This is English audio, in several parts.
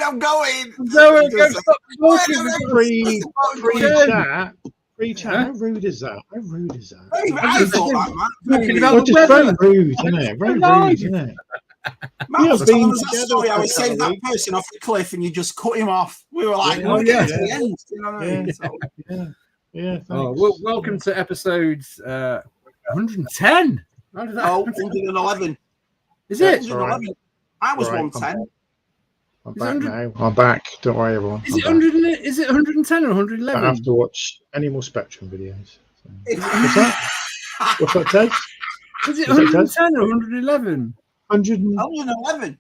I'm going. No, go stop talking. Free chat. How rude is that? I thought that, Matt. Talking about It's just very rude, isn't it? Very rude, isn't it? Matt was telling us that story. I was saying that person off the cliff, and you just cut him off. We were like, we're getting to the end. You know what I mean? So, yeah. Well, welcome to episode 110. How did that? 111. Is it? 111. I was 110. I'm back now. I'm back. Don't worry, everyone. Is it 100? Is it 110 or 111? I have to watch Animal Spectrum videos. So. What's that? What's that, Ted? Is it 110 or 111? 111.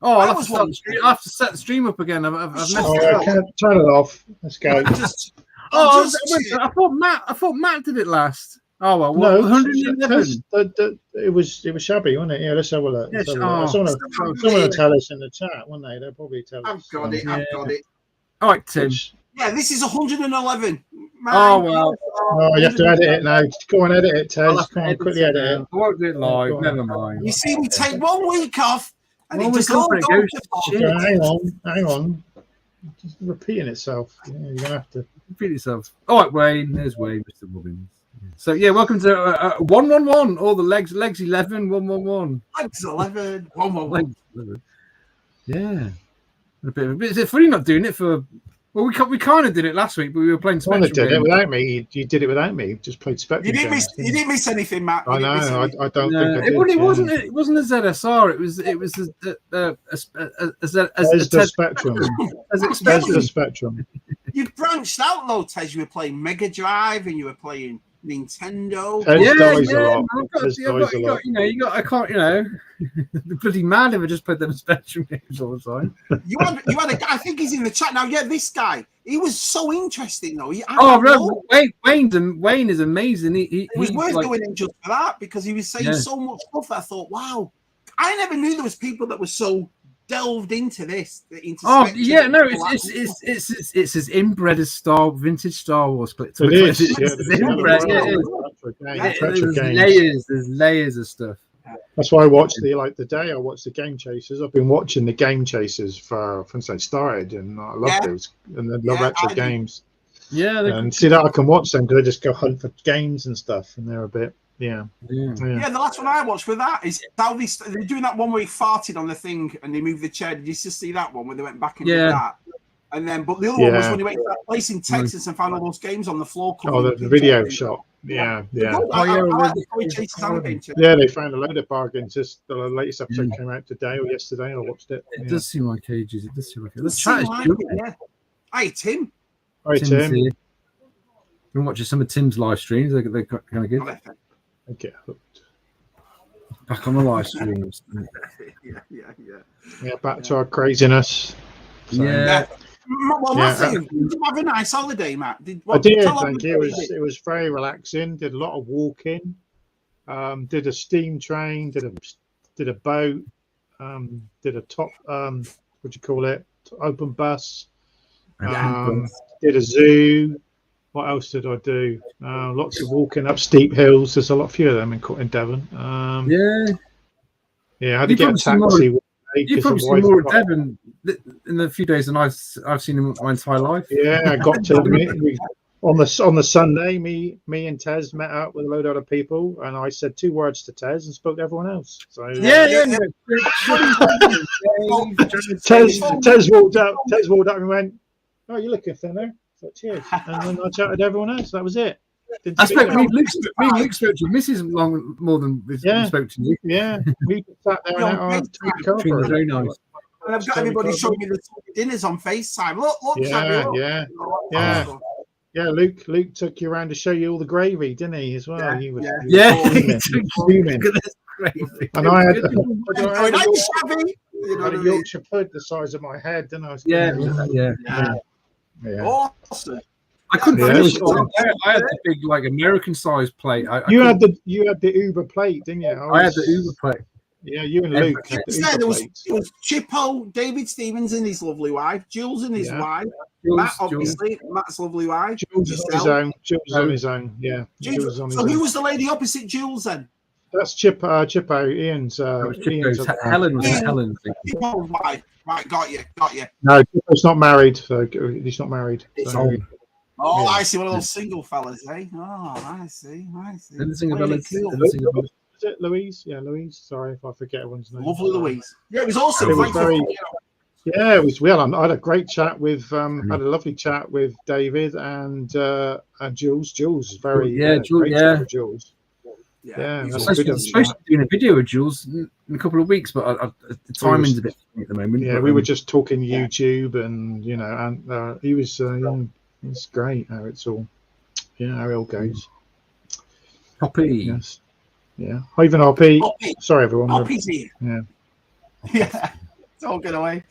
Oh, I'll have to set the stream up again. I've messed it up. Turn it off. Let's go. I thought Matt did it last. Oh well, no, 111. It was Shabby, wasn't it? Yeah, let's have a look. Yes, someone will tell us in the chat, won't they? They'll probably tell us. I've got it. All right, Tim. Yeah, this is 111. Oh well. Oh, you have to edit it now. Go on, edit it, Ted. Come on, quickly edit it. I won't do it live. Never mind. You see, we take 1 week off, and it just goes to shit. Hang on. Just repeating itself. Yeah, you're gonna have to repeat itself. All right, Wayne. There's Wayne, Mr. Robbins. So yeah, welcome to 111. All the legs 11, 111. Legs 11, 111. Yeah. A bit. Is it funny not doing it for? Well, we kind of did it last week, but we were playing Spectrum. Did it without me. You did it without me. Just played Spectrum. You didn't miss anything, Matt. I know. I don't think I did. It wasn't a ZSR. It was the Spectrum. As the Spectrum. You branched out though, Tej. You were playing Mega Drive and you were playing Nintendo. I can't. The bloody man if I just played them Spectrum games all the time. You had a guy. I think he's in the chat now. Yeah, this guy. He was so interesting though. Wayne is amazing. He was worth doing him just for that because he was saying so much stuff that I thought, wow, I never knew there was people that were so delved into this. It's as inbred as vintage Star Wars. It is. There's layers of stuff. That's why I watched the day I watched the Game Chasers. I've been watching the Game Chasers since I started, and I love those and the retro games. Yeah, and see that I can watch them because I just go hunt for games and stuff, and they're a bit. Yeah. The last one I watched for that is how they're doing that one where he farted on the thing and they moved the chair. Did you just see that one where they went back and did that? And then, but the other one was when he went to that place in Texas and found all those games on the floor. The video shop. Yeah. They found a load of bargains. Just the latest episode came out today or yesterday. I watched it. It does seem like ages. It does seem like it. Hi, Tim. Hi, Tim. Been watching some of Tim's live streams. They're kind of good. I get hooked. Back on the live streams. Yeah, back to our craziness. So, Well, did you have a nice holiday, Matt? I did, thank you. It was very relaxing. Did a lot of walking. Did a steam train. Did a boat. Did a top. What do you call it? Open bus. Did a zoo. What else did I do? Lots of walking up steep hills. There's a few of them in Devon. I had to get a taxi. You've probably seen more of Devon in the few days than I've seen him my entire life. Yeah, I got to on the Sunday. Me and Tez met up with a load of other people, and I said 2 words to Tez and spoke to everyone else. So Tez walked up. And went, "Oh, you're looking thinner." So cheers, and then I chatted to everyone else. That was it. I spoke to Luke spoke to Mrs. more than we spoke to you. Yeah, we sat there and our very nice. And I've got everybody showing me the dinners on FaceTime. Look, Yeah, Luke took you around to show you all the gravy, didn't he, as well? He was fuming. And I had a Yorkshire pud the size of my head, didn't I? Yeah. Awesome. I couldn't finish it. I had the big, American sized plate. You had the Uber plate, didn't you? I had the Uber plate. Yeah, you and Luke. It was Chippo, David Stevens and his lovely wife, Jules and his wife, Matt, obviously, Matt's lovely wife. Jules on his own. Yeah. So who was the lady opposite Jules then? That's Chippo. Ian's. Ian's Helen was Helen. Right, got you. No, Chippo's not married. So he's not married. So. Oh, I see, one of those single fellas, eh? Oh, I see. Didn't sing about it. Is it Louise? Yeah, Louise. Sorry if I forget everyone's name. Lovely Louise. Yeah, it was awesome. It was very. Yeah, it was. Well, I had a great chat with. Had a lovely chat with David and Jules. Jules is very. Jules. Yeah, I'm supposed to be doing a video with Jules in a couple of weeks, but the timing's a bit at the moment. Yeah, we were just talking YouTube, and and he was. It's great how it's all. How it all goes. Hoppy. Yes. Yeah. Even Hoppy. Sorry, everyone. Hoppy's here. Yeah. Yeah. It's all good away.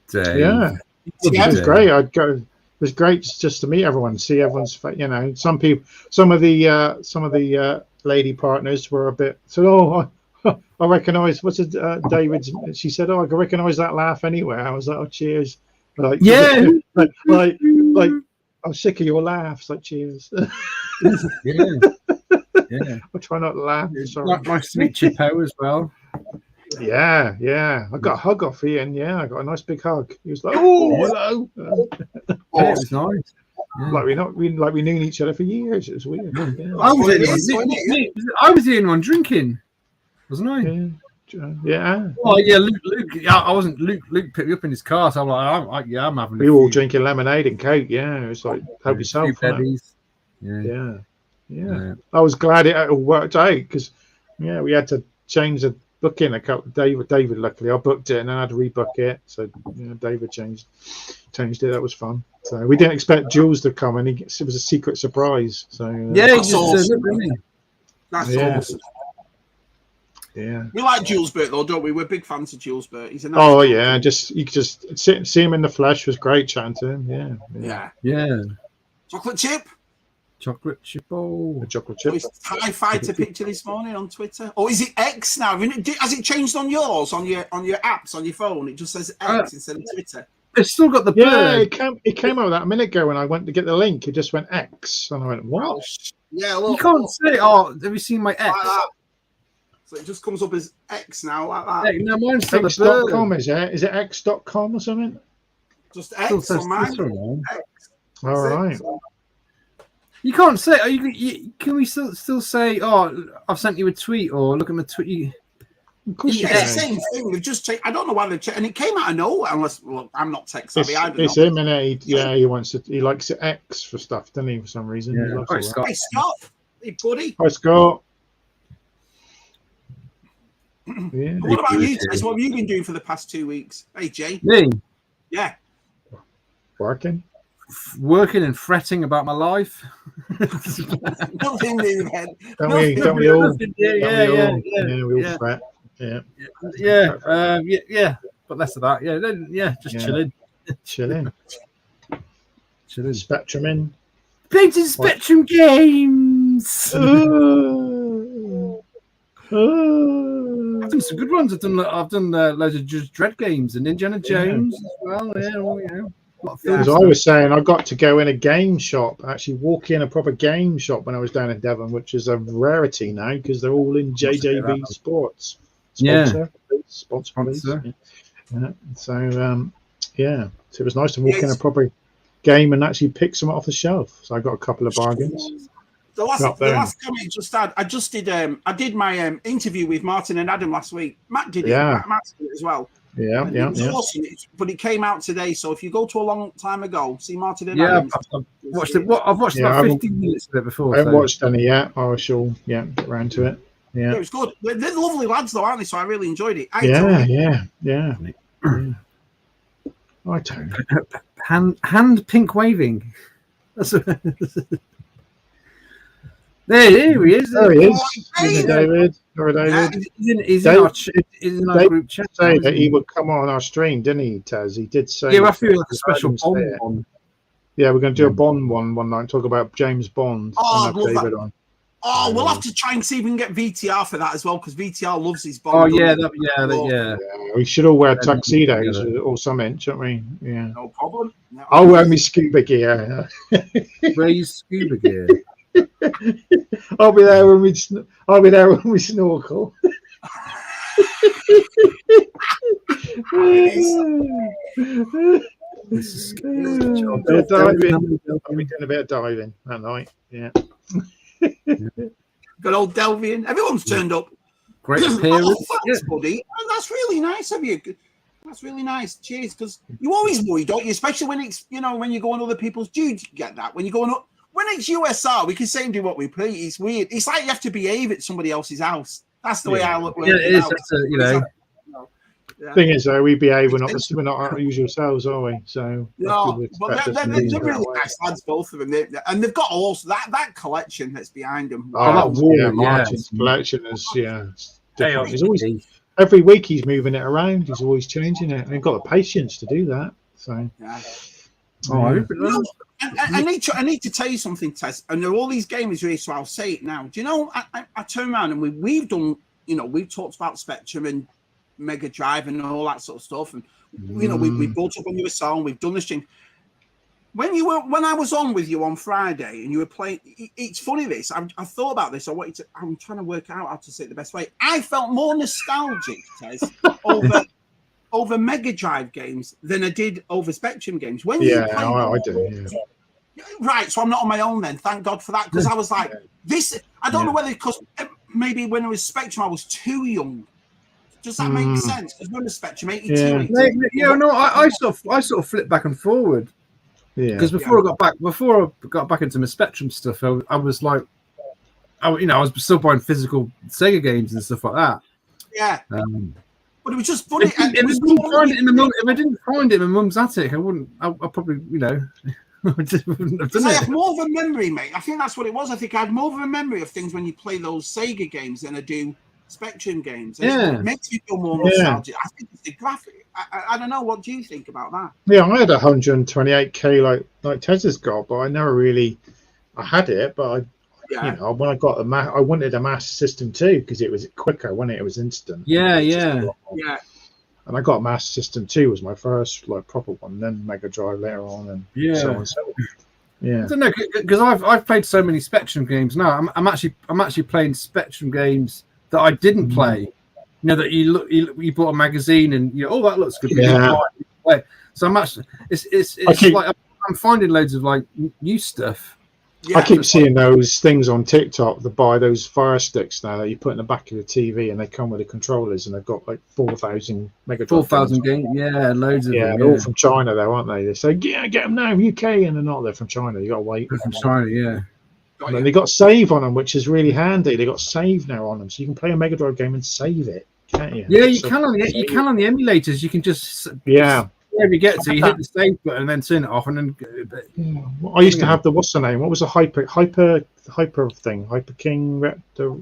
Dave. Yeah. It was great. It was great just to meet everyone, see everyone's face. Some people, some of the lady partners were a bit said, "Oh, I recognise what's it, David's." She said, "Oh, I can recognise that laugh anywhere." I was like, "Oh, cheers!" Like, yeah, like I'm sick of your laughs. Like, cheers. Yeah. I try not to laugh. Nice to meet Chippo as well. Yeah. I got a hug off Ian. Yeah, I got a nice big hug. He was like, "Oh, hello." It was nice. Yeah. Like we knew each other for years. It was weird. Yeah. I was the only one drinking, wasn't I? Yeah. Oh yeah, Luke. Yeah, I wasn't. Luke picked me up in his car, so I'm like, I'm having. We were all drinking lemonade and Coke. Yeah, it was like help yourself. Yeah. I was glad it all worked out because we had to change the booking a couple. David, luckily, I booked it and then I had to rebook it. So David changed it. That was fun. So we didn't expect Jules to come, and it was a secret surprise. So that's awesome. That's awesome. Yeah, we like Jules Burt though, don't we? We're big fans of Jules Burt. He's a nice guy. You could just see him in the flesh. Was great chatting to him. Yeah. Chocolate chip. Chocolate chip. The chocolate chip. Tie fighter picture this morning on Twitter. Oh, is it X now? Has it changed on yours? On your apps on your phone? It just says X instead of Twitter. It's still got the bird. Yeah, it came out that a minute ago when I went to get the link. It just went X, and I went, "What?" Yeah, you can't say, "Oh, have you seen my X?" Like so it just comes up as X now, like that. Hey, no, mine's still X.com, is it? Is it X.com or something? Just X on mine. X. All right. You can't say. Can we still say, "Oh, I've sent you a tweet," or "Look at my tweet"? Of course, it's the same thing. They've just changed. I don't know why they've changed, and it came out of nowhere. Unless, I'm not tech savvy. It's him, and he likes to X for stuff, doesn't he? For some reason. Yeah. Hey, Scott. Hey, buddy. Hi, Scott. Yeah. What about you, Tess? What have you been doing for the past 2 weeks? Hey, Jay. Me? Yeah. Working and fretting about my life. Nothing new, head. Don't we all? Yeah, we all fret. Yeah. But less of that. Just chilling. Chilling. Spectrum in. Playing some Spectrum games. I've done some good ones. I've done loads of Judge Dredd games and Indiana Jones as well. As I was saying, I got to go in a game shop, actually walk in a proper game shop when I was down in Devon, which is a rarity now because they're all in JJB Sports. Sponsor. Yeah. So it was nice to walk in a proper game and actually pick some off the shelf. So I got a couple of bargains. The last comment just had, I did my interview with Martin and Adam last week. Matt did it. Matt did it as well. Yeah. Awesome. But it came out today. So if you go to a long time ago, see Martin and Adam. I've watched it. I've watched about 15 minutes of it before. I haven't watched any yet. I shall get around to it. Yeah, it was good. They're lovely lads, though, aren't they? So I really enjoyed it. Yeah. I don't. Hand pink waving. There he is. There he is. David. He's in our group chat. Say that he would come on our stream, didn't he, Taz? He did say. Yeah, I feel like a special Bond one. Yeah, we're going to do a Bond one night. Talk about James Bond. Oh, I love that. Oh, we'll have to try and see if we can get VTR for that as well, because VTR loves his Bond. Oh, yeah. We should all wear tuxedos or something, shouldn't we? Yeah. No problem. I'll wear my scuba gear. Wear your scuba gear. I'll be there when we snorkel. This is diving. I'll be doing a bit of diving that night. Yeah. Good old Delvian. Everyone's turned up. Great appearance. Thanks, buddy. And that's really nice of you. That's really nice. Cheers. Because you always worry, don't you? Especially when it's, when you go on other people's. Do you get that? When you're going up, when it's USR, we can say and do what we please. It's weird. It's like you have to behave at somebody else's house. That's the way I look. Yeah, it is. Thing is, though, we behave. We're not our usual selves, are we? So no, but they're really nice lads, both of them. And they've got also that collection that's behind them. Martin's collection is He's always every week he's moving it around. He's always changing it, and he's got the patience to do that. So. I need to tell you something, Tess. And there are all these gamers here, so I'll say it now. Do you know? I turn around and we've done. We've talked about Spectrum and Mega Drive and all that sort of stuff, and we brought up on your song. We've done this thing. When I was on with you on Friday and you were playing, it's funny this. I thought about this. I'm trying to work out how to say it the best way. I felt more nostalgic, Tess, over Mega Drive games than I did over Spectrum games. I do. Yeah. Right, so I'm not on my own then. Thank God for that, because I was like, this. I don't know whether because maybe when it was Spectrum I was too young. Does that make sense? Because when the Spectrum 82, I sort of flipped back and forward. Yeah. Because before I got back into my Spectrum stuff, I was like, I was still buying physical Sega games and stuff like that. Yeah. But it was just funny. If I didn't find it in my mum's attic, I wouldn't. I probably, I just wouldn't have done it. I have more of a memory, mate. I think that's what it was. I think I have more of a memory of things when you play those Sega games than I do Spectrum games. And it makes me feel more nostalgic. I think it's the graphic. I don't know. What do you think about that? Yeah, I had 128K like Tez's got, but I never really. I had it, but when I got I wanted a Master System too because it was quicker, wasn't it? It was instant. Yeah. And I got Master System 2 was my first proper one, then Mega Drive later on, and so on. So yeah, I don't know because I've played so many Spectrum games now. I'm actually playing Spectrum games that I didn't play. That you bought a magazine and that looks good. Yeah. So I'm actually I'm finding loads of new stuff. Yeah, I keep seeing those things on TikTok that buy those Fire Sticks now that you put in the back of the TV and they come with the controllers and they've got 4,000 Mega Drive. 4,000 games, loads of them. Yeah, they're all from China though, aren't they? They say, get them now, UK, and they're not. They're from China. You got to wait. They're from China, yeah. And they got save on them, which is really handy. They got save now on them, so you can play a Mega Drive game and save it, can't you? Yeah, you can on the emulators. You can just wherever you get to, you hit the save button and then turn it off, and then. I used to have the what's the name? What was the hyper thing? Hyper King, the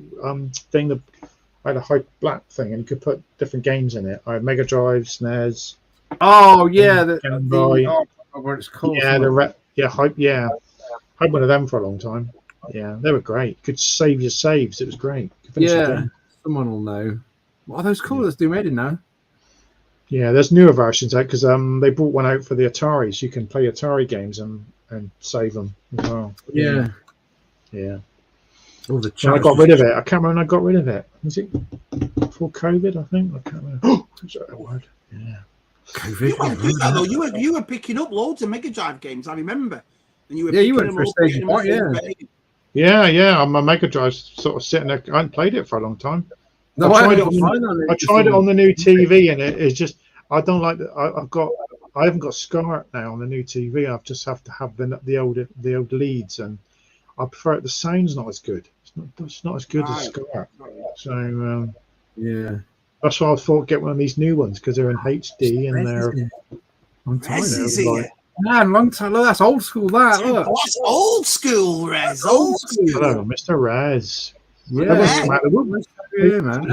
thing that had a hyper black thing, and you could put different games in it. I had Mega Drive, SNES. Oh yeah, I don't know what it's called. Yeah, I had one of them for a long time. Yeah, they were great. You could save your saves. It was great. Someone will know. What are those called? That's doing ready now. Yeah, there's newer versions out because they brought one out for the Ataris. You can play Atari games and save them as well. Yeah. All the I got rid of it. I can't remember when I got rid of it. Was it before COVID? I think. I can't remember. Oh, is that a word? Yeah. COVID. You were picking up loads of Mega Drive games. I remember. And you were you went for a stage point, Yeah. On my Mega Drive, sort of sitting there. I hadn't played it for a long time. No, I tried it on the new TV, and it's just I don't like that. I haven't got SCART now on the new TV. I just have to have the old leads, and I prefer it. The sound's not as good. It's not as good as SCART. So that's why I thought get one of these new ones because they're in HD and they're. Long time. Look, that's old school. That's old school, Rez. Old school. Hello, Mr. Rez. Yeah, man.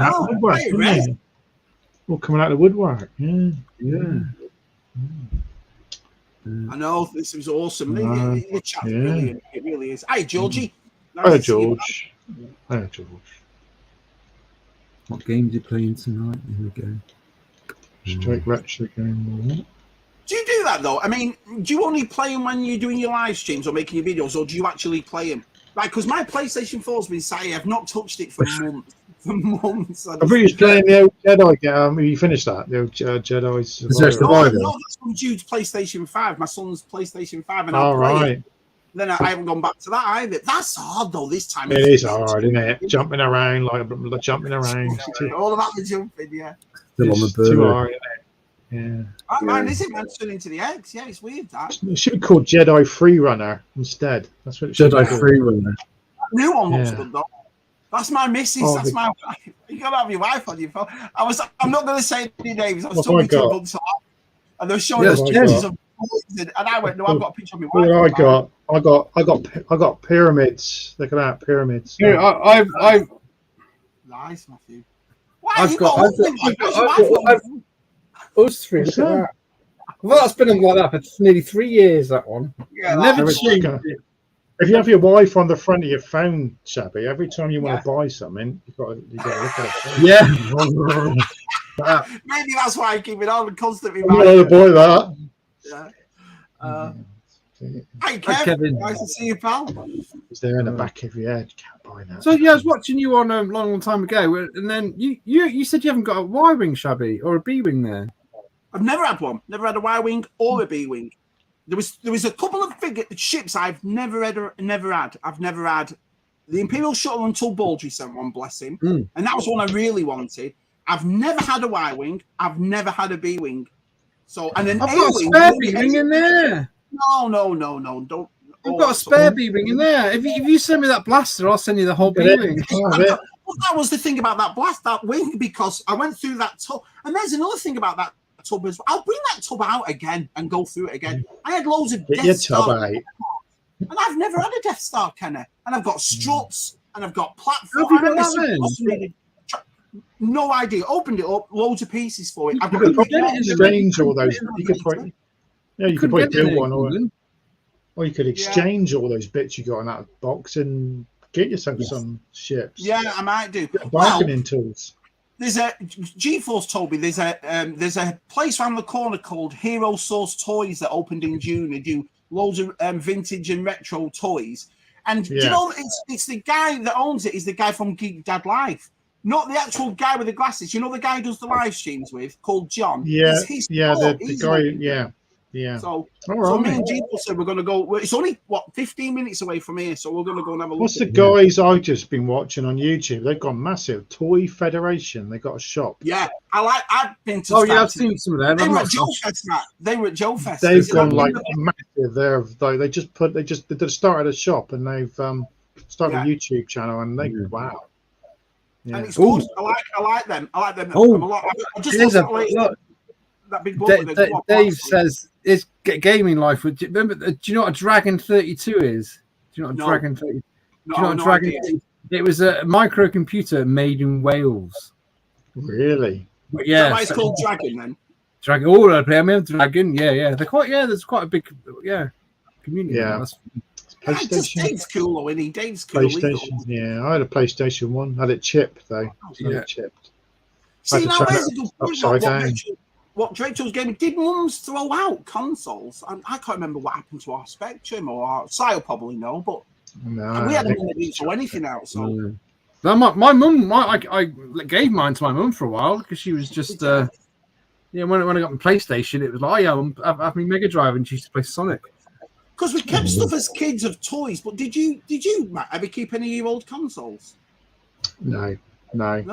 All coming out of the woodwork. Yeah. I know this was awesome. The chat's brilliant. It really is. Hi, Georgie. Hi, George. Hi, George. What games are you playing tonight? Here we go. Straight retro game. Do you do that though? I mean, do you only play them when you're doing your live streams or making your videos, or do you actually play them? Like, because my PlayStation 4's been sat here, I've not touched it for months. For months. I think he's playing the old Jedi game. You finished that? The old Jedi Survivor. No, that's from due to PlayStation 5. My son's PlayStation 5, and All right. Then I haven't gone back to that either. That's hard though. This time it is hard, isn't it? Jumping around like jumping around. All about the jumping, yeah. Still on the bird. Too hard, isn't it? Yeah. Mine isn't. Mine's turning into the eggs. Yeah, it's weird that. It should be called Jedi Freerunner instead. That's what it should be. Jedi Freerunner. New one looks good though. That's my missus. That's my wife. You gotta have your wife on your phone. I'm not gonna say any names. I was talking to a bunch of and they're showing us pictures of and I went, no, I've got a picture of my wife. I got pyramids. Look at that, pyramids. Yeah, I've nice, Matthew. I've got us three. Look at that. Well, that's been like that for nearly 3 years. That one. Yeah, never changed. If you have your wife on the front of your phone, Shabby, every time you want to buy something, you got to look at it. Yeah. Maybe that's why I keep it on constantly. I'm gonna buy that. Yeah. Hi, Kevin. Nice to see you, pal. It's there in the back of your head. You can't buy that. So yeah, I was watching you on a long time ago, and then you said you haven't got a Y wing, Shabby, or a B wing there. I've never had one. Never had a Y wing or a B wing. There was a couple of ships I've never had. I've never had the Imperial Shuttle until Baldry sent one, bless him, and that was one I really wanted. I've never had a Y wing. I've never had a B wing. So and then I've got a spare B wing in there. No, don't. You've got a spare B wing in there. If you send me that blaster, I'll send you the whole B wing. Well, that was the thing about that wing, because I went through that tub, and there's another thing about that tub as well. I'll bring that tub out again and go through it again. I had loads of Death Star, and I've never had a Death Star, Kenner. And I've got struts, and I've got platforms. No idea. Opened it up, loads of pieces for it. I've got exchange all those. You could probably build one, or you could exchange all those bits you got in that box and get yourself some ships. Yeah, I might do. Bargaining tools. There's a GeForce told me there's a place around the corner called Hero Source Toys that opened in June. They do loads of vintage and retro toys. And you know, it's the guy that owns it is the guy from Geek Dad Live, not the actual guy with the glasses. You know the guy who does the live streams with, called John. The guy. Yeah. So me and GeForce said we're going to go. It's only 15 minutes away from here, so we're going to go and have a look. What's the guys I've just been watching on YouTube? They've gone massive. Toy Federation. They got a shop. Yeah, I've been to. I've seen some of them. They were at Joe Fest, Matt. They were at Joe Fest. They've gone like massive. They just started a shop and they've started a YouTube channel and they wow. Yeah. And it's good. I like them. I like them. I just that big Dave says it's gaming life. Do you know what a Dragon 32 is? Do you know what a Dragon 32? Do you know what a Dragon? It was a microcomputer made in Wales. Really? Yeah. So why it's called Dragon then? Dragon. Oh, I play Dragon. Yeah. They're quite. Yeah, there's quite a big. Community. Yeah. PlayStation. Dave's cool, though, isn't he? Dave's cool. PlayStation. Yeah, I had a PlayStation 1. I had it chipped though. Chipped. See, now there's a good point. What Drake's gaming did mums throw out consoles? I can't remember what happened to our Spectrum or our Sile probably know, but we had a mum that didn't throw anything out. So my mum, I gave mine to my mum for a while because she was just when I got my PlayStation, it was like have me Mega Drive and she used to play Sonic. Because we kept stuff as kids of toys, but did you Matt, ever keep any of your old consoles? No. I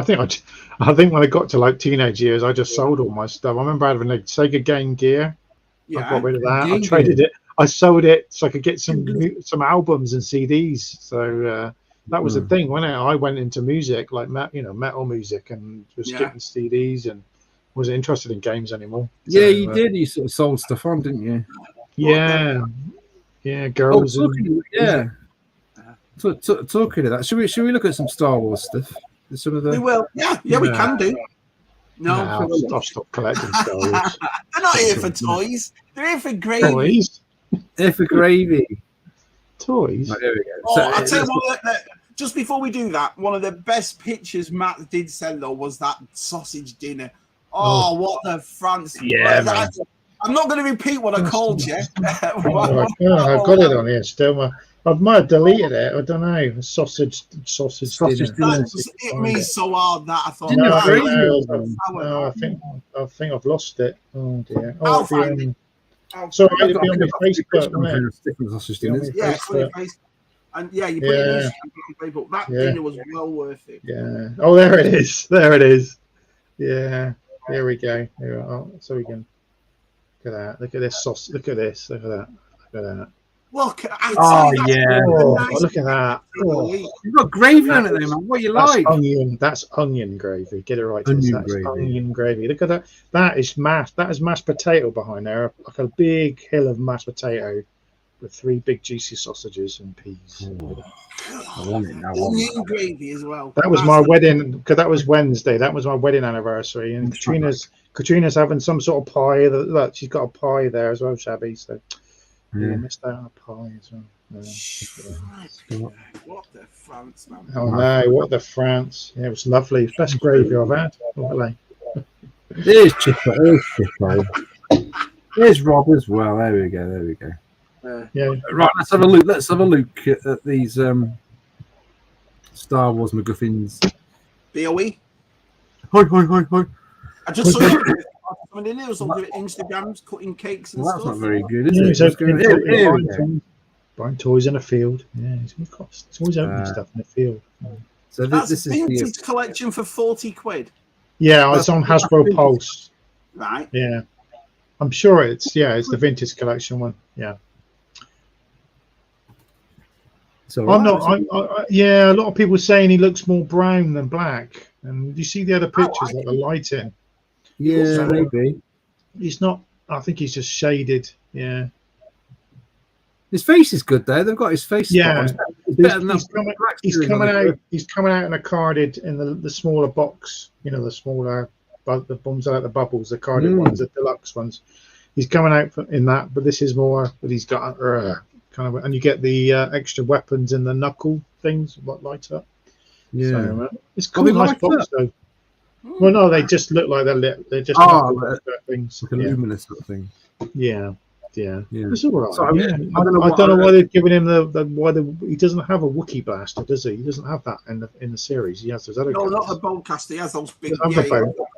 think when I got to like teenage years, I just sold all my stuff. I remember having a Sega Game Gear. I got rid of that. I traded it. I sold it so I could get some albums and CDs. So that was the thing. When I went into music, like metal music, and was getting CDs and wasn't interested in games anymore. Yeah, you did. You sort of sold stuff on, didn't you? Yeah, girls. Talking of that, should we look at some Star Wars stuff? Some of the... We will. Yeah, we can do. No, I'll stop collecting Star Wars. They're not here for toys. They're here for gravy. Toys? They're for gravy. Toys? Oh, there we go. I'll tell you what, just before we do that, one of the best pictures Matt did send, though, was that sausage dinner. Oh, what the France. Yeah, man. I'm not going to repeat what I called you. I've got it on here still. I might have deleted it. I don't know. Sausage dinner. That hit me so hard that I thought. No, I think I've lost it. Oh dear. I'll find it. Sorry, it'll be on my Facebook. Yeah, it's on your face. And yeah, you put it in Facebook. That dinner was well worth it. Yeah. Oh, there it is. There it is. Yeah. Here we go. So we can look at that. Look at this sauce. Look at this. Look at that. Look at that. Look, look at that. Oh. You've got gravy on it, there, man. What you like? That's onion gravy. Get it right. Onion gravy. Look at that. That is mashed potato behind there. Like a big hill of mashed potato with 3 big juicy sausages and peas. Oh. I want it now. Onion gravy as well. That was my wedding, because that was Wednesday. That was my wedding anniversary, and Katrina's having some sort of pie. Look, she's got a pie there as well, Shabby. So yeah, missed out on a pie as well. What the France, man! Oh no, what the France! Yeah, it was lovely. Best gravy I've had. Lovely. There's Chipper. There's Rob as well. There we go. Yeah. Right. Let's have a look at these Star Wars MacGuffins. BOE. Hi. I just saw it. There was on Instagrams cutting cakes and stuff. That's not very good, is it? Buying toys in a field. Yeah, it's always opening stuff in the field. So this is vintage collection for £40. Yeah, it's on Hasbro Pulse. Right. Yeah, I'm sure it's the vintage collection one. Yeah. So I'm not. A lot of people saying he looks more brown than black. And you see the other pictures, like the lighting. Yeah, maybe. He's not. I think he's just shaded. Yeah. His face is good though. They've got his face. Yeah. He's coming out in a carded in the smaller box. You know, the smaller, the ones out the bubbles, the carded ones, the deluxe ones. He's coming out in that, but this is more. But he's got kind of, and you get the extra weapons in the knuckle things what light up. Yeah, so, it's cool. Nice box though. Well, no, they just look like they're just things, like a luminous sort of thing. Yeah. It's all right. So, I don't know why they've given him he doesn't have a Wookiee blaster, does he? He doesn't have that in the series. He has those other. No, not the bowcaster. He has those big.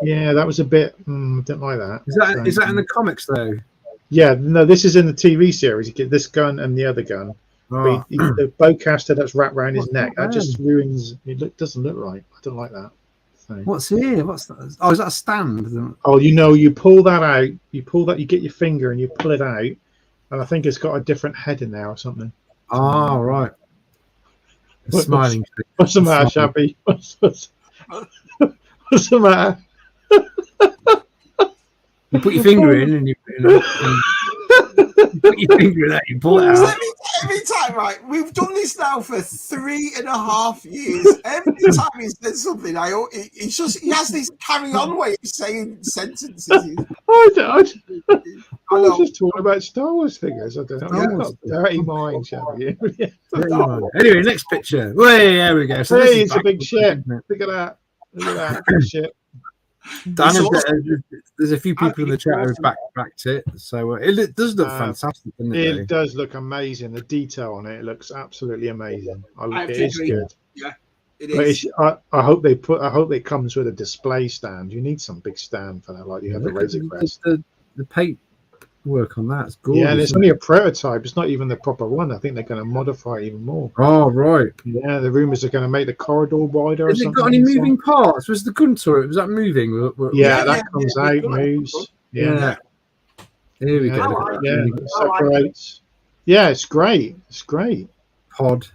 Yeah, that was a bit. Didn't like that. Is that in the comics though? Yeah, no, this is in the TV series. You get this gun and the other gun. Oh. The bowcaster that's wrapped around his neck, that just ruins. Doesn't look right. I don't like that. So. What's here? What's that? Oh, is that a stand? Oh, you pull that out. You get your finger and you pull it out, and I think it's got a different head in there or something. Oh, right. Smiling. What's the matter, Shabby? What's the matter? You put your finger in and you put your finger in that, you pull it out. Every time, right? We've done this now for 3.5 years. Every time he says something, he has this carry on way of saying sentences. I was just talking about Star Wars figures. I don't know. I've got dirty mind, Shabby. Anyway, next picture. Way, there we go. So hey, it's a big ship. Look at that. Big ship. There's a few people in the chat who backed it, so it does look fantastic, doesn't it? It does look amazing. The detail on it looks absolutely amazing. It is good. Yeah, it is. I hope it comes with a display stand. You need some big stand for that, like you have the Razor Crest. The paint work on that's gorgeous. Yeah, there's only a prototype. It's not even the proper one. I think they're going to modify it even more. Oh, right. Yeah, the rumours are going to make the corridor wider. Has it got any moving parts? Was the gun turret, was that moving? That comes out, moves. Yeah. Here we go. It separates. Yeah, it's great. It's great. Pod.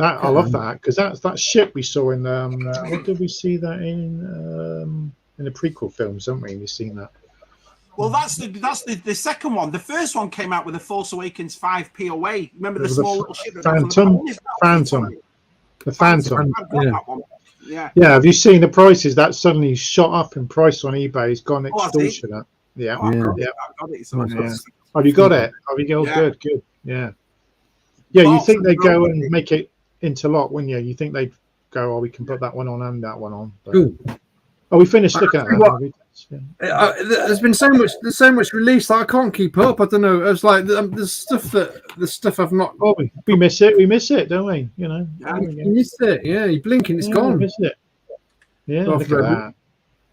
I love that, because that's that ship we saw in what did we see that in the prequel films, haven't we? We've seen that. Well, that's the second one. The first one came out with the Force Awakens 5 POA. Remember the small little ship? Phantom. The Phantom. Yeah. Have you seen the prices? That suddenly shot up in price on eBay. It's gone extortionate. Yeah. I've got it. Have you got it? Have you got it? Good. Yeah. Yeah, you think they'd go and make it interlock, wouldn't you? You think they'd go, we can put that one on and that one on. But... Oh, we finished looking at that. There's been so much release that I can't keep up. I don't know. It's like the stuff I've not. Oh, we miss it, don't we? You know, you miss it. Yeah, you're blinking, it's gone. We miss it. Yeah, look at that.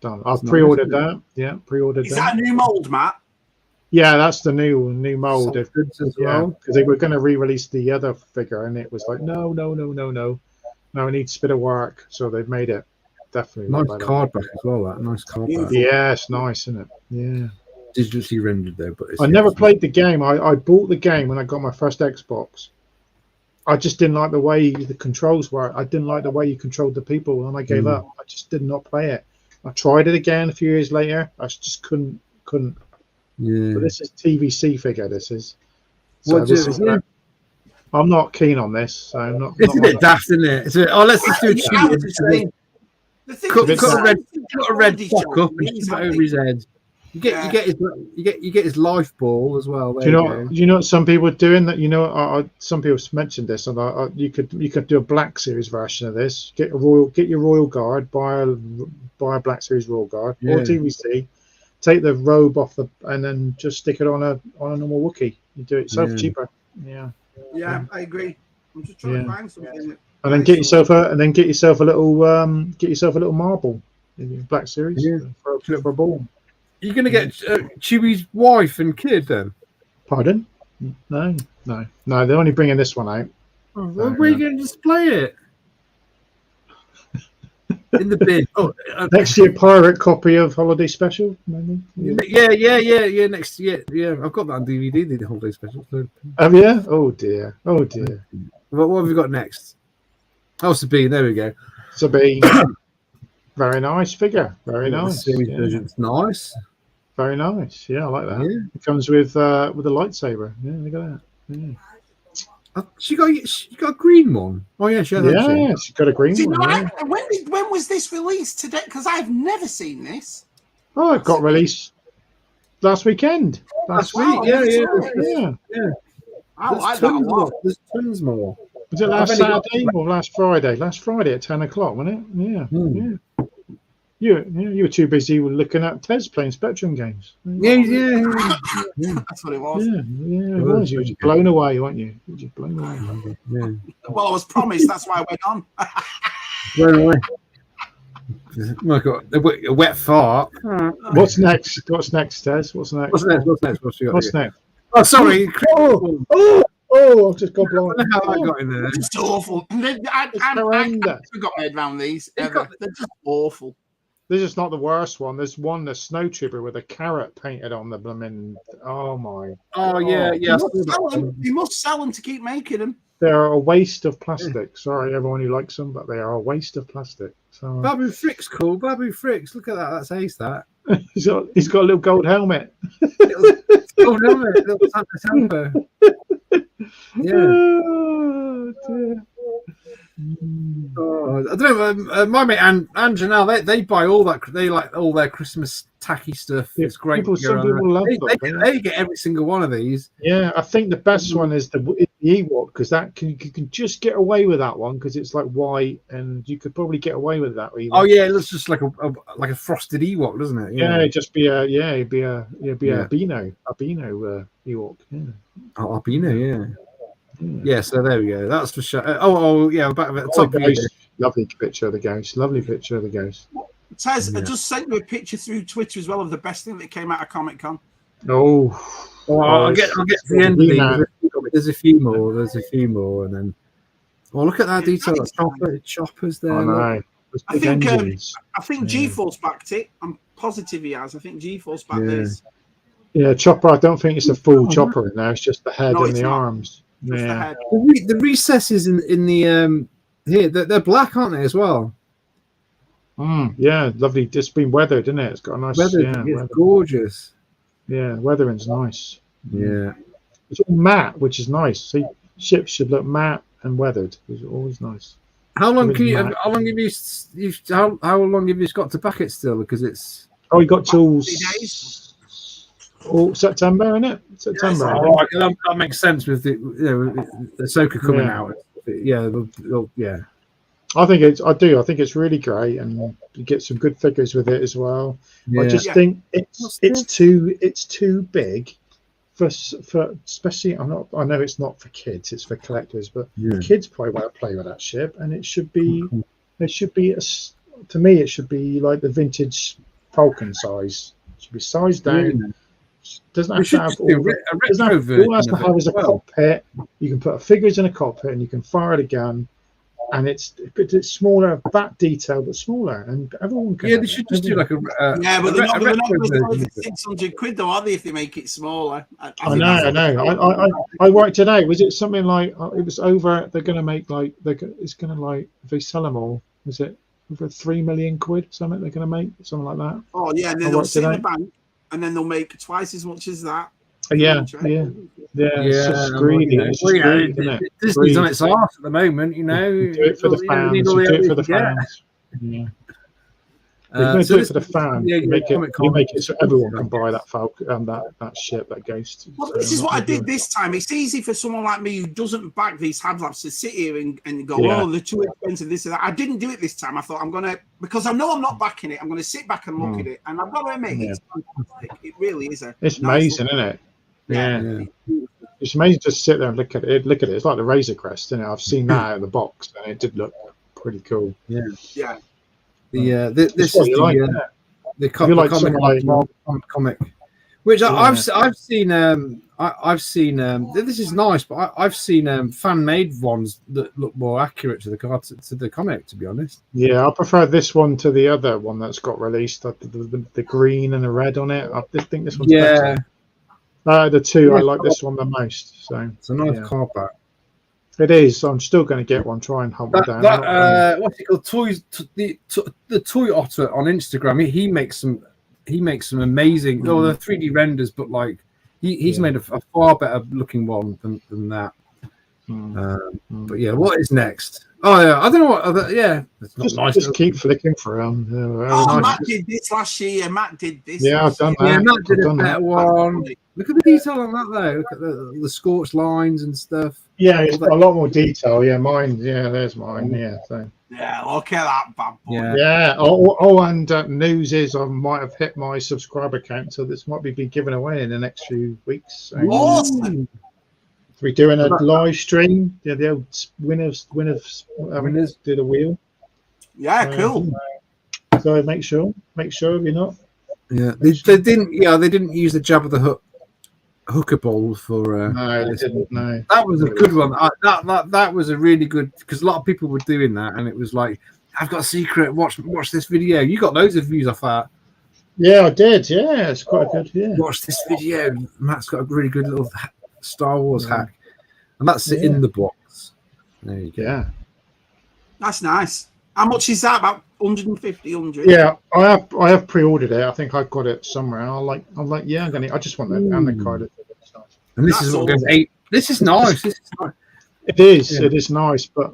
Done. I've pre-ordered that. Yeah, pre-ordered that. Is that a new mold, Matt? Yeah, that's the new mold. As well. Because they were going to re-release the other figure, and it was like, no, it needs a bit of work. So they've made it. Definitely nice card back as well. That nice card back. Yeah, it's nice, isn't it? Yeah. Digitally rendered though, but I never played the game. I bought the game when I got my first Xbox. I just didn't like the way the controls were. I didn't like the way you controlled the people, and I gave up. I just did not play it. I tried it again a few years later. I just couldn't. Yeah. But this is TVC figure. This is. So I'm not keen on this. So I'm not. It's a bit daft, isn't it? Let's just do a cheat. Cut a red fuck up and keep it over his head. You get his life ball as well. Do you know what some people are doing? That some people mentioned this, and you could do a Black Series version of this. Get your Royal Guard, buy a Black Series Royal Guard or TVC. Take the robe off and then just stick it on a normal Wookiee. You do it so cheaper. Yeah, I agree. I'm just trying to find something. And then get yourself a little marble in your Black Series for a ball. You're gonna get Chewie's wife and kid then? Pardon? No. They're only bringing this one out. Where are you going to display it? In the bin. Next year, pirate copy of Holiday Special. Maybe. Yeah. Next year, I've got that on DVD. The Holiday Special. Have you? Oh dear. What have we got next? Oh, Sabine. There we go. Sabine. Very nice figure. Very nice. The series version's nice. Very nice. Yeah, I like that. Yeah. It comes with a lightsaber. Yeah, look at that. Yeah. She got a green one. Oh yeah, she got a green one. When was this released today? Because I've never seen this. Oh, it got released last weekend. Last week. Yeah. There's tons more. Was it last Saturday or last Friday? Last Friday at 10 o'clock, wasn't it? Yeah. You were too busy looking at Tez playing Spectrum games. Yeah. That's what it was. Yeah, it was. You were just blown away, weren't you? You were just blown away. Yeah. Well, I was promised. That's why I went on. Blown away. Oh my God, a wet fart. What's next, Tez? What's next? What's next? Oh, sorry. Oh, I've just got blind. I don't know how I got in there. It's awful. I got my head around these. They're just awful. This is not the worst one. There's one, the Snow Trooper with a carrot painted on the blooming. Oh my. Oh yeah. You must sell them to keep making them. They're a waste of plastic. Sorry, everyone who likes them, but they are a waste of plastic. So Babu Frick's cool. Babu Frick's. Look at that. That's ace. That. he's got a little gold helmet. Gold helmet. Little Tampa. Yeah. Oh, dear. Oh, I don't know. My mate and Janelle, they buy all that. They like all their Christmas tacky stuff. It's great. Some people love them. They get every single one of these. Yeah, I think the best one is the Ewok, because you can just get away with that one because it's like white, and you could probably get away with that. Even. Oh yeah, it looks just like a frosted Ewok, doesn't it? Yeah, it'd just be a albino Ewok. Yeah. Oh, albino, yeah. Yeah, so there we go. That's for sure. Oh, yeah, back at the top. Lovely picture of the ghost. Tez, I just sent you a picture through Twitter as well of the best thing that came out of Comic Con. I'll get to the end of these. There's a few more, and then. Oh, look at that detail. Choppers there. I know. I think G-Force backed it. I'm positive he has. I think G-Force backed this. Yeah, Chopper. I don't think it's a full Chopper in there. It's just the head and the arms. Yeah, the recesses in the here they're black, aren't they as well? Yeah, lovely. It's been weathered, isn't it? It's got a nice it's gorgeous. Yeah, weathering's nice. Yeah, it's all matte, which is nice. See, ships should look matte and weathered. It's always nice. How long have you got to back it still? Because it's you got till September, isn't it? September. That makes sense with the Ahsoka coming out. Yeah, yeah. I think it's really great, and you get some good figures with it as well. I just think it's too big for especially. I know it's not for kids; it's for collectors. But kids probably won't play with that ship, and it should be. To me, it should be like the vintage Falcon size. It should be sized down. Doesn't have to have all it has to have is a cockpit. You can put figures in a cockpit, and you can fire the gun. And it's smaller, that detail, but smaller, and everyone can. Yeah, they should just do like a. But they're not going to spend £600, though, are they? If they make it smaller. I know. I worked today. Was it something like it was over? They're going to make like it's going to like if they sell them all. Was it over £3 million? Something they're going to make something like that. Oh yeah, and then they'll sit in the bank, and then they'll make twice as much as that. Yeah. It's just greedy. Disney's on its arse at the moment, you know. You do it for the fans. You do it for the fans. Yeah. You're going to do it for the fans. You make it so everyone can buy that Falcon, that ship, that Ghost. Well, this is what I did this time. It's easy for someone like me who doesn't back these Hadlabs to sit here and go, oh, they're too expensive, this and that. I didn't do it this time. I thought because I know I'm not backing it, I'm going to sit back and look at it. And I've got to admit, it's fantastic. It really is. It's amazing, isn't it? Yeah. It's amazing to sit there and look at it. It's like the Razor Crest, isn't it? I've seen that out of the box, and it did look pretty cool. Yeah. This is the comic, which I've seen. I've seen. This is nice, but I've seen fan-made ones that look more accurate to the comic. To be honest, yeah, I prefer this one to the other one that's got released. The green and the red on it. I just think this one's better. The two, I like this one the most. So it's a nice card back. It is. I'm still going to get one. Try and hunt one down. What's it called? The Toy Otter on Instagram. He makes some amazing. Oh, they're 3D renders, but like he's made a far better looking one than that. But yeah, what is next? Oh yeah, I don't know what. It's nice. Just keep flicking for them. Matt did this last year. Matt did this. Yeah, I've done that. Yeah, Matt did a better one. Look at the detail on that though. Look at the scorched lines and stuff. Yeah, it's got a lot more detail. Yeah, mine. Yeah, there's mine. Yeah, so. Yeah, look at that bad boy. Yeah. And news is I might have hit my subscriber count, so this might be given away in the next few weeks. So. Awesome. We're doing a live stream. Yeah, the old winners do the wheel. Yeah, cool. So make sure if you're not. Yeah, they didn't use the Jabba the Hutt hooker bowl for. No, they didn't. No, that was a good one. That was a really good because a lot of people were doing that, and it was like, I've got a secret. Watch this video. You got loads of views off that. Yeah, I did. Yeah, it's quite good. Yeah, watch this video. Matt's got a really good little Star Wars hack, and that's it in the box. There you go. Yeah, that's nice. How much is that? About 150, 100? Yeah, I have pre-ordered it. I think I've got it somewhere. I'm gonna. I just want that and the card. And this is what goes 8. This is nice. It is. Yeah. It is nice, but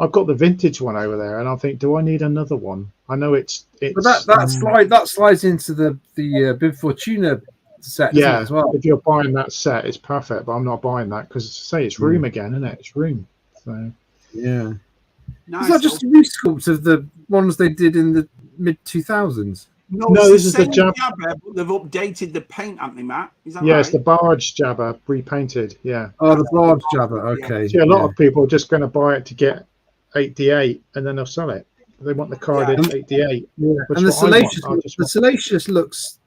I've got the vintage one over there, and I think, do I need another one? I know it's. But that slides into the Bib Fortuna set. Yeah, as well. If you're buying that set, it's perfect. But I'm not buying that because it's room again, isn't it? It's room. So yeah. Nice. Is that just a resculpt of the ones they did in the mid 2000s? No, this is the Jabba, but they've updated the paint, haven't they, Matt? Is that right? It's the barge Jabba repainted. Yeah. Oh, the barge Jabba. Okay. Yeah, a lot of people are just going to buy it to get 8D8, and then they'll sell it. They want the card in 8D8. Yeah. And the Salacious looks.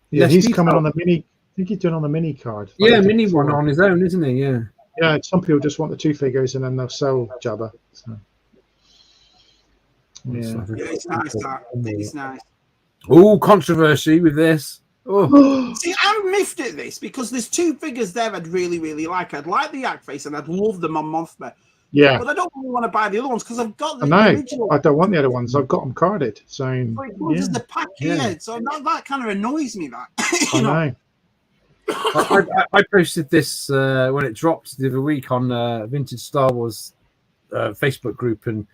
Yeah, he's coming on the mini. I think he's doing on the mini card. Yeah, mini one on his own, isn't he? Yeah. Yeah, some people just want the 2 figures, and then they'll sell Jabba. So. Yeah, it's nice. It's nice. Oh, controversy with this. Oh. See, I'm miffed at this because there's 2 figures there I'd really, really like. I'd like the Yak Face and I'd love them on Mothma. Yeah. But I don't really want to buy the other ones because I've got the original. I don't want the other ones. I've got them carded. So there's the pack here. So that kind of annoys me. That I know. I posted this when it dropped the other week on Vintage Star Wars Facebook group, and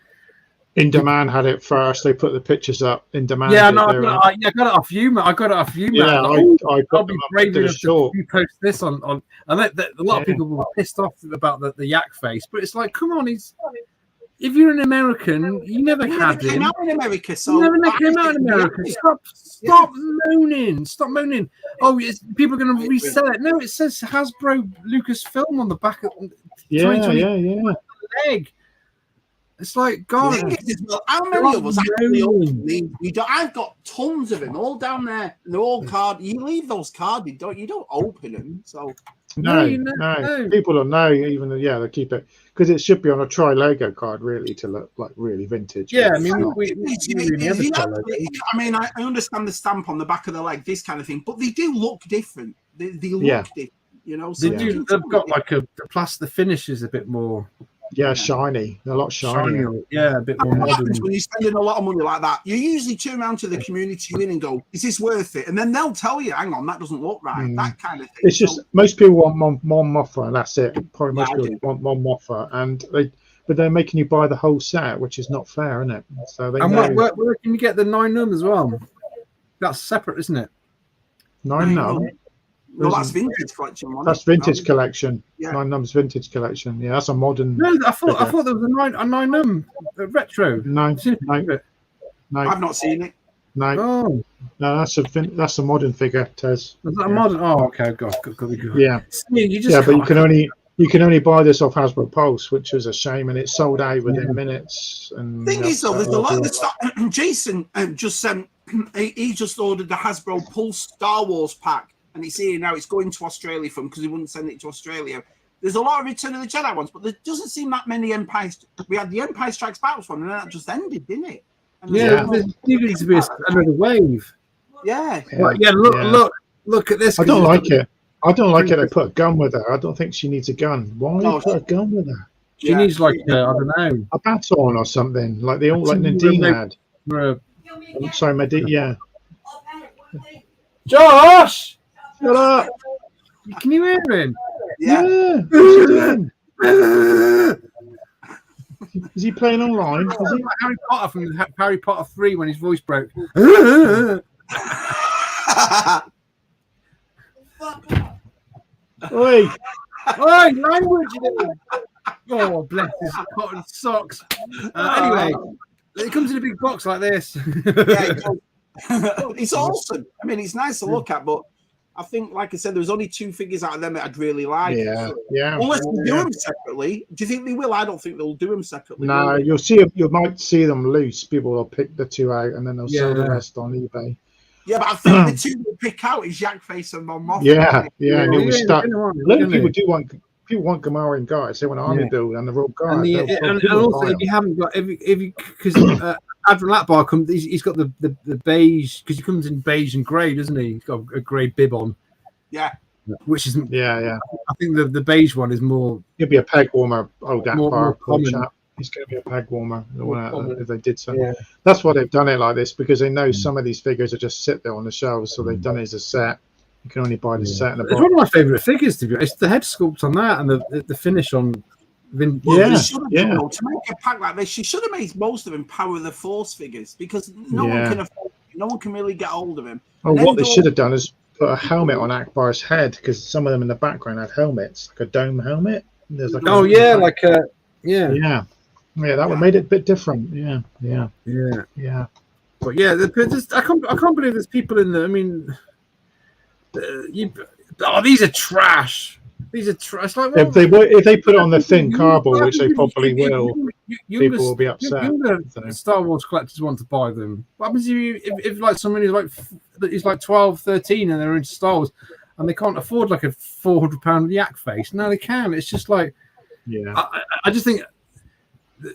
In-Demand had it first. They put the pictures up. In-Demand. Yeah, no, I got it off you, man. I got it off you, man. Yeah, I got them brave enough to post this on. And a lot of people were pissed off about the Yak Face, but it's like, come on, he's if you're an American, you never had came him. out in America, so You never came out in America. Stop moaning. Stop moaning. Oh, people are going to resell it. No, it says Hasbro Lucasfilm on the back of yeah. leg. It's like, God. How many of us actually open these? I've got tons of them all down there. They're all carded. You leave those carded, you don't open them. So no. People don't know even. They keep it because it should be on a Tri-Lego card, really, to look like really vintage. Yeah, I mean, I understand the stamp on the back of the leg, this kind of thing, but they do look different. They look different, you know. So they've got like the plaster finish is a bit more. Yeah, shiny. They're a lot shinier. Yeah, a bit more modern. When you're spending a lot of money like that, you usually turn around to the community and go, "Is this worth it?" And then they'll tell you, "Hang on, that doesn't look right." That kind of thing. It's just most people want Mon Mothra, and that's it. Probably most people want Mon Mothra, but they're making you buy the whole set, which is not fair, isn't it? So where can you get the 9 as well? That's separate, isn't it? 9. No, that's vintage collection. That's vintage collection. Yeah. 9 vintage collection. Yeah, that's a modern. No, I thought there was a 9 retro. No, I've not seen it. No, no, that's a modern figure, Tez. Is that a modern? Oh, okay, God. Yeah, but you can only buy this off Hasbro Pulse, which is a shame, and it sold out within minutes. And thing is, though, there's a lot of stuff. Jason just sent. He just ordered the Hasbro Pulse Star Wars pack. And it's here now. It's going to Australia from because he wouldn't send it to Australia. There's a lot of Return of the Jedi ones, but there doesn't seem that many Empire. We had the Empire Strikes Back one, and then that just ended, didn't it? And there needs to be another wave. Yeah. Look at this. I don't like it. I don't like it. They put a gun with her. I don't think she needs a gun. Why put a gun with her? She needs I don't know, a baton or something like they all like Nadine had. Sorry, Nadine. Yeah. Josh. Shut up! Can you hear him? Yeah. What's he doing? Is he playing online? Is he? Harry Potter from Harry Potter 3 when his voice broke. Oi! Language! Oh, bless his cotton socks. Anyway, it comes in a big box like this. It's awesome. I mean, it's nice to look at, but I think, like I said, there was only 2 figures out of them that I'd really like. Yeah. Unless they do them separately. Do you think they will? I don't think they'll do them separately. No, you might see them loose. People will pick the 2 out and then they'll sell the rest on eBay. Yeah, but I think the 2 they'll pick out is Yak Face and Mon Mothma. Yeah. And it was stuck. People want Gamora and guys. They want army build and the Royal Guard. And also, if you haven't got because Admiral Akbar comes, he's got the beige because he comes in beige and grey, doesn't he? He's got a grey bib on. Yeah. Which is I think the beige one is more. He'll be a peg warmer. More common. He's going to be a peg warmer if they did so. Yeah. That's why they've done it like this because they know some of these figures will just sit there on the shelves, so they've done it as a set. You can only buy the set in the box. It's one of my favourite figures, to be honest. It's the head sculpt on that and the finish on. To make a pack like this, she should have made most of them Power of the Force figures because no one can afford. No one can really get hold of him. Oh, what they should have done is put a helmet on Akbar's head because some of them in the background had helmets, like a dome helmet. There's like that would made it a bit different. Yeah. But yeah, I can't believe there's people in there. I mean, these are trash. These are trash. Like, if they put it on the thin cardboard, which they probably will, people will be upset. Star Wars collectors want to buy them. What happens if like someone is like 12, 13 and they're into Star Wars and they can't afford like a £400 Yak Face? No, they can. It's just like, I just think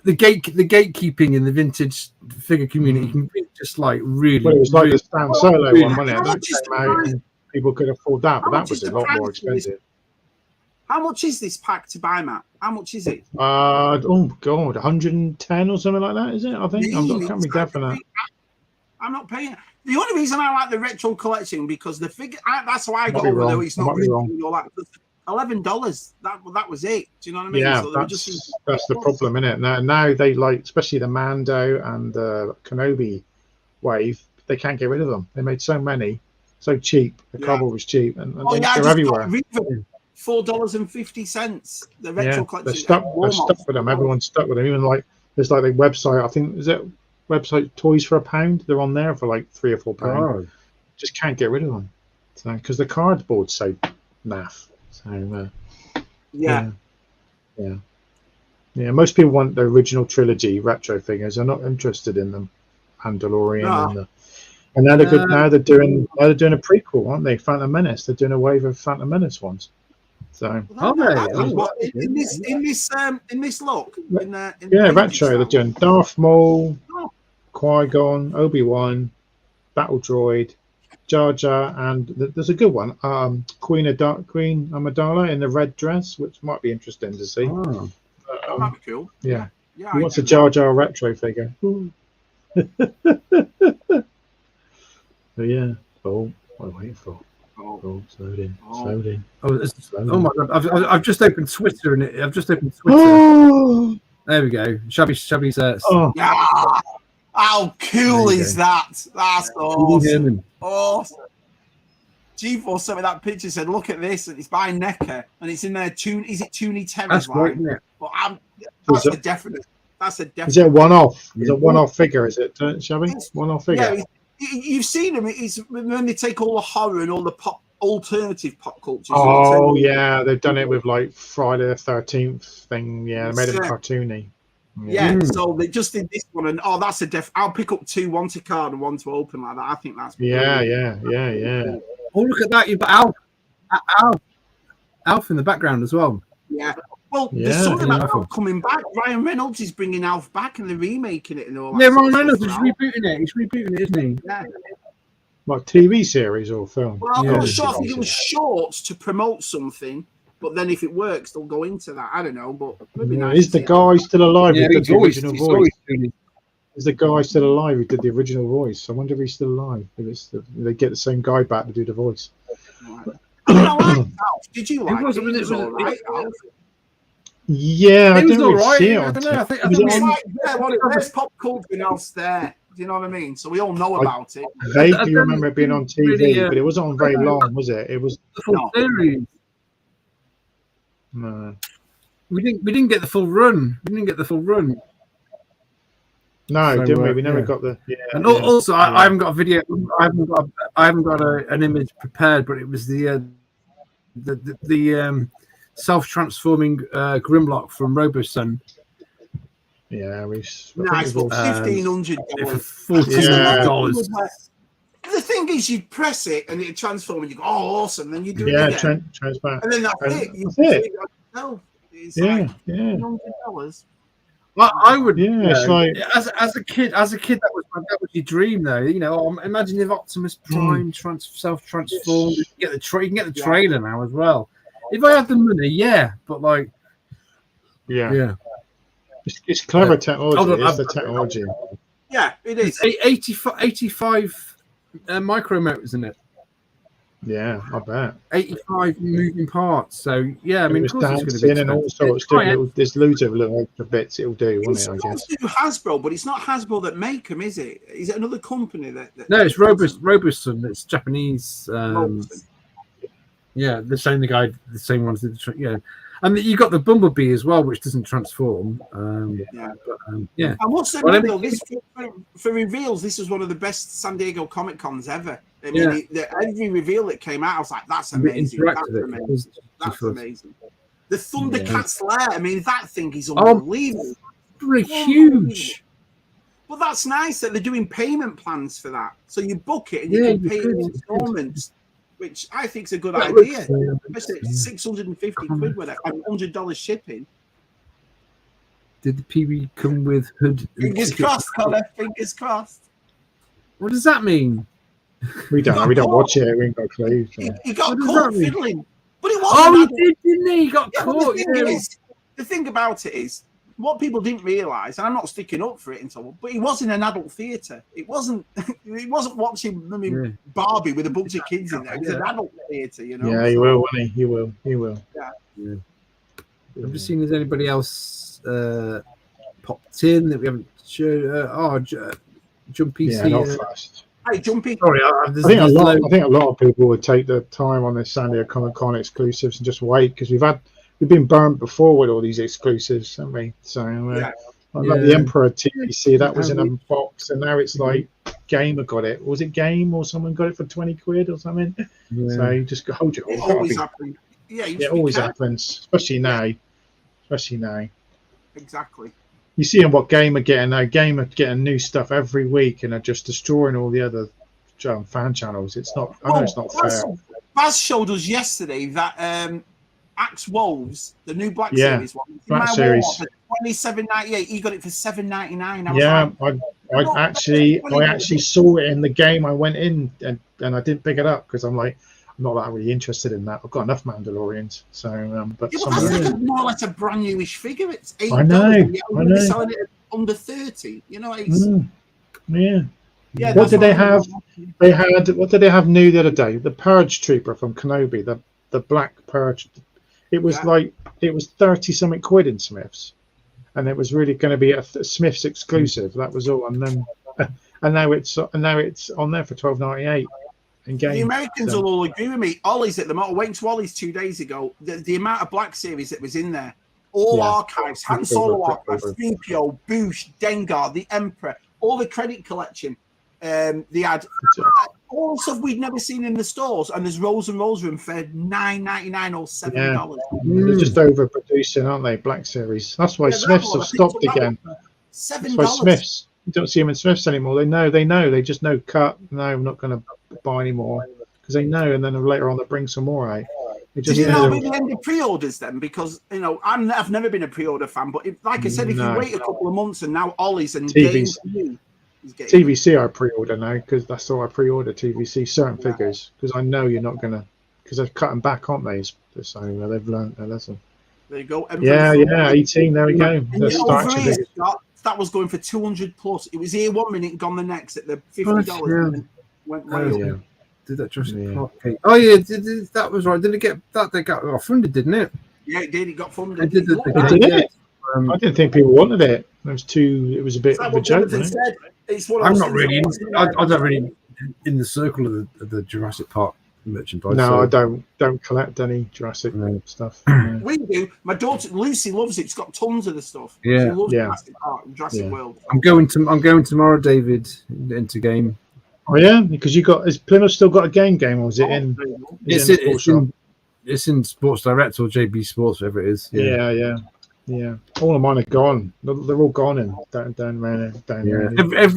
the gatekeeping in the vintage figure community can be just like really. Well, it was like the Stan Solo one, wasn't it? That came out and people could afford that, but that was a lot more expensive. How much is this pack to buy, Matt? How much is it? 110 or something like that, is it? I think I can't be definite. I'm not paying. The only reason I like the retro collection because the figure. That's why I got over there. It's not really all that. $11. That was it. Do you know what I mean? Yeah, so that's the problem, isn't it? Now they like, especially the Mando and the Kenobi wave. They can't get rid of them. They made so many, so cheap. The cardboard was cheap, and they're everywhere. $4.50. The retro collection. They're stuck with them. Everyone's stuck with them. Even like There's like the website. I think is it website Toys for £1. They're on there for like £3 or £4. Oh. Just can't get rid of them. So because the cardboard's so naff. So yeah. Most people want the original trilogy retro figures. They're not interested in them. Mandalorian and now they're good. Now they're doing a prequel, aren't they? Phantom Menace. They're doing a wave of Phantom Menace ones. So in this look. Retro. They're doing Darth Maul, Qui-Gon, Obi-Wan, Battle Droid, Jar Jar, and there's a good one, Queen Amidala in the red dress, which might be interesting to see. That might be cool. Yeah. Who wants a Jar Jar retro figure? So yeah. Oh, what am I waiting for? Oh, slowed in. Oh my god! I've just opened Twitter and I've just opened Twitter. There we go. Shabby says. How cool is that? That's awesome. Awesome. G4 sent me that picture. Said, "Look at this." And it's by NECA, and it's in their tune. Is it Toonie Terrors? That's right. Yeah. But that's a definite. That's a definite. Is it a one-off? Is it a one-off figure? Is it, Shabby? One-off figure. Yeah, you've seen them. It's when they take all the horror and all the alternative pop culture. Oh yeah, they've done it with like Friday the 13th thing. Yeah, they made it cartoony. Yeah, so they just did this one, and that's a I'll pick up 2, one to card and one to open like that. I think that's yeah. Oh, look at that! You've got Alf in the background as well. Yeah. Well, there's something about Alf coming back. Ryan Reynolds is bringing Alf back, and they're remaking it and all that. Yeah, Ryan Reynolds is rebooting it. He's rebooting it, isn't he? Yeah. Like TV series or film? Well, I'm not sure. I think it was shorts to promote something, but then if it works, they'll go into that. I don't know, but maybe nice. Is the guy still alive? Yeah, who did the original voice? Is the guy still alive who did the original voice? I wonder if he's still alive. If they get the same guy back to do the voice. I like Alf. Did you like it? It was all right, Alf. Yeah, I didn't really see it. I don't know. I think there's pop culture else there. Do you know what I mean? So we all know about it. I vaguely remember it being on TV, but it wasn't on very long, was it? It was the full series. No. We didn't get the full run. No, So, didn't we? We never got the. Yeah, and also, I haven't got a video. I haven't got an image prepared, but it was the self-transforming Grimlock from Robosun. Yeah, nice. Well, $1,500 for $1,400. The thing is, you press it and it transforms, and you go, "Oh, awesome!" Then you do it again, transparent, and then that's it. That's it. It's like $1,500. Well, I would, it's like as a kid, that was your dream, though. You know, imagine if Optimus Prime self-transformed. You can get the trailer now as well. If I had the money, but like, it's clever technology. It's the technology. Yeah, it is. 85 micro motors in it. Yeah, I bet. 85 moving parts. So yeah, I mean, it was dancing and all sorts. There's loads of little extra bits it'll do, won't it? I guess. It's Hasbro, but it's not Hasbro that make them, is it? Is it another company that No, it's Robosun. It's Japanese. Yeah, the same ones. And you got the Bumblebee as well, which doesn't transform. And what's the though? This for reveals, this was one of the best San Diego Comic Cons ever. I mean, every reveal that came out, I was like, "That's amazing! That's amazing!" The Thundercats lair. I mean, that thing is unbelievable. Huge. Well, that's nice that they're doing payment plans for that. So you book it and you can pay in installments. Which I think is a good idea. Especially £650 with it and $100 shipping. Did the PB come with hood? Fingers crossed, Connor. Fingers crossed. What does that mean? We don't watch it. We ain't got a clue. He got caught fiddling. But it wasn't. He did, didn't he? He got caught. The thing about it is, what people didn't realise, and I'm not sticking up for it but he was in an adult theatre. It wasn't watching Barbie with a bunch of kids in there. It was an adult theatre, you know. Yeah, he will, won't he? He will. Yeah. I've just seen, has anybody else popped in that we haven't showed? Jumpy. Yeah, not fast. Hey, Jumpy. Sorry, I think a lot of people would take the time on this San Diego Comic Con exclusives and just wait, because we've been burnt before with all these exclusives, haven't we? So Like the Emperor TVC, that was in a box, and now it's like Gamer got it. Was it Game or someone got it for 20 quid or something? So you just hold it. It always happens. Yeah, it always happens, especially now. Exactly. You see what Gamer getting now. Gamer getting new stuff every week, and are just destroying all the other fan channels. It's not. I know it's not fair. Baz showed us yesterday that Axe Wolves, the new Black Series one, Black Series, for $27.98. He got it for $7.99. Yeah, I actually saw it in the game. I went in and I didn't pick it up because I'm like, I'm not that really interested in that. I've got enough Mandalorians. So, but that's more like a brand newish figure. It's $8. I know. Selling it at under 30. You know, yeah. What did they have? What did they have new the other day? The Purge Trooper from Kenobi, the Black Purge. It was like it was 30 something quid in Smiths, and it was really going to be a Smiths exclusive. That was all, and now it's on there for $12.98. The Americans will all agree with me. Ollie's at the moment. I went to Ollie's 2 days ago. The amount of Black Series that was in there, all archives, Han Solo archives, 3PO, Boosh, Dengar, the Emperor, all the credit collection. They had all stuff we'd never seen in the stores, and there's rows and rows of them for $9.99 or $7. They're just overproducing, aren't they? Black Series. That's why Smiths have stopped again. $7. That's why Smiths. You don't see them in Smiths anymore. They know. They just know. Cut. No, I'm not going to buy anymore because they know, and then later on they bring some more out. Did you know the end of pre-orders then? Because I've never been a pre-order fan, but like I said, if you wait a couple of months and now Ollie's and games. TVC I pre-order now because that's all I pre-order. TVC certain figures because I know you're not gonna because they're cutting back, aren't they? So they've learned their lesson. There you go. 18. There we go. That was going for 200 plus. It was here 1 minute, gone the next at the $50. And went way up. Did that Jurassic Park cake? Oh yeah, that was right. Did it get that? They got funded, didn't it? Yeah, it did. It got funded. It did. I didn't think people wanted it. It was a bit of a joke. I'm not really. I don't really in the circle of the Jurassic Park merchandise. No, I don't collect any Jurassic stuff. We do. My daughter Lucy loves it. It's got tons of the stuff. Yeah, she loves Jurassic Park, Jurassic World. I'm going tomorrow, David, into game. Oh yeah, because has Plymouth still got a game, or is it in? It's in Sports Direct or JB Sports, whatever it is. Yeah. All of mine are gone. They're all gone down there.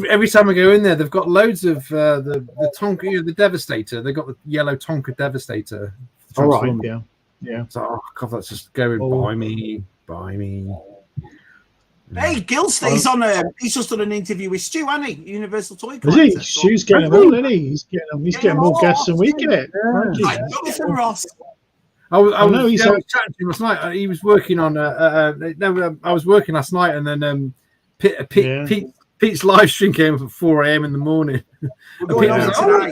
Every time I go in there, they've got loads of the Tonka, the Devastator. They've got the yellow Tonka Devastator. All right. Yeah. So, God, that's just going buy me. Hey, Gil stays on. He's just done an interview with Stu, hasn't he? Universal Toy Collector. Is he? Stu's getting them all, isn't he? He's getting more guests than we get. Like Jonathan Ross. I was chatting to him last night. He was working on. I was working last night, and then Pete's live stream came up at 4 a.m. in the morning. All right.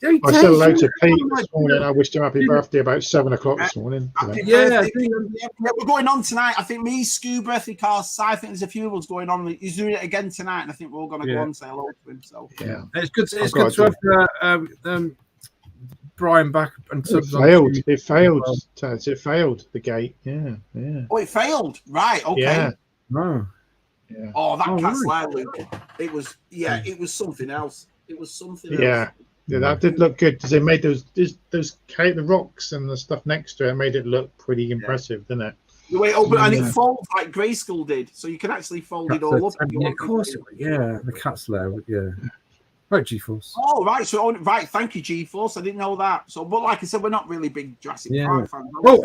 I said hello to Pete this morning. I wished him happy birthday about 7 o'clock this morning. We're going on tonight. I think me, Scoob, Earthly Cars, I think there's a few of us going on. He's doing it again tonight, and I think we're all going to go and say hello to him. So it's good. It's good to have Brian back and subs. It failed. The gate. Yeah. Oh, it failed. Right. Okay. Yeah. No. Yeah. Oh, that cat's live, Luke. It was. Yeah. It was something else. Yeah, that did look good because they made those the rocks and the stuff next to it made it look pretty impressive, didn't it? The way it opened and it folds like Grayskull did, so you can actually fold it all up. Yeah, of course. Yeah, the cat's there. Yeah. Right, G-Force. Oh, right. So, thank you, G-Force. I didn't know that. So, but like I said, we're not really big Jurassic Park fans. Well,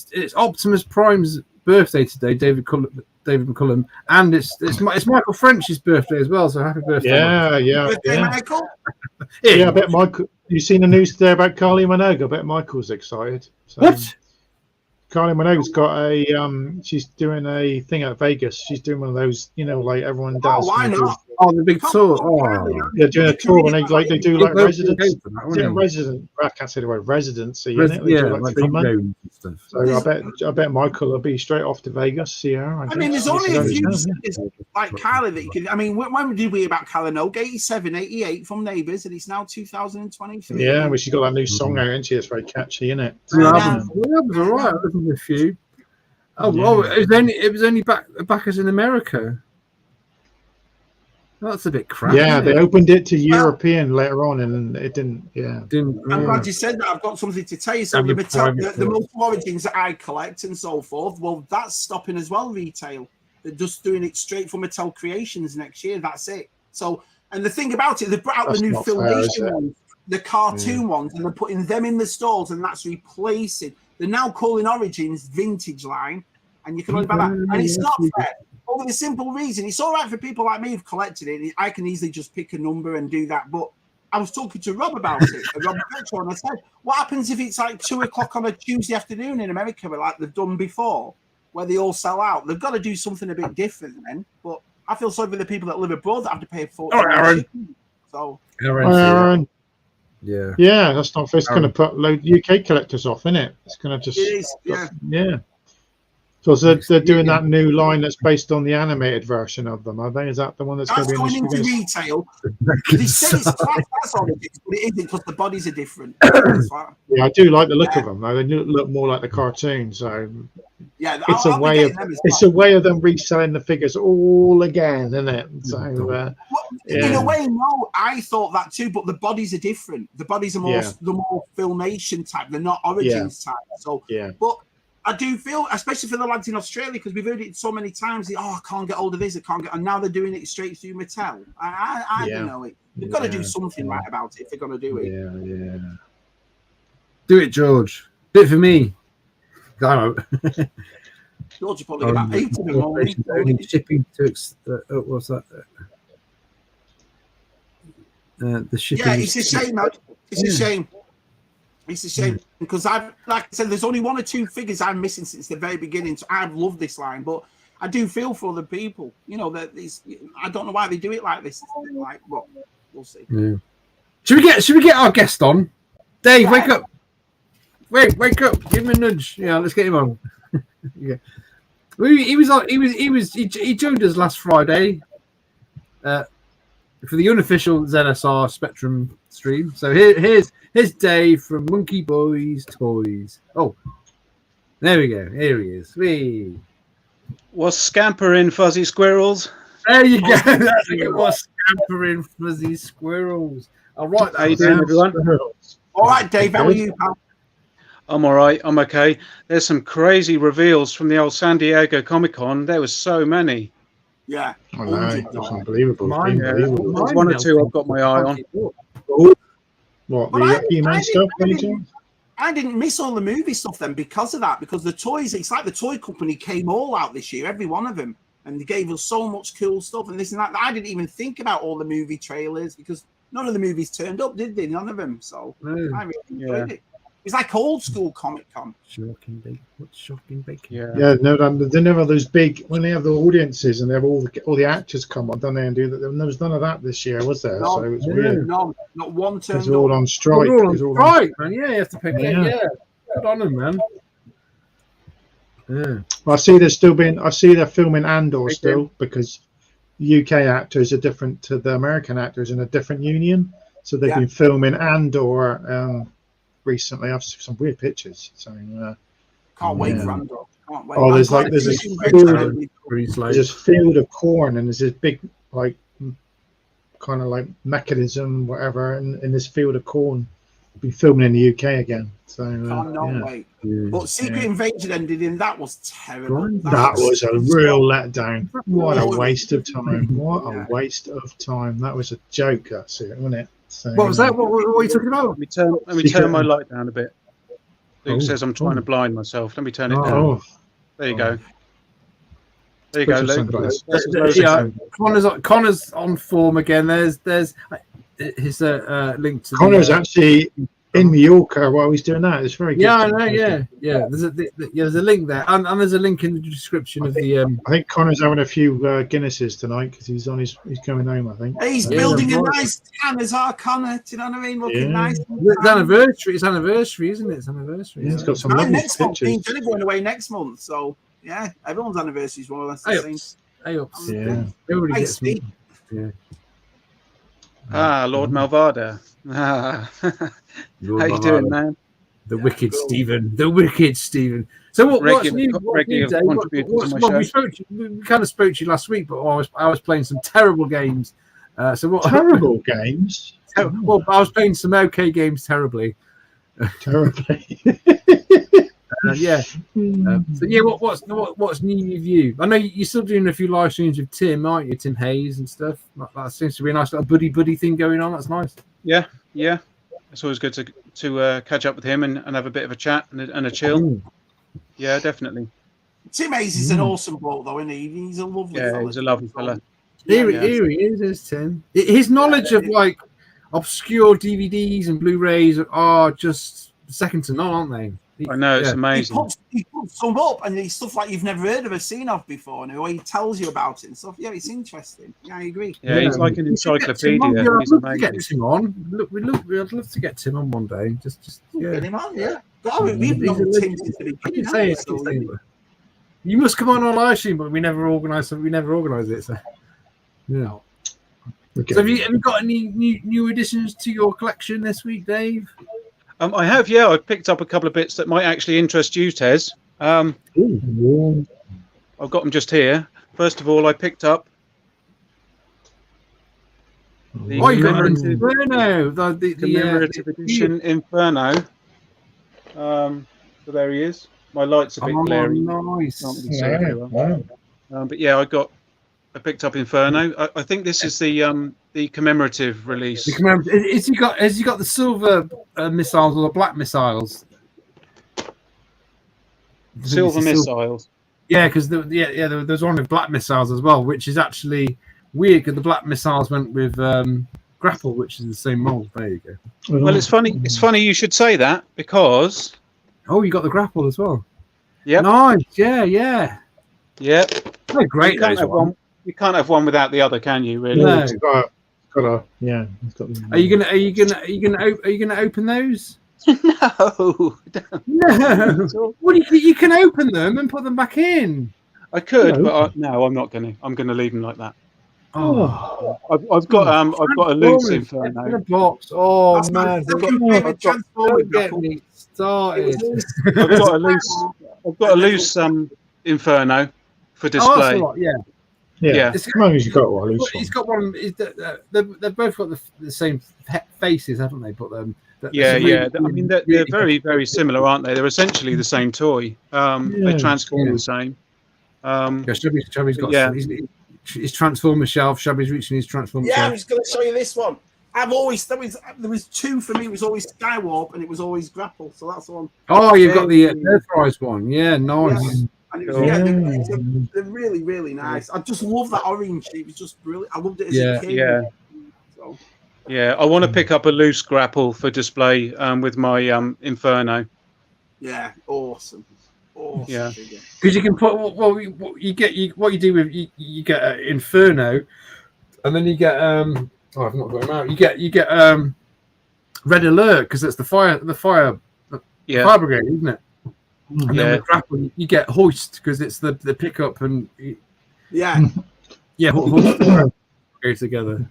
it's Optimus Prime's birthday today, David McCullum, and it's Michael French's birthday as well. So happy birthday! Birthday, Michael. I bet Michael. You seen the news today about Kylie Minogue? I bet Michael's excited. So, what? Kylie Minogue's got she's doing a thing at Vegas. She's doing one of those, like everyone does. Oh, why not? Oh, the big tour. Oh. They're doing a tour and they do like residency. I can't say the word residency. Like 3 months. So I bet Michael will be straight off to Vegas. See her. I mean, there's only a few like Kylie that you can. I mean, when did we hear about Kylie Minogue? 87, 88 from Neighbours, and it's now 2023. Yeah, but she got that new song out, isn't she? It's very catchy, isn't it? The album's all right. A few. it was only backers in America. That's a bit crap. Yeah, they opened it to European later on, and it didn't. Yeah, I'm glad you said that. I've got something to tell you. So the multiple origins that I collect and so forth, well, that's stopping as well. Retail, they're just doing it straight from Mattel Creations next year. That's it. So, and the thing about it, they brought out the new Filmation ones, the cartoon ones, and they're putting them in the stores, and that's replacing. They're now calling Origins Vintage Line, and you can only buy that, and it's not fair. For the simple reason, it's all right for people like me who've collected it. I can easily just pick a number and do that. But I was talking to Rob about it, Rob Petro, and I said, what happens if it's like 2:00 on a Tuesday afternoon in America, like they've done before, where they all sell out? They've got to do something a bit different then. But I feel sorry for the people that live abroad that have to pay for it. So, Aaron. Yeah, that's not. It's going to put load UK collectors off, isn't it? It's going to just. It is, yeah. So they're doing that new line that's based on the animated version of them, are they? Is that the one that's going to be into retail? They say it's that's Origins, but it isn't because the bodies are different. Yeah, I do like the look of them. Though. They look more like the cartoon. So yeah, it's a way of them reselling the figures all again, isn't it? So in a way, no, I thought that too, but the bodies are different. The bodies are more the more Filmation type. They're not Origins type. So but I do feel, especially for the lads in Australia, because we've heard it so many times. I can't get hold of this. I can't get, and now they're doing it straight through Mattel. I don't know. They've got to do something right about it if they're going to do it. Yeah. Do it, George. Do it for me. George, you probably about 8 of them already. Shipping to what's that? The shipping. Yeah, it's a shame, man. It's a shame. It's a shame because like I said, there's only 1 or 2 figures I'm missing since the very beginning. So I've loved this line, but I do feel for the people. You know that these. I don't know why they do it like this. Like, well, we'll see. Yeah. Should we get our guest on? Dave, wake up! Wake up! Give him a nudge. Yeah, let's get him on. He joined us last Friday for the unofficial ZSR Spectrum stream. So here's Dave from Monkey Boys Toys. Oh, there we go. Here he is. What's scampering, fuzzy squirrels? There you go. That's it. What's scampering, fuzzy squirrels? All right. How you doing, everyone? All right, Dave. How are you, pal? I'm all right. I'm okay. There's some crazy reveals from the old San Diego Comic-Con. There was so many. Yeah. I know. It's unbelievable. There's 1 or 2 I've got my eye on. What, the He-Man stuff, I didn't miss all the movie stuff then because of that, because the toys, it's like the toy company came all out this year, every one of them, and they gave us so much cool stuff and this and that. I didn't even think about all the movie trailers because none of the movies turned up, did they? None of them. So I really enjoyed it. It's like old school Comic-Con. Shocking big. What's shocking big? Yeah. No, they never have those big when they have the audiences and they have all the actors come on, don't they? And do that. There was none of that this year, was there? No, so it was weird. No, not one turned up. It's all on strike. Right, man. Yeah, you have to pick it. Yeah, good on them, man. Yeah. Well, I see they're filming Andor still because UK actors are different to the American actors in a different union. So they've been filming Andor. Recently, I've seen some weird pictures. So can't wait for Andor. Can't wait. Oh, there's this field of corn and there's this big kind of like mechanism, whatever, in this field of corn. Be filming in the UK again. So can't wait. But Secret Invasion ended in that was terrible. That was a real letdown. What a waste of time. What a waste of time. That was a joke. That's it, wasn't it? So, what was that? What are you talking about? Let me turn my light down a bit. Luke says I'm trying to blind myself. Let me turn it down. There you go. There you go, Luke. Connor's on form again. There's his link to Connor's actually in Mallorca while he's doing that. It's very good. Yeah, I know. Yeah. There's a link there, and there's a link in the description of the. I think Connor's having a few Guinnesses tonight because he's going home. I think he's building a nice can as our Connor. Do you know what I mean? Looking nice. It's anniversary. It's anniversary, isn't it? It's anniversary. Yeah, it's got some lovely pictures. He's going away next month, so yeah, everyone's anniversary is more or less the same. Yeah. Everybody gets me. Yeah. Lord Malvada. How you doing, man? The wicked Stephen. The wicked Stephen. So what's regular new? What's new, Dave? contributor to my show. We kind of spoke to you last week, but I was playing some terrible games. So what? Terrible games. Well, I was playing some okay games terribly. Terribly. Yeah. So yeah, what's new with you? I know you're still doing a few live streams with Tim, aren't you? Tim Hayes and stuff. That seems to be a nice little buddy thing going on. That's nice. Yeah. It's always good to catch up with him and have a bit of a chat and a chill. Mm. Yeah, definitely. Tim Hayes is an awesome bloke, though, isn't he? He's a lovely fella. He's a lovely fella. Here he is, Tim. His knowledge of like obscure DVDs and Blu-rays are just second to none, aren't they? I know, it's amazing. He puts some up and it's stuff like you've never heard of or seen of before, and he tells you about it and stuff. Yeah, it's interesting. Yeah, I agree. Yeah, he's like an encyclopedia. He's amazing. Get Tim on. I'd love to get Tim on one day. Just get him on, yeah. We've known Tim since the beginning. You must come on live stream, but we never organise it. So yeah. Okay. So have you got any new additions to your collection this week, Dave? I have, yeah. I picked up a couple of bits that might actually interest you, Tez. I've got them just here. First of all, I picked up the commemorative edition Inferno. So there he is. My light's a bit glary. Nice. But yeah, I picked up Inferno. I think this is the commemorative release. Has he got the silver missiles or the black missiles? Silver missiles. Yeah, because there's one with black missiles as well, which is actually weird because the black missiles went with Grapple, which is the same mold. There you go. Well, it's funny. It's funny you should say that because. Oh, you got the Grapple as well. Yeah. Nice. Yeah. Yeah. They're great. You can't have one without the other, can you? Really? No. Yeah. Are you gonna open those? No. No. Well, you can open them and put them back in. I could, but no, I'm not going to. I'm going to leave them like that. Oh, I've got a loose Inferno. In a box. Oh man, Don't get me started. I've got a loose Inferno for display. Yeah. As long as you've got one. He's got one. They've both got the same faces, haven't they? But yeah. I mean, they're very, very similar, aren't they? They're essentially the same toy. They transform the same. Shabby's got his Transformer shelf. Shabby's reaching his Transformer shelf. Yeah, I was going to show you this one. There was two for me. It was always Skywarp and it was always Grapple. So that's the one. Oh, you've got the Earthrise one. Yeah, nice. Yeah. And they're really, really nice. I just love that orange. It was just brilliant. I loved it as a kid. Yeah. So. Yeah, I want to pick up a loose Grapple for display with my Inferno. Yeah, awesome. Yeah, because you can put what you do with you get Inferno, and then you get I've not got them out. You get Red Alert because it's the fire brigade, isn't it? And then with Grapple you get Hoist because it's the pickup and Hoist go together.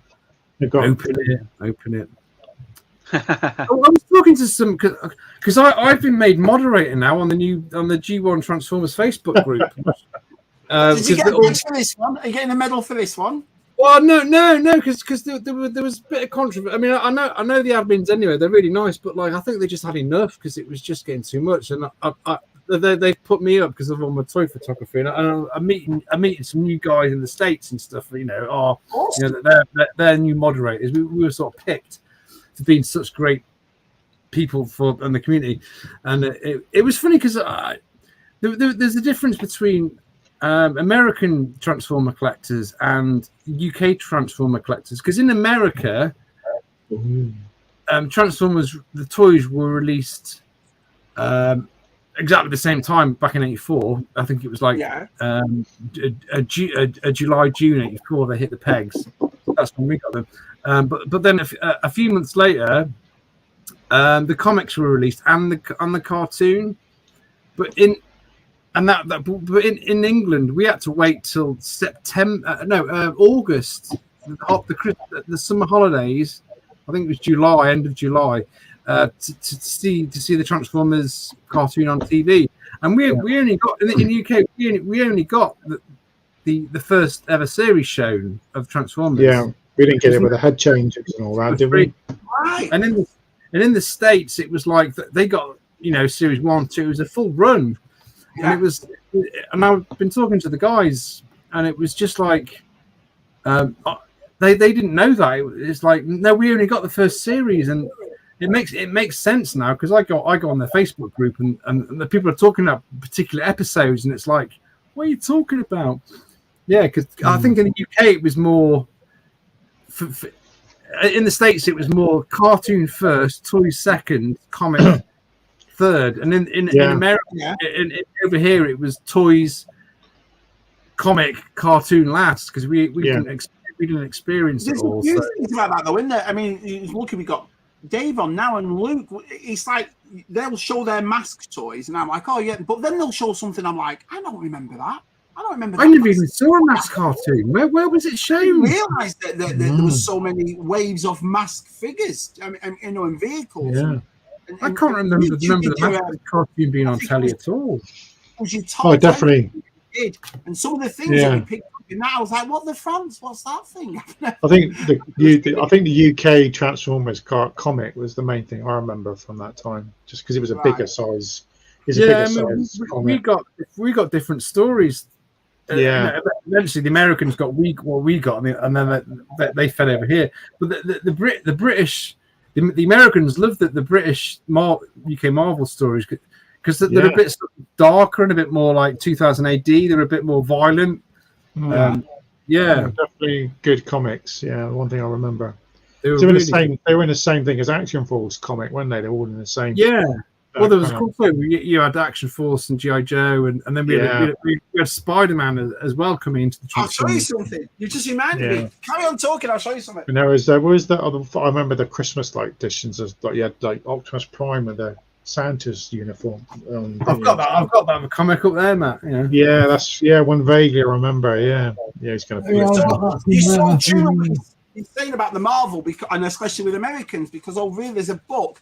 Open it. I was talking to some because I've been made moderator now on the G1 Transformers Facebook group. Did you get a for this one? Are you getting a medal for this one? Well, no, because there was a bit of controversy. I mean, I know the admins anyway; they're really nice, but like I think they just had enough because it was just getting too much, and they put me up because of all my toy photography, and I'm meeting some new guys in the States and stuff. They're new moderators. We were sort of picked for being such great people in the community, and it was funny because there's a difference between American Transformer collectors and UK Transformer collectors, because in America, Transformers, the toys were released exactly the same time back in '84. I think it was like July, June '84. They hit the pegs. That's when we got them. But then a few months later, the comics were released and the cartoon. But in England, we had to wait till August, the summer holidays. I think it was July, end of July, to see the Transformers cartoon on TV. And we only got in the UK. We only got the first ever series shown of Transformers. Yeah, we didn't get it with the head changes and all that, did we? Right. And in the States, it was like they got series 1, 2. It was a full run, and it was. And I've been talking to the guys, and it was just like they didn't know that. It's like, no, we only got the first series, and it makes sense now, because I go on their Facebook group, and the people are talking about particular episodes, and it's like, what are you talking about? Yeah, because I think in the UK it was more. In the States, it was more cartoon first, toys second, comic third, and in America, over here, it was toys, comic, cartoon last, because we didn't experience it all. There's things about that, though, isn't there? I mean, look, we got Dave on now and Luke. It's like they'll show their mask toys, and I'm like, oh yeah, but then they'll show something. I'm like, I don't remember that. I never even saw a mask cartoon. Where was it shown? I didn't realise that there was so many waves of mask figures. I mean, in vehicles. Yeah. I can't remember the mask cartoon being on telly at all. Definitely. And some of the things that we picked up in that, I was like, "What the France? What's that thing?" I think the UK Transformers comic was the main thing I remember from that time, just because it was a bigger size. We got different stories. Eventually the Americans got what we got, and then they fell over here. But the British, the Americans loved the British UK Marvel stories, because they're a bit darker and a bit more like 2000 AD. They're a bit more violent. Definitely good comics. Yeah, one thing I remember. They were in the same thing as Action Force comic, weren't they? They were all in the same. Yeah. Well, there was a crossover. You had Action Force and G.I. Joe, and then we had Spider-Man as well coming into the Transformers. I'll show you something. You just reminded me. Carry on talking. I'll show you something. And there was that other. I remember the Christmas editions of you had Optimus Prime with the Santa's uniform. I've got that comic up there, Matt. Yeah, that's one vaguely I remember. Yeah, he's going to. He's so true. He's saying about the Marvel, and especially with Americans, because really there's a book.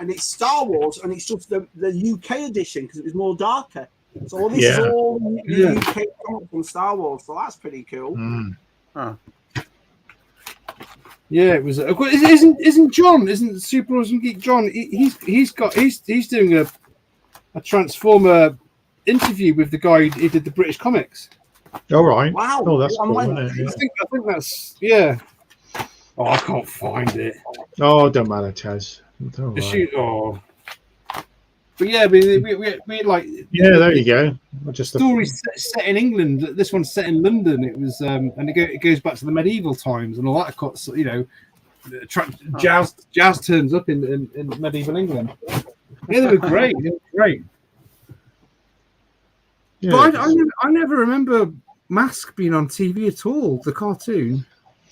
And it's Star Wars, and it's just the UK edition, because it was more darker. So all this is all the UK comic from Star Wars. So that's pretty cool. Yeah, it was. Isn't Super Awesome Geek John? He's doing a Transformer interview with the guy who did the British comics. All right. Wow. Oh, that's cool. Isn't it? I think that's Oh, I can't find it. Oh, don't matter, Taz. But yeah, we like. Yeah, there you go. Just stories set in England. This one's set in London. It was, and it goes back to the medieval times and all that. Jazz turns up in medieval England. Yeah, they were great. Yeah, but I never remember Mask being on TV at all. The cartoon.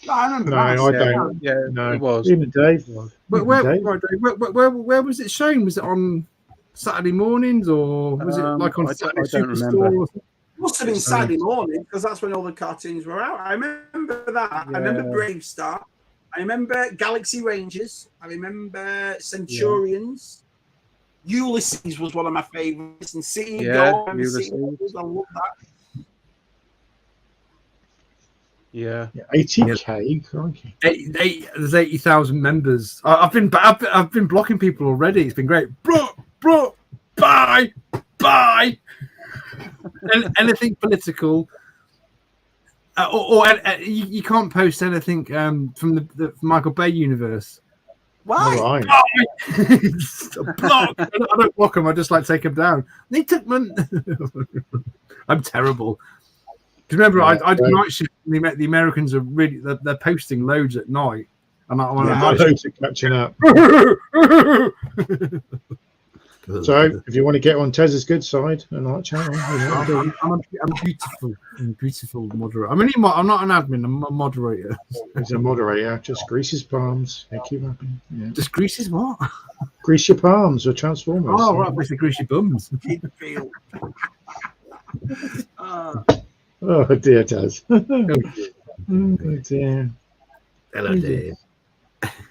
No, I remember. No, I don't. Yeah, no, it was. Even Dave was. But where was it shown? Was it on Saturday mornings, or was it like on Saturday Superstore? It must have been Saturday morning, because that's when all the cartoons were out. I remember that. Yeah. I remember Brave Star. I remember Galaxy Rangers. I remember Centurions. Yeah. Ulysses was one of my favorites, and City Gold. I love that. Yeah, 80K. There's 80,000 members. I've been blocking people already. It's been great, bro. Bye. Anything political, or you can't post anything from the Michael Bay universe. Why? All right. Block. I don't block them. I just take them down. They took my. I'm terrible. Because remember, I did night shift. The Americans are really they're posting loads at night, and loads are catching up. So, if you want to get on Tez's good side and that channel, I'm a beautiful moderator. I'm not an admin. I'm a moderator. He's a moderator. Just grease his palms. Keep rapping. Yeah. Just grease his what? Grease your palms or Transformers. Oh, right. Basically, grease your bums. Oh dear, Taz. Oh dear. Hello, Dave.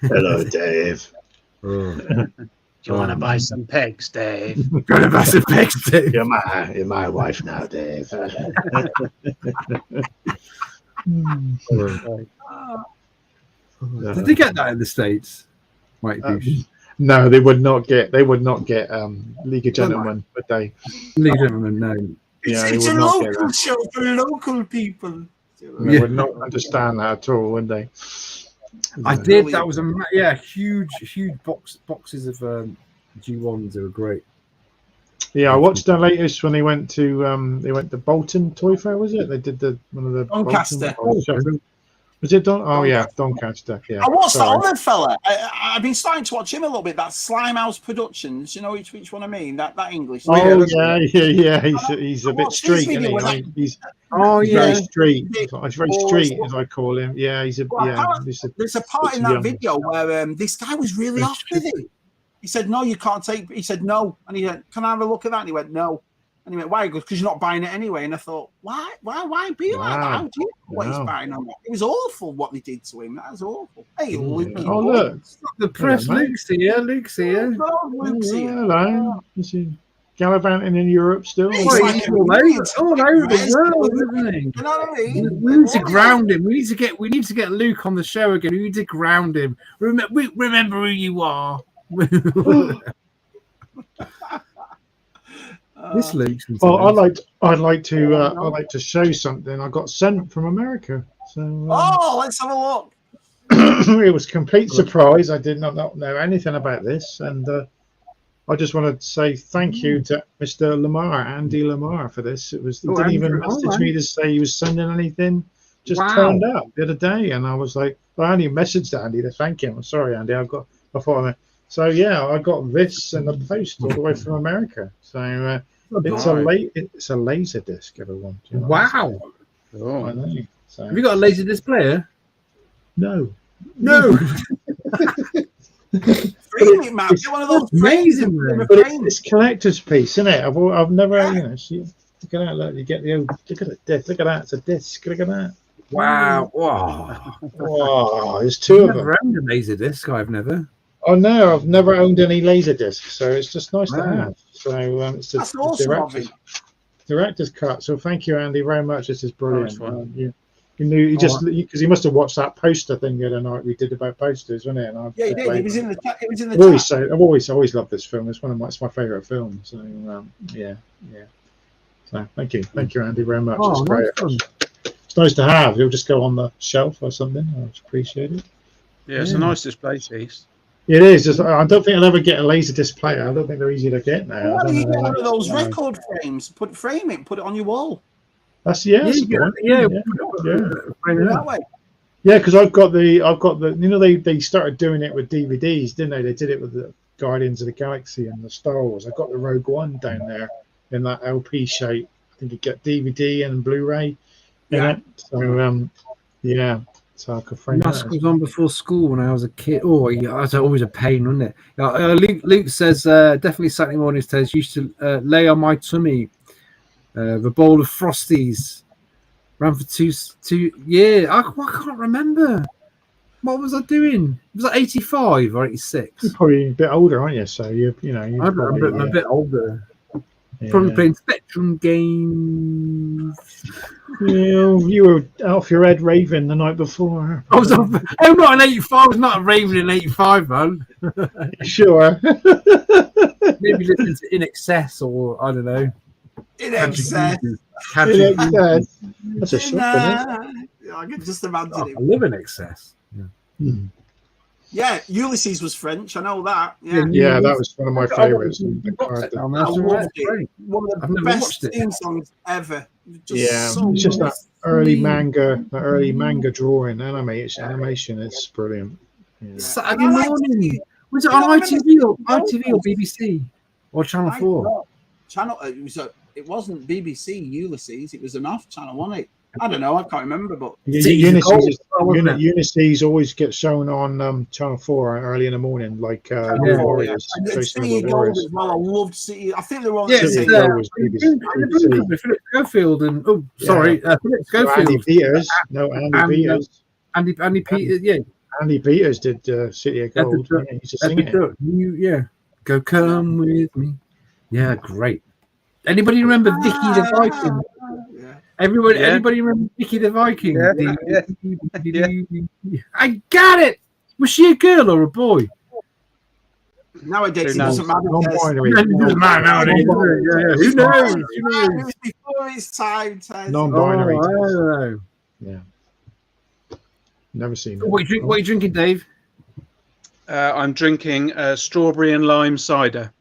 Hello, Dave. Do you want to buy some pegs, Dave? Gonna buy some pegs, Dave. You're my wife now, Dave. Did they get that in the States? Mighty Boosh. No, they would not get. They would not get League of Gentlemen, would they? League of Gentlemen, no. Yeah, It's they a would not get local that. show for local people. They would not understand that at all, would they? I did. That was huge boxes of G1s. They were great. Yeah, I watched the latest when they went to Bolton Toy Fair. Was it? They did one of the Doncaster. Was it Don? Oh yeah, Doncaster. Yeah. I watched that other fella. I've been starting to watch him a little bit. That Slimehouse Productions. You know which one I mean? That English. Oh yeah. He's a bit street, isn't he? He's very street. He's very street, as I call him. Yeah, he's a There's a part in that video where this guy was really off with it. He said, "No, you can't take." He said, "No," and he said, "Can I have a look at that?" And he went, "No." And he went, "Why?" He goes, "Because you're not buying it anyway." And I thought, why be like that? How do you know what he's buying on that? It was awful what they did to him. That was awful. Hey, Luke. Oh, look. The press. Luke's here. Luke's here. Hello. Is he gallivanting in Europe still? He's all over the world, isn't he? You know what I mean? We need to ground him. We need to get Luke on the show again. We need to ground him. Remember who you are. This Luke. Well, I'd like to show something I got sent from America. So let's have a look. It was a complete surprise. I did not know anything about this, and I just wanted to say thank you to Mr. Lamar, Andy Lamar, for this. He didn't even message me to say he was sending anything. Just turned up the other day, and I was like, well, I only messaged Andy to thank him. I'm sorry, Andy. So yeah, I got this in the post all the way from America. So it's a laser disc, everyone. You know? Wow! Oh, I know. So, have you got a laser disc player? No. Frame it, man. Get one of those amazing. But it's collector's piece, isn't it? I've never, look at that. Look, you get the old. Look at the disc. Look at that. It's a disc. Look at that. Wow! Wow! There's two of them. I've never owned a laser disc. I've never. Oh no, I've never owned any laser discs, so it's just nice to have. So it's that's awesome. Director's cut. So thank you, Andy, very much. This is brilliant. You knew because he must have watched that poster thing the other night we did about posters, wasn't it? And he did. It was in the chat. It was in the chat. I've always loved this film. It's my favorite film. So yeah. So thank you, Andy, very much. It's great. It's nice to have. It'll just go on the shelf or something. I appreciate it. Yeah, it's a nice display piece. It is. I don't think I'll ever get a laser disc player. I don't think they're easy to get now. Why don't you get one of those record frames? Frame it, put it on your wall. That's Yeah, because I've got the. They started doing it with DVDs, didn't they? They did it with the Guardians of the Galaxy and the Star Wars. I got the Rogue One down there in that LP shape. I think you get DVD and Blu-ray. Yeah. So So I could frame Mask was on before school when I was a kid. Oh, yeah, it was always a pain, wasn't it? Luke says, definitely Saturday morning says, used to lay on my tummy, the bowl of Frosties. Ran for two years. I can't remember. What was I doing? Was that 85 or 86? You're probably a bit older, aren't you? So I'm a bit older. Yeah. Probably playing Spectrum games. You were off your head raving the night before. I'm not an 85. I was not raving in 85, man. Sure. Maybe listen to In Excess or I don't know. In Excess. That's a shock, isn't it? I can just imagine it. I live In Excess. Yeah, Ulysses was French. I know that. Yeah, that was one of my favorites. I loved it. One of the best theme songs ever. It's just that early manga drawing animation. It's brilliant. Yeah. Saturday morning. Was it on ITV or BBC or Channel 4? It wasn't BBC Ulysses. It was an off channel, wasn't it? I don't know. I can't remember, but Ulysses always gets shown on Channel 4 early in the morning, like Warriors. City Gold as well. I loved City. I think they were on City Gold. Philip Schofield and Philip Schofield. Andy Peters. Andy Peters. Yeah. Andy Peters did City of Gold. He's a singer. Go come with me. Yeah, great. Anybody remember Vicky the Viking? Yeah. Anybody remember Vicky the Viking? Yeah. I got it. Was she a girl or a boy? Nowadays, it doesn't matter. Non-binary. It doesn't matter nowadays. Who knows? It was before its time. Non-binary. I don't know. Yeah. Never seen that. What are you drinking, Dave? I'm drinking strawberry and lime cider.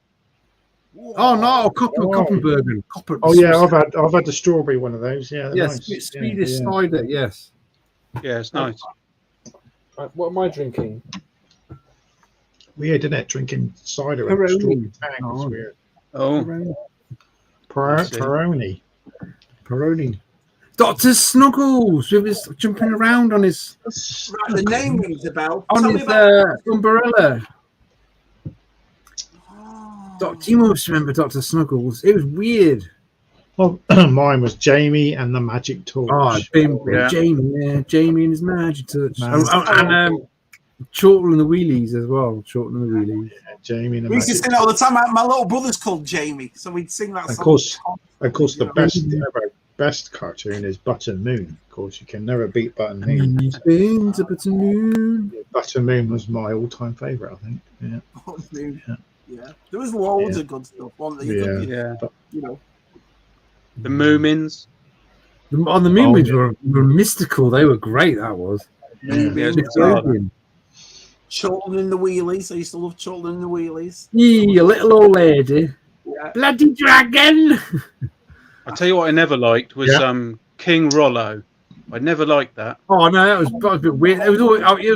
Oh no, Koppenbergen. Oh yeah, I've had the strawberry one of those. Yeah, yes, nice. Swedish cider. Yes. Yeah, it's nice. What am I drinking? Weird, isn't it? Drinking cider Peroni. and strawberry tang. It's weird. Oh, Peroni. Peroni. Dr. Snuggles with his jumping around on his Right, the name rings a bell. on his umbrella. You must remember Dr. Snuggles. It was weird. Well, mine was Jamie and the Magic Torch. Oh, Jamie and his magic touch. And Chortle and the Wheelies as well. Chortle and the Wheelies. Yeah, Jamie and the We used to sing it all the time. My little brother's called Jamie, so we'd sing that song. Of course, the best cartoon is Button Moon. Of course, you can never beat Button Moon. Button Moon. Button Moon was my all-time favourite, I think. Yeah. Yeah. There was loads of good stuff. You know. The Moomins. The Moomins were mystical. They were great. That was. Chortle and the Wheelies. I used to love Chortle and the Wheelies. Yeah, little old lady. Yeah. Bloody dragon. I'll tell you what I never liked was King Rollo. I never liked that. Oh no, that was a bit weird. It was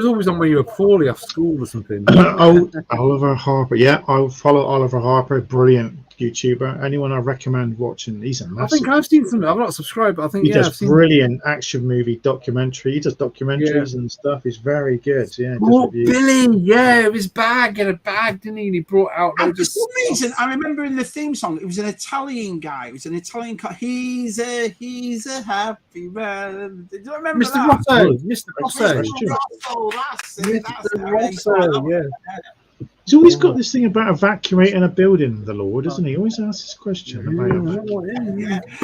always on when you were poorly off school or something. Oliver Harper. Yeah, I follow Oliver Harper. Brilliant YouTuber. Anyone I recommend watching. He's a massive. I think I've seen some. I've not subscribed, but I think he does brilliant action movie documentary. He does documentaries and stuff. He's very good. Yeah. Billy. Yeah, it was Get a bag, didn't he? And he brought out. For some reason, I remember in the theme song, it was an Italian guy. It was an Italian. He's a happy man. Do you remember Mr. that? Rosso. Mr. Rosso. Mr. Rosso. Yeah. He's always got this thing about evacuating a building, the Lord, doesn't he? He always asks this question about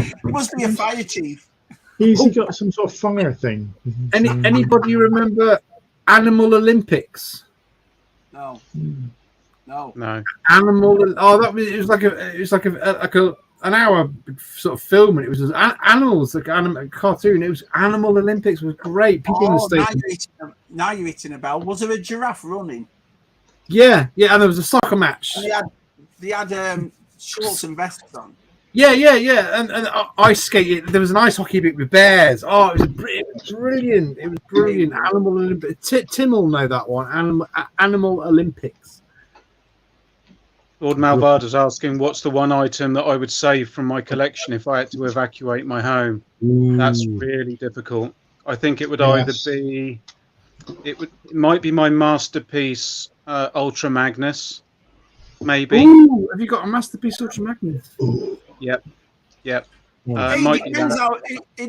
He must be a fire chief. He's got some sort of fire thing. Anybody remember Animal Olympics? No. Animal. Oh, it was like an hour sort of film, and it was animals, like a cartoon. It was Animal Olympics. It was great. People in the station. Now you're hitting a bell. Was there a giraffe running? Yeah, and there was a soccer match. They had shorts and vests on. Yeah, and ice skating. There was an ice hockey bit with bears. Oh, it was brilliant. It was brilliant. Animal Olympics. Tim will know that one. Animal Olympics. Lord Malvarda's asking, what's the one item that I would save from my collection if I had to evacuate my home? Ooh. That's really difficult. I think it would either be... It might be my masterpiece, Ultra Magnus, maybe. Ooh, have you got a masterpiece Ultra Magnus? Yep. It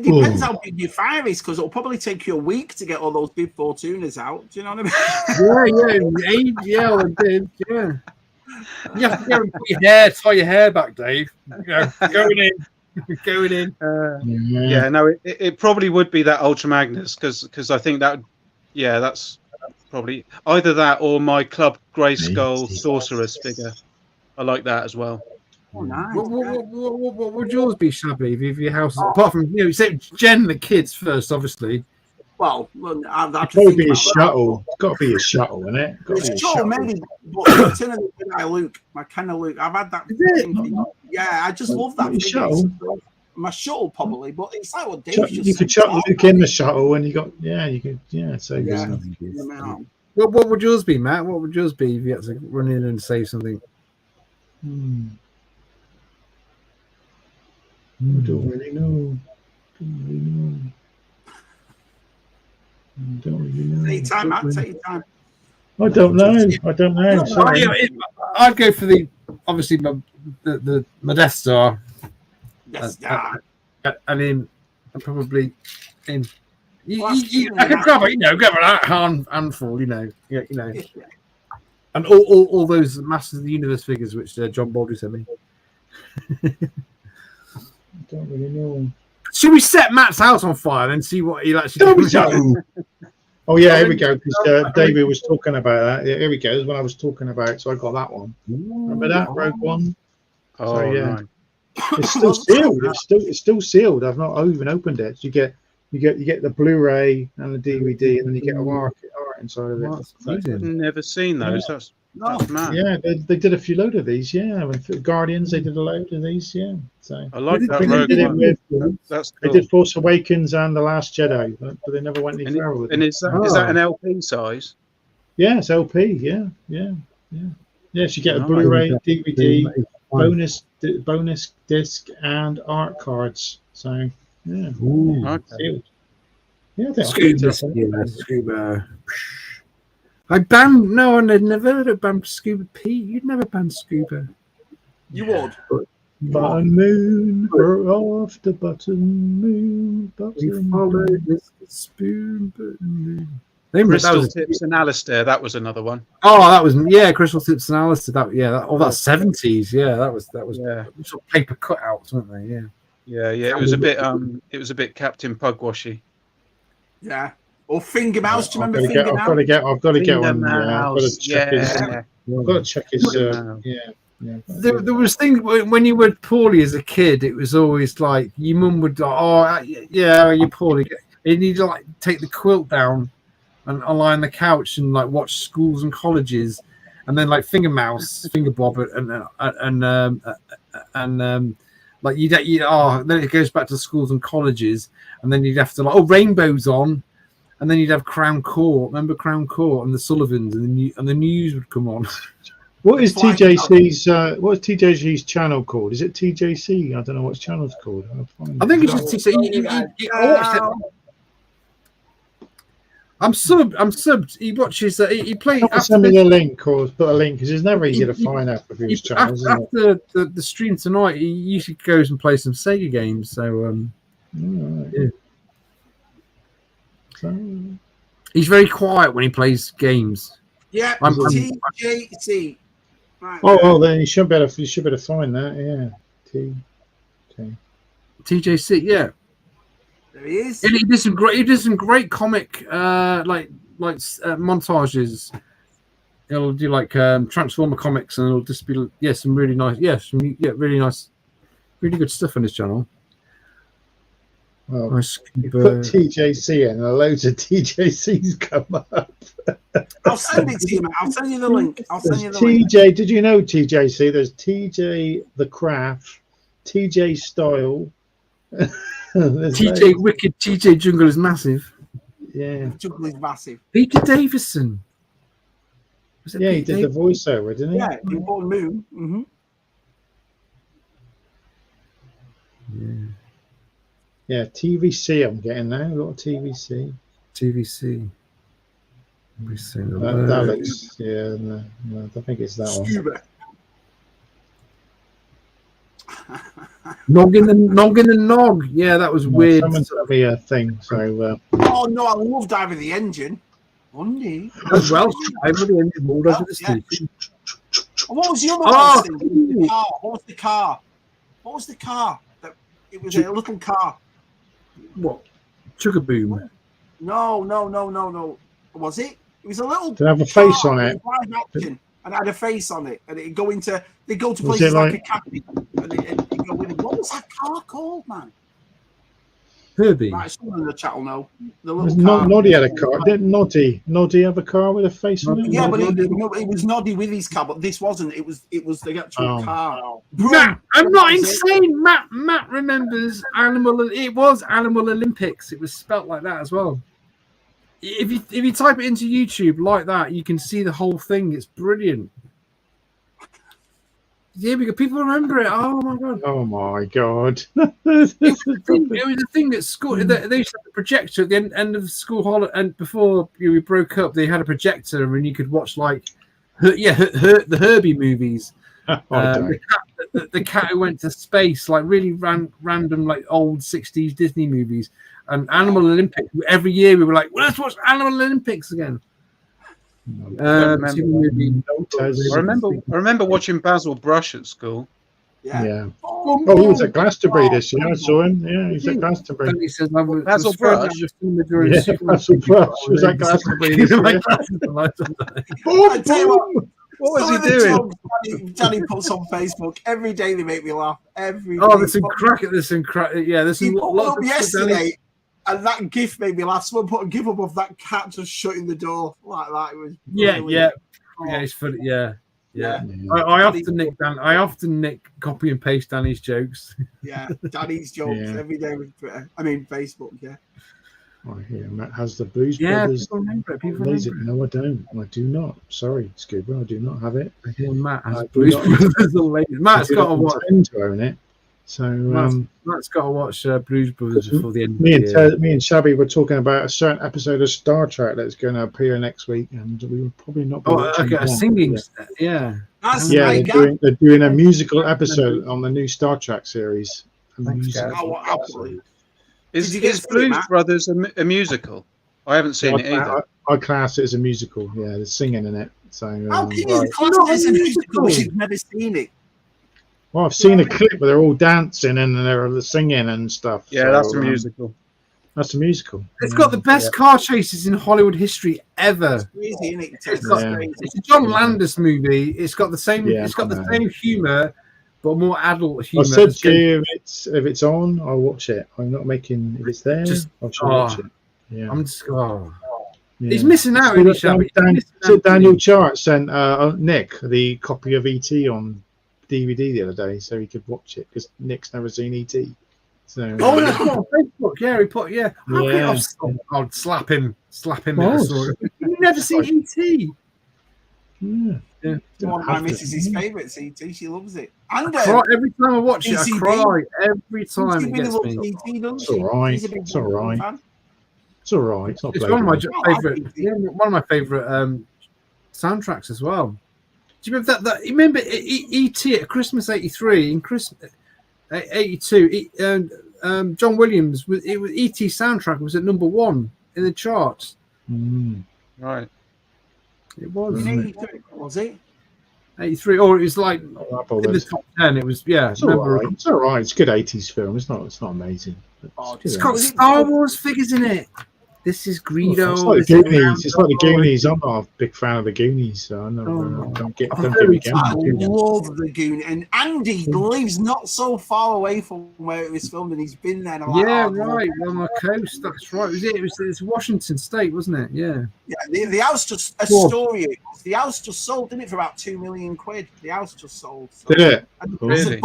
depends how big your fire is, because it'll probably take you a week to get all those big Fortunas out. Do you know what I mean? Yeah, I did. Yeah. You have to go and put tie your hair back, Dave. Going in. It probably would be that Ultra Magnus, because I think that. Yeah, that's probably either that or my Club Grayskull Sorceress figure. I like that as well. Oh, nice. What would yours be, Shabby? If your house, apart from you say Jen, the kids first, obviously. Well, I've got to be a shuttle. It's got to be a shuttle, isn't it? It's shuttle, maybe. But my kind of Luke. I've had that thing. Yeah, I just love that shuttle. My shuttle probably, but it's like what Dave just you could chuck Luke in the shuttle, and you could. So what would yours be, Matt? What would yours be if you had to run in and say something? I don't really know. Take your time, Matt. Take your time. I don't know. Sorry. I'd go for obviously my Death Star. Yes, and in probably in. I could grab it, grab that handful, And all those Masters of the Universe figures which John Baldry sent me. I don't really know. Should we set Matt's house on fire and see what he'll actually do? Oh yeah, here we go. Because David was talking about that. Yeah, here we go. This is what I was talking about. So I got that one. Remember that Rogue One? Oh, so, yeah, nice. it's still sealed. It's still sealed. I've not even opened it. So you get the Blu-ray and the DVD, and then you get a art inside of it. I've never seen those. That's mad. Yeah, they did a few load of these. Yeah, with Guardians, they did a load of these. Yeah, so I like that they Rogue did it One. with, That's they cool. did Force Awakens and The Last Jedi, but they never went any further with it. And is that an LP size? Yeah, it's LP. Yeah. So you get a Blu-ray, DVD, bonus disc, and art cards. So yeah, Okay. yeah. I think Scuba. I banned. No, I never heard of banned Scuba Pete. You'd never banned Scuba. You would. Button moon, we're off the button moon. We followed this spoon button moon. Crystal Tips and Alistair. That was another one. Oh, that was Crystal Tips and Alistair. That's 70s. Yeah, that was sort of paper cutouts, weren't they? Yeah. Yeah. It was a bit Captain Pugwashy. Yeah. Or Finger Mouse. Do you remember Finger Mouse? I've got to get one. Mouse. I've got to check his. Yeah. There was things when you were poorly as a kid. It was always like your mum would, you're poorly, and you'd like take the quilt down and lie on the couch and like watch Schools and Colleges, and then like Finger Mouse, Finger Bob, and like then it goes back to Schools and Colleges, and then you'd have to Rainbow's on. And then you'd have Crown Court. Remember Crown Court and the Sullivans, and the news would come on. What is TJC's channel called? Is it TJC? I don't know what his channel's called. I think it's just TJC. I watched it. I'm subbed. He watches. He plays. Send me the link or put a link because it's never easy to find out for his channels. After the stream tonight, he usually goes and plays some Sega games. So yeah. He's very quiet when he plays games. Yeah, TJC. Right, then you should better find that. Yeah, TJC. Yeah, there he is. And he did some great comic montages. He'll do like Transformer comics, and it'll just be some really nice, really nice, really good stuff on his channel. Well, you put TJC in, and loads of TJCs come up. I'll send it to you, mate. I'll send you the link. link. Did you know TJC? There's TJ the Craft, TJ Style. TJ Wicked, TJ Jungle is massive. Yeah. Jungle is massive. Peter Davison. He did the voiceover, didn't he? Yeah, in Born Moon. Mm-hmm. Yeah. Yeah, TVC I'm getting now. A lot of TVC. TVC. That looks, no, I think it's that Scuba. one. Noggin and Nog. Yeah, that was weird. Someone sent me a thing. So. Oh no, I love Diving the Engine. Monday. As well, Diving the Engine rolled over the station. What was the other one? What was the car? It was a little car. What? Sugar Boom? No. Was it? It was a little. Did it have a face on it? Live action, and it had a face on it, and they go to places like a cafe, and they go in. What was that car called, man? Herbie. Right, someone in the chat will know. The little car. Noddy had a car. Didn't Noddy have a car with a face on it? Yeah, but it was Noddy with his car, but this wasn't. It was the actual car. Matt, I'm not insane. Matt remembers Animal. It was Animal Olympics. It was spelt like that as well. If you type it into YouTube like that, you can see the whole thing. It's brilliant. Yeah, because people remember it. Oh my god! Oh my god! It was a thing at school. They used to have a projector at the end of school holiday, and before we broke up, they had a projector, and you could watch the Herbie movies. The cat who went to space, like really random, like old 60s Disney movies, and Animal Olympics. Every year we were like, well, let's watch Animal Olympics again. I remember watching Basil Brush at school. Yeah. Oh, he was at Glastonbury this year. I saw him. Yeah, he's at Glastonbury. He says, Basil Brush. Basil Brush was at Glastonbury this year. I tell you what was he doing? Danny puts on Facebook every day. They make me laugh. Every day. Oh, there's some crack. Yeah, there's some lots of yesterday. And that GIF made me laugh. Someone put a GIF up of that cat just shutting the door like that. It was yeah, it's funny. Yeah. I often nick copy and paste Danny's jokes. Yeah, Danny's jokes every day with Twitter. I mean Facebook. Yeah. Oh, yeah, Matt has the Blues Brothers. People remember it. No, I don't. I do not. Sorry, Scuba, I do not have it. Matt has Blues Brothers. Matt's got to watch. To own it. So Matt's got to watch Blues Brothers before the end of the year. Me and Shabby were talking about a certain episode of Star Trek that's going to appear next week, and we will probably not be watching a singing. Yeah. They're doing a musical episode on the new Star Trek series. Is Blues Brothers a musical? I haven't seen it either. I class it as a musical. Yeah, there's singing in it. So how can you class it as a musical? You've never seen it. Well, I've seen a clip where they're all dancing and they're singing and stuff. Yeah, so, that's a musical. That's a musical. It's got the best car chases in Hollywood history ever. It's crazy, isn't it? It's a John Landis movie. It's got the same. It's got the same humor, but more adult humor. I said to you, if it's on, I'll watch it. I'm not making. If it's there, I shall watch it. Yeah. I'm just. He's missing out. Daniel Chart sent Nick the copy of ET on DVD the other day, so he could watch it because Nick's never seen ET. So, that's on Facebook. Yeah, he put. Yeah, I'd slap him. You've never seen ET. Yeah. One of my missus' favourites, ET. She loves it. And every time I watch it, I cry. Every time it gets me. It's all right. It's all right. It's all right. It's not. It's one of my favourite. One of my favourite soundtracks as well. Do you remember that? You remember E.T. at Christmas '83 in Christmas '82? John Williams E.T. soundtrack was at number 1 in the charts. Right. It was. Was it? '83, or it was like in the top 10. It was. Yeah. It's all right. It's all right. It's a good '80s film. It's not amazing. It's got Star Wars figures in it. This is Greedo. It's like the Goonies. It's like the Goonies. I'm not a big fan of the Goonies, so I don't get I love the Goonies. And Andy lives not so far away from where it was filmed, and he's been there. Right on the coast. That's right. It was Washington State, wasn't it? Yeah. Yeah. The house just Astoria. The house just sold, didn't it, for about £2 million? The house just sold. So. Did it? And really?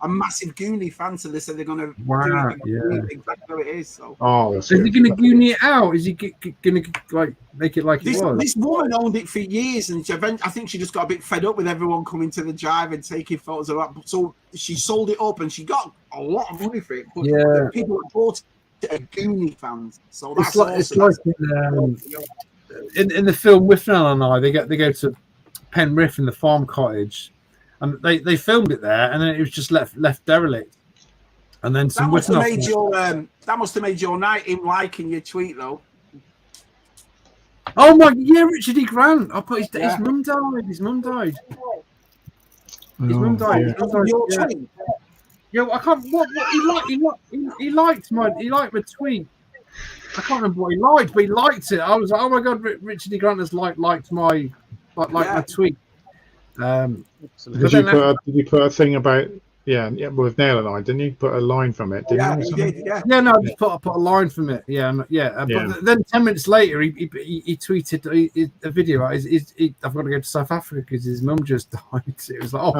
A massive Goonie fan, so they said they're going to do it exactly how it is. So. Is he going to Goonie it out? Is he going to make it like it was? This woman owned it for years, and I think she just got a bit fed up with everyone coming to the drive and taking photos of that. So she sold it up, and she got a lot of money for it. But the people that bought it are Goonie fans. So that's in the film Withnail and I, they go to Penrith in the farm cottage, and they filmed it there, and then it was just left derelict. And then some that must have made your night, him liking your tweet though. Oh my, Richard E. Grant. I put his mum died. His mum died. Yeah, I can't. What he liked my tweet. I can't remember what he liked, but he liked it. I was like, oh my god, Richard E. Grant has liked my tweet. Did you put a thing about with Nail and I? Didn't you put a line from it? Didn't you? No, I just put a line from it. But then 10 minutes later, he tweeted a video. I've got to go to South Africa because his mum just died. It was like,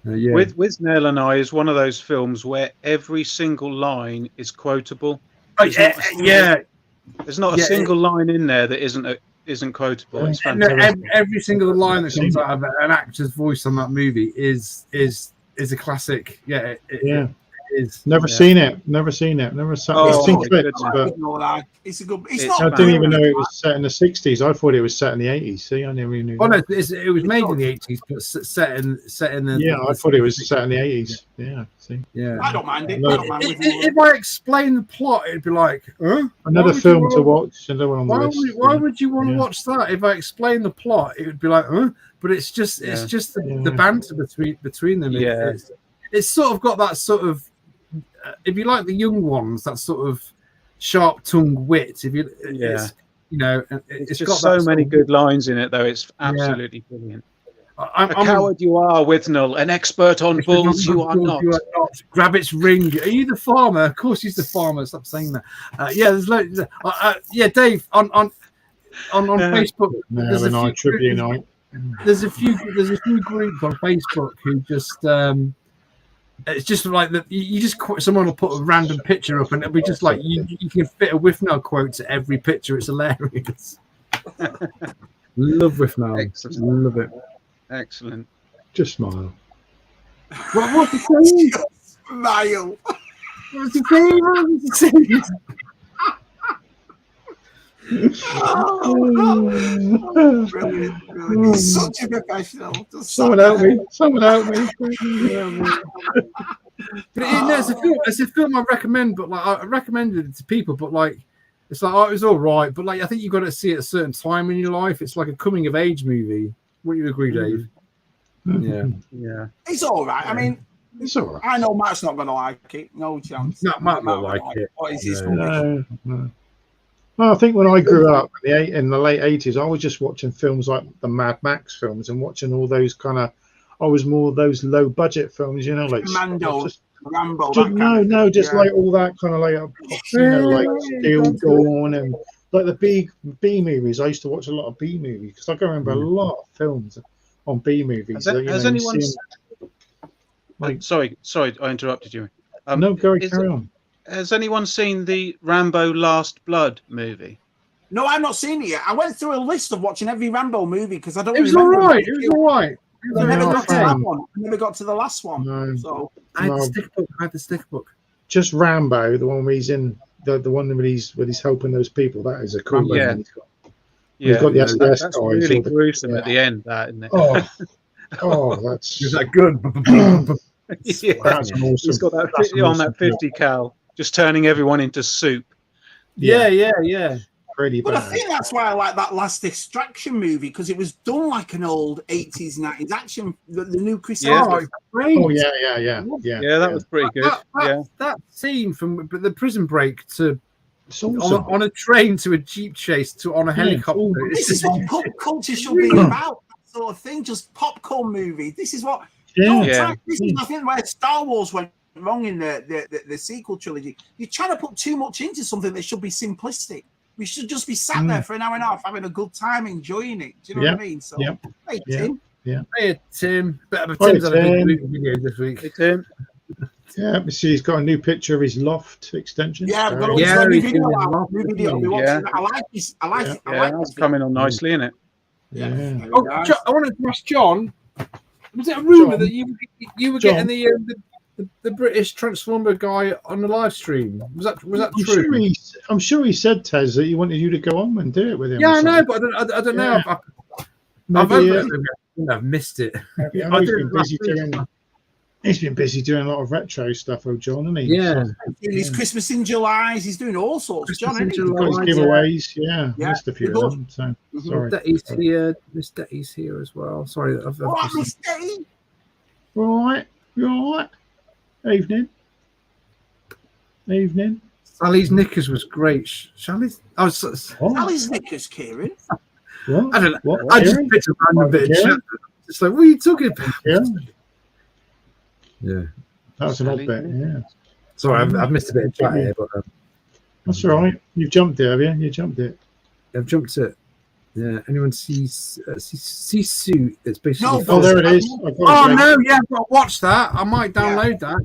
With Nail and I is one of those films where every single line is quotable. There's not a single line in there that isn't quotable. It's fantastic. Every single line that comes out of an actor's voice on that movie is a classic. It is. Never seen it. Never seen it. Never seen. Oh, I've seen my clips, goodness. but It's a good. It's It's not. I didn't even bad. know it was set in the 60s. I thought it was set in the 80s. See, I never even knew. Oh no, that. it was made in the 80s, but set in the. Yeah, I thought it was set in the 80s. Yeah, see. Yeah. I don't mind it. No. I don't mind with you. If I explain the plot, it'd be like, huh? Another film to watch. Another one on the list. Why would you want to watch that? If I explain the plot, it would be like, huh? But it's just the banter between them. Yeah. It's sort of got that sort of, if you like the young ones, that sort of sharp tongue wit. If you, it's, you know, It's got just so that many sort of, good lines in it, though. It's absolutely brilliant. I'm A coward you are, Withnell. An expert on bulls you are not. Grab its ring. Are you the farmer? Of course, he's the farmer. Stop saying that. Yeah, there's loads. Yeah, Dave on Facebook. There's a tribute night. There's a few groups on Facebook who just it's just like that. You just someone will put a random picture up, and it'll be just like you can fit a Withnell quote to every picture. It's hilarious. Love Withnell. Excellent. Love it. Excellent. Just smile. What's he saying? Smile. What's he saying? What's he saying? Brilliant. He's such a professional. Someone help me. Someone help me. But it's a film I recommend, but like I recommended it to people, but like it's like it was all right, but like I think you've got to see it at a certain time in your life. It's like a coming of age movie. Would you agree, Dave? Yeah. It's all right. I mean, It's all right. I know Matt's not going to like it. No chance. Matt will like it. What is his No. Well, I think when I grew up in the late 80s, I was just watching films like the Mad Max films and watching all those kind of. I was more of those low budget films, you know, like Commando, Rambo. like all that kind of like, you know, like Steel Dawn and like the B movies. I used to watch a lot of B movies because I can remember a lot of films on B movies. Has anyone? Sorry, I interrupted you. No, carry on. Has anyone seen the Rambo Last Blood movie? No, I've not seen it yet. I went through a list of watching every Rambo movie because I don't. It was all right. It was all right. I never got to that one. I never got to the last one. No. So I had the stick book. Just Rambo, the one where he's in the one where he's helping those people. That is a cool one. Yeah. He's got the SDS that's guy. really gruesome at the end, that, isn't it? That's Is that good? Yeah. That's an awesome. He's got that 50 on that 50 cal, just turning everyone into soup. Yeah. Really but I bad. think that's why I like that last Extraction movie because it was done like an old 80s, 90s action. The new Chris Evans. Great. Oh yeah. Yeah, that was pretty good. That scene from the prison break to It's awesome. on a train to a jeep chase to on a helicopter. This is what pop culture should be about. That sort of thing, just popcorn movies. This is what. This is I think where Star Wars went wrong in the sequel trilogy. You're trying to put too much into something that should be simplistic. We should just be sat there for an hour and a half having a good time, enjoying it. Do you know what I mean? So, hey, Tim. Hey, Tim. Tim's had a big video this week. Hey, Tim. Yeah, see, he's got a new picture of his loft extension. Yeah, I've got a new video. I like this. I like it. That's coming on nicely, isn't it? Yeah. Oh, I wanted to ask John. Was it a rumor that you were getting the British Transformer guy on the live stream? Was that true? I'm sure he said, Tez, that he wanted you to go on and do it with him. Yeah, I know, but I don't know. I've missed it. He's been busy doing a lot of retro stuff, John, hasn't he? Yeah. He's doing his Christmas in July. He's doing all sorts. John, he's got his giveaways. Missed a few of them. So sorry. Miss Detty's here as well. Sorry, Miss Detty. Right, you all right? Evening. Sally's knickers was great. Sally's knickers, Kieran. What? I don't know. What? I just picked a random bit of chat. It's like, what are you talking about? Yeah. That was an odd bit. Yeah. Sorry, I've missed a bit of chat here, but that's all right. You've jumped it, have you? You jumped it. I've jumped it. Yeah. Anyone sees Suit? It's basically. No, there it is. No, yeah, I've got to watch that. I might download that.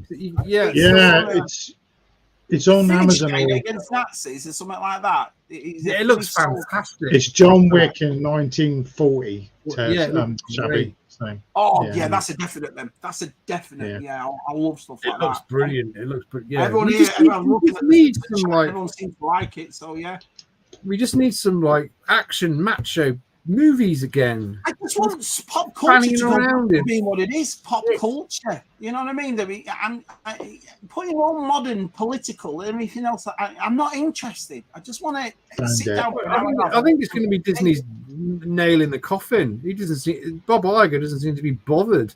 It's on Amazon. Against Nazis or something like that. It looks fantastic. It's John Wick in 1940. Shabby. So, that's a definite. Then that's a definite. Yeah, I love stuff like It looks that. brilliant. It looks brilliant. Yeah, Everyone seems to like it. So yeah, we just need some like action macho movies again. I just want pop culture to go back to being what it is, pop culture. You know what I mean? I'm putting all modern political and everything else. I'm not interested. I just want to sit down. I think it's going to be Disney's nail in the coffin. Bob Iger doesn't seem to be bothered.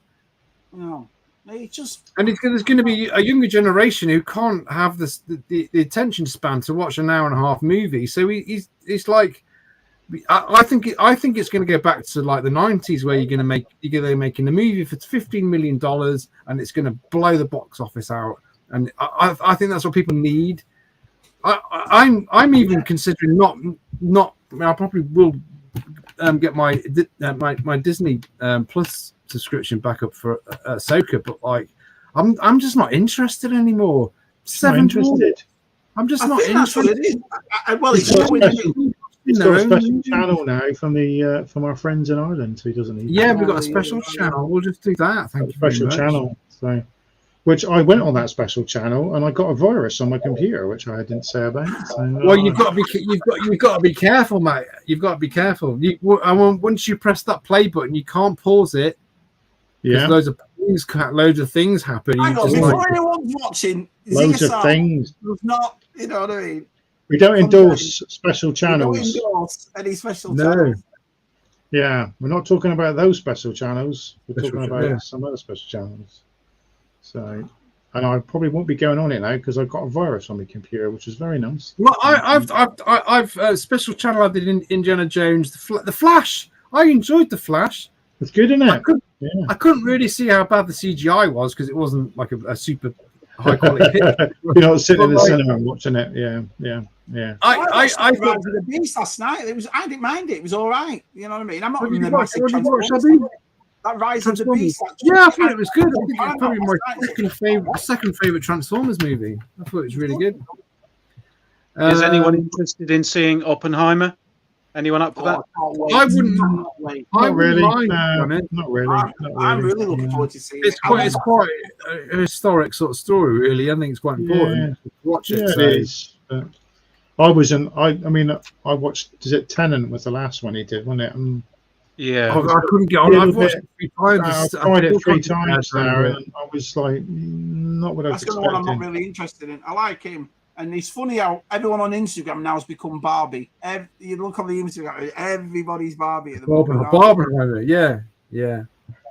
No, it's just. And there's going to be a younger generation who can't have the attention span to watch an hour and a half movie. So he's like. I think it's going to go back to like the 90s where you're making a movie for $15 million and it's going to blow the box office out, and I think that's what people need. I'm even considering not. I probably will get my Disney Plus subscription back up for Ahsoka, but like I'm just not interested anymore. I'm just not interested. Well, it's got a special channel now from our friends in Ireland, so he doesn't need. Yeah, we've got a special channel. We'll just do that. Thank you. Special channel. So, which I went on that special channel and I got a virus on my computer, which I didn't say about. So, well, you've got to be careful, mate. You've got to be careful. Once you press that play button, you can't pause it. Yeah, loads of things happen. Before anyone's watching, loads of things. Not, you know what I mean. We don't endorse special channels. We don't endorse any special channels. Yeah, we're not talking about those special channels. We're talking about some other special channels. So, and I probably won't be going on it now because I've got a virus on my computer, which is very nice. Well, I've special channel I did in Indiana Jones, the Flash. I enjoyed the Flash. It's good, isn't it? I couldn't really see how bad the CGI was because it wasn't like a super high quality. You're not sitting in the cinema and watching it. Yeah. I thought the Beast last night. I didn't mind it. It was all right. You know what I mean? I'm not in the massive Transformers. That Rise of the Beast. Yeah, I thought it was good. I think it's probably my second favorite Transformers movie. I thought it was really good. Is anyone interested in seeing Oppenheimer? Anyone up for that? I wouldn't. Not really. I'm really looking forward to seeing it. It's quite a historic sort of story, really. I think it's quite important to watch it. Yeah, it is. But I watched. Is it Tenet was the last one he did, wasn't it? Yeah. I couldn't get on. I've watched it 3 times. I tried it 3 times now, and I was like, not what I was expecting. That's the one I'm not really interested in. I like him. And it's funny how everyone on Instagram now has become Barbie. You look on the Instagram, everybody's Barbie at the moment. Barbie, yeah.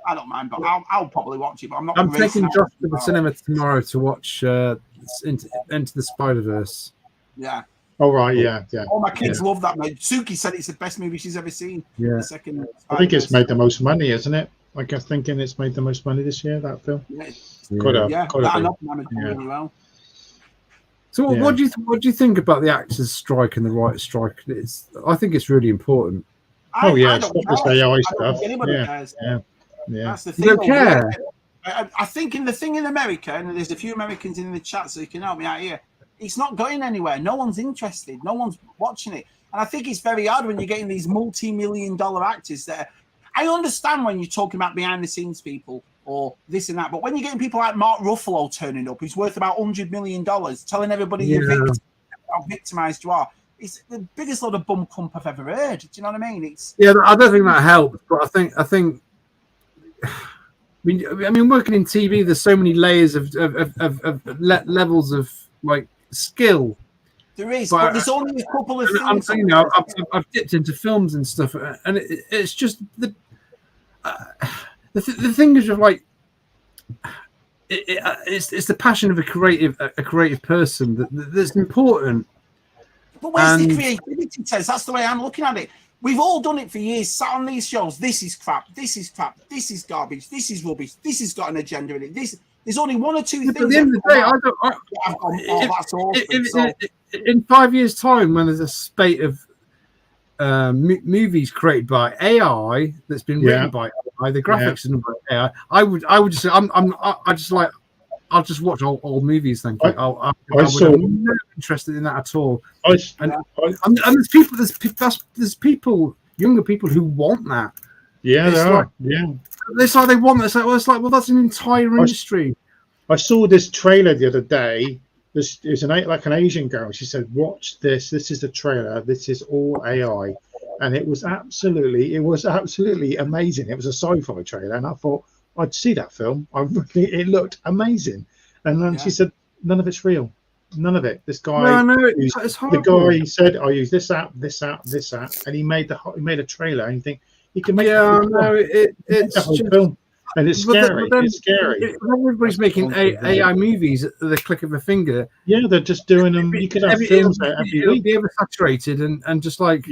I don't mind, but I'll probably watch it. But I'm taking Josh to the cinema tomorrow to watch Into the Spider-Verse. Yeah. Oh right, yeah. All my kids love that. Suki said it's the best movie she's ever seen. Yeah. The second. I think it's made the most money, isn't it? I guess thinking it's made the most money this year. That film. Could have. Really well. So what do you think about the actors' strike and the writers' strike? I think it's really important. Stop this AI stuff. Yeah. That's the thing. You don't care. I think in America, and there's a few Americans in the chat, so you can help me out here. It's not going anywhere. No one's interested. No one's watching it. And I think it's very hard when you're getting these multi-million-dollar actors there. I understand when you're talking about behind-the-scenes people or this and that, but when you're getting people like Mark Ruffalo turning up, who's worth about $100 million, telling everybody you're how victimized you are, it's the biggest load of bum pump I've ever heard. Do you know what I mean? I don't think that helps, but I think. I mean, working in TV, there's so many layers of levels of like skill. There is, but there's only a couple of things. I've dipped into films and stuff, and it's just the thing is like it's the passion of a creative person that's important. But where's the creativity, Tez? That's the way I'm looking at it. We've all done it for years, sat on these shows. This is crap. This is crap. This is garbage. This is rubbish. This has got an agenda in it. There's only 1 or 2 things. At the end of the day, in 5 years' time, when there's a spate of movies created by AI that's been written by AI, the graphics and by AI, I would just say I'll just watch old movies. Thank you. I'm not interested in that at all. And there's people, younger people who want that. Yeah, It's they like, are. Yeah. It's like they want this. Well, that's an entire industry. I saw this trailer the other day. This is like an Asian girl. She said, "Watch this. This is the trailer. This is all AI," and it was absolutely amazing. It was a sci-fi trailer, and I thought I'd see that film. It looked amazing. And then she said, "None of it's real. None of it." This guy, No, it's the horrible. guy said, "I use this app, this app, this app," and he made a trailer. And you think he can make it's the whole just, film, and it's scary. It's scary. Everybody's making AI movies at the click of a finger. Yeah, they're just doing them. You could have films out every week. Be oversaturated and just like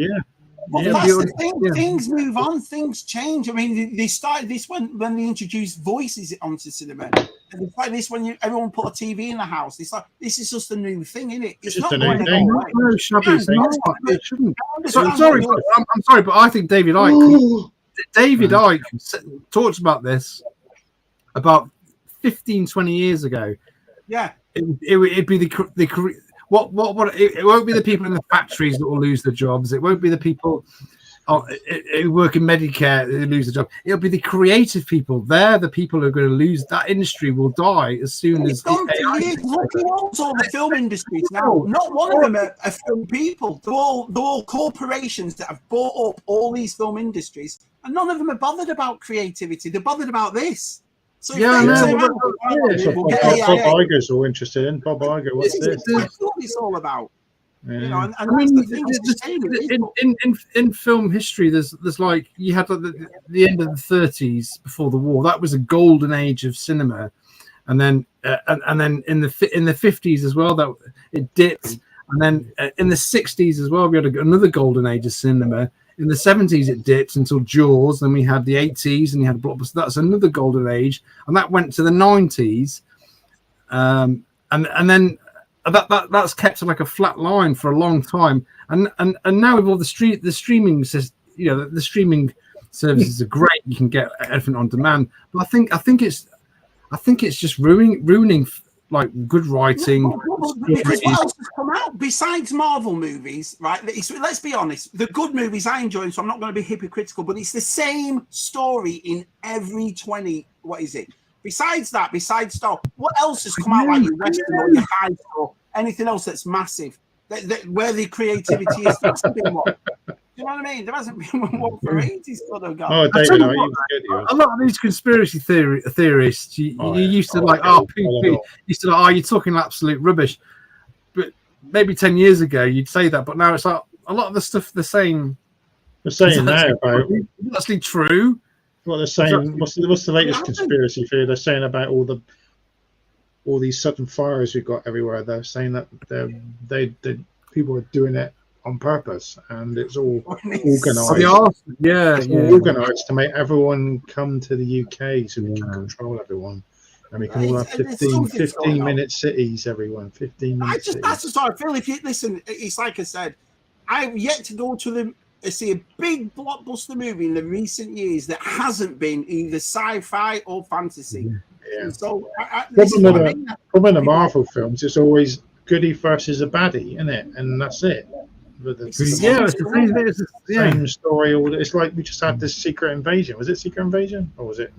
Well, that's the thing. Things move on. Things change. I mean, they started this when they introduced voices onto cinema. And it's like this when everyone put a TV in the house. It's like this is just a new thing, isn't it? It's not going to go away. No, Shabby, it's not. It shouldn't. I'm sorry, but I think David Icke. David Icke talked about this about 15, 20 years ago. Yeah, it'd be what it won't be the people in the factories that will lose their jobs. It won't be the people who work in Medicare who lose their job. It'll be the creative people. They're the people who are going to lose. That industry will die as soon as look at all the film industries now. Not one of them are film people. They're all corporations that have bought up all these film industries, and none of them are bothered about creativity. They're bothered about this. So Bob Iger's all interested in. Bob Iger, what's this? That's what it's all about. Yeah. You know, and I mean, in film history, there's like you had the end of the 30s before the war. That was a golden age of cinema, and then in the 50s as well, that it dipped, and then in the 60s as well, we had another golden age of cinema. In the 70s, it dipped until Jaws. Then we had the 80s, and you had Blockbuster. That's another golden age, and that went to the 90s, and then. That's kept like a flat line for a long time, and now with all the streaming system, you know, the streaming services are great. You can get everything on demand, but I think it's just ruining like good writing. Because what else has come out besides Marvel movies, right? Let's be honest, the good movies I enjoy, so I'm not going to be hypocritical, but it's the same story in every 20. What is it? Besides Star, what else has come out like your Western or your High or anything else that's massive? Where the creativity is, that's been what? Do you know what I mean? There hasn't been one for ages. Oh, David, a lot of these conspiracy theorists, you used to like, used to like, you're talking absolute rubbish. But maybe 10 years ago you'd say that, but now it's like a lot of the stuff they're saying. They're saying now about actually true. What they're saying, what's the latest conspiracy theory? They're saying about all these sudden fires we've got everywhere. They're saying that they people are doing it on purpose, and it's all organised. Organised to make everyone come to the UK so we can control everyone, and we can all have 15-minute cities. Everyone, 15 minutes. That's just how I feel. If you listen, it's like I said, I've yet to go to see a big blockbuster movie in the recent years that hasn't been either sci-fi or fantasy. Yeah. So problem in the Marvel films, it's always goodie versus a baddie, isn't it? And that's it. It's the same story. It's like we just had this Secret Invasion. Was it Secret Invasion or was it?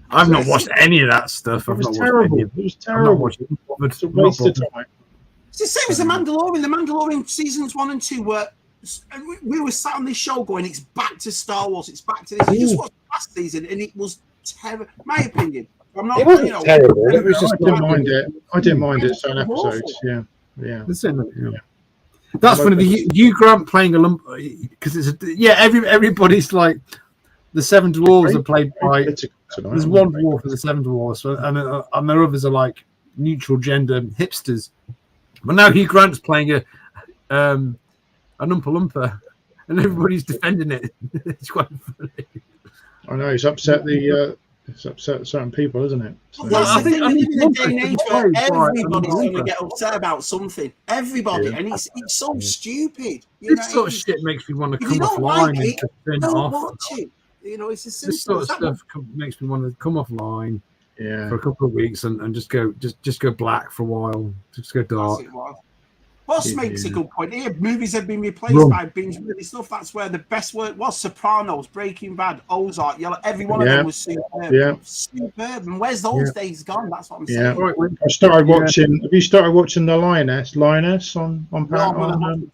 I've not watched any of that stuff. It was terrible. It was terrible. It's a waste of time. It's the same as The Mandalorian. The Mandalorian seasons 1 and 2 were. We were sat on this show going, it's back to Star Wars, it's back to this. We just watched last season and it was terrible. My opinion. I'm not, it wasn't terrible. It was just I didn't mind it. Certain episodes, yeah. That's funny. The Hugh Grant playing a lump because it's everybody's like the Seven Dwarves are played by. There's one dwarf in the Seven Dwarves, and the others are like neutral gender hipsters. But now Hugh Grant's playing a Oompa Loompa, and everybody's defending it. It's quite funny. I know it's upset certain people, isn't it? So. Well, I think we live in a day and age where everybody's going to get upset about something. Everybody, and it's so stupid. This sort of shit makes me want to come offline and turn it off. Watch it. You know, it's as simple. This sort of stuff makes me want to come offline for a couple of weeks and just go black for a while, just go dark. Boss makes a good point here. Movies have been replaced by binge-worthy stuff. That's where the best work was. Sopranos, Breaking Bad, Ozark, Yellow. Every one of them was superb. Yeah. Superb. And where's those days gone? That's what I'm saying. Yeah. I started watching. Have you started watching The Lioness? Lioness on Paramount?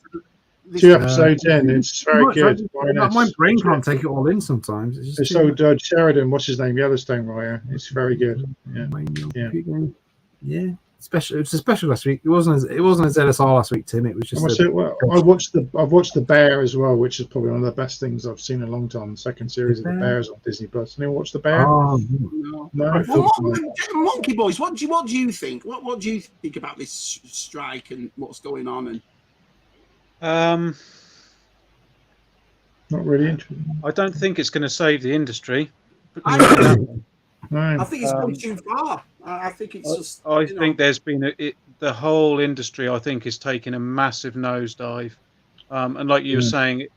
2 episodes in. It's very good. My brain can't take it all in sometimes. It's so Sheridan, what's his name? Yellowstone writer. It's very good. Yeah. Special. It's a special last week. It wasn't as ZSR last week, Tim. It was just. I've watched the Bear as well, which is probably one of the best things I've seen in a long time. The second series of the Bears on Disney Plus. Anyone watch the Bear? Oh, no. Monkey Boys. What do you think? What do you think about this strike and what's going on? And not really interested. I don't think it's going to save the industry. I think it's gone too far. I think it's just. I think there's been the whole industry. I think is taking a massive nosedive, and like you were saying,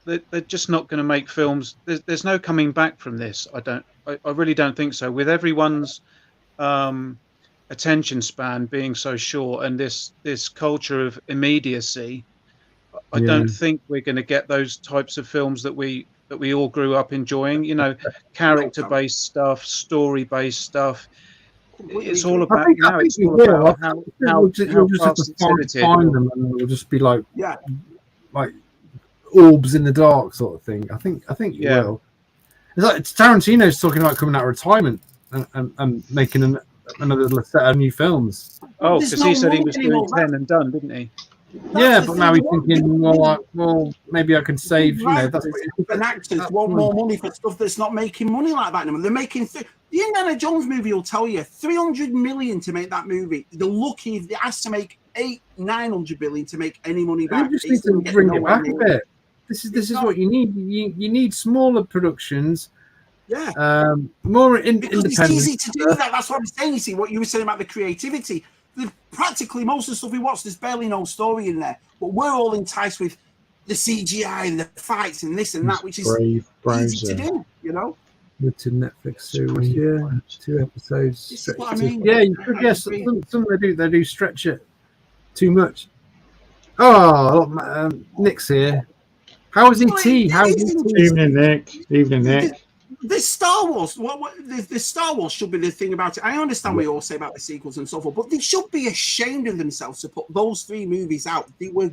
they're just not going to make films. There's no coming back from this. I really don't think so. With everyone's attention span being so short, and this culture of immediacy, I don't think we're going to get those types of films that we all grew up enjoying. You know, character-based stuff, story-based stuff. It's all about now. It's all about how fast it's edited. Find them, and it'll just be like orbs in the dark sort of thing. I think it will. It's Tarantino's talking about coming out of retirement and making another set of new films. Oh, because he said he was doing 10 and done, didn't he? But now he's thinking, well, maybe I can save. That's and actors want more money for stuff that's not making money like that anymore. They're making the Indiana Jones movie will tell you $300 million to make that movie. They're lucky if it has to make $900 billion to make any money back. You just need to bring it back a bit. This is what you need. You need smaller productions. Yeah. More independent. It's easy to do that. That's what I'm saying. You see what you were saying about the creativity. Practically most of the stuff we watch, there's barely no story in there, but we're all enticed with the CGI and the fights and this and that, which is easy to do, With the Netflix series, 2 episodes. This is what I mean. Yeah, you could guess some they do stretch it too much. Oh, Nick's here. How is ET? Evening, Nick. This Star Wars, the Star Wars should be the thing about it. I understand what you all say about the sequels and so forth, but they should be ashamed of themselves to put those 3 movies out. They were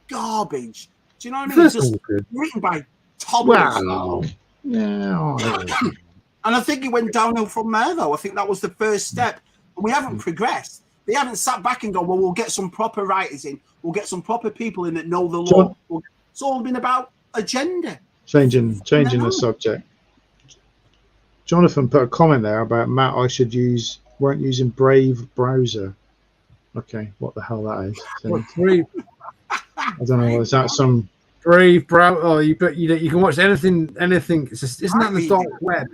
garbage. Do you know what I mean? Just written by toddlers. And I think it went downhill from there, though. I think that was the first step. And we haven't progressed. They haven't sat back and gone, well, we'll get some proper writers in. We'll get some proper people in that know the law. It's all been about agenda. Changing the subject. Jonathan put a comment there about Matt. Weren't using Brave browser. Okay, what the hell that is? What Brave? I don't know. Is that some Brave browser? Oh, you can watch anything. It's just, isn't that the dark web?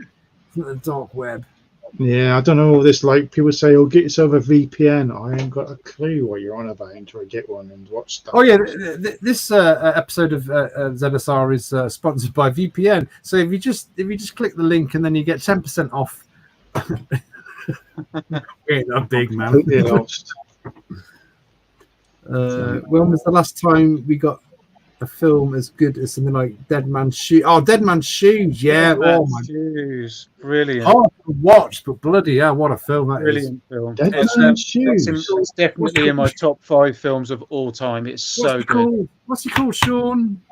Isn't that the dark web? Yeah, I don't know all this. Like people say, "Oh, get yourself a VPN." I ain't got a clue what you're on about until I get one and watch stuff. Oh yeah, this episode of ZSR is sponsored by VPN. So if you just click the link and then you get 10% off. Ain't that big, man. Completely lost. When was the last time we got a film as good as something like Dead Man's Shoes? Oh, Dead Man's Shoes, yeah. My Shoes, brilliant. Hard to watch, but bloody hell, what a film that brilliant is. film. Dead Man's Shoes. It's definitely in my top 5 films of all time. It's so good. What's he called, Sean?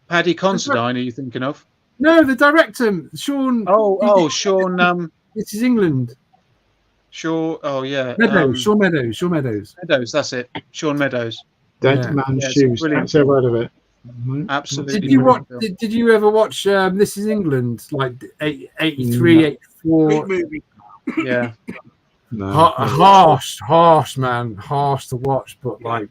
Paddy Considine? Are you thinking of? No, the director, Sean. Sean. This is England. Sean Meadows. Meadows, that's it. Sean Meadows. Dead Man's Shoes. That's a word of it. Absolutely. Did you ever watch This Is England, like 83, 84? Yeah. No. Harsh, man. Harsh to watch, but like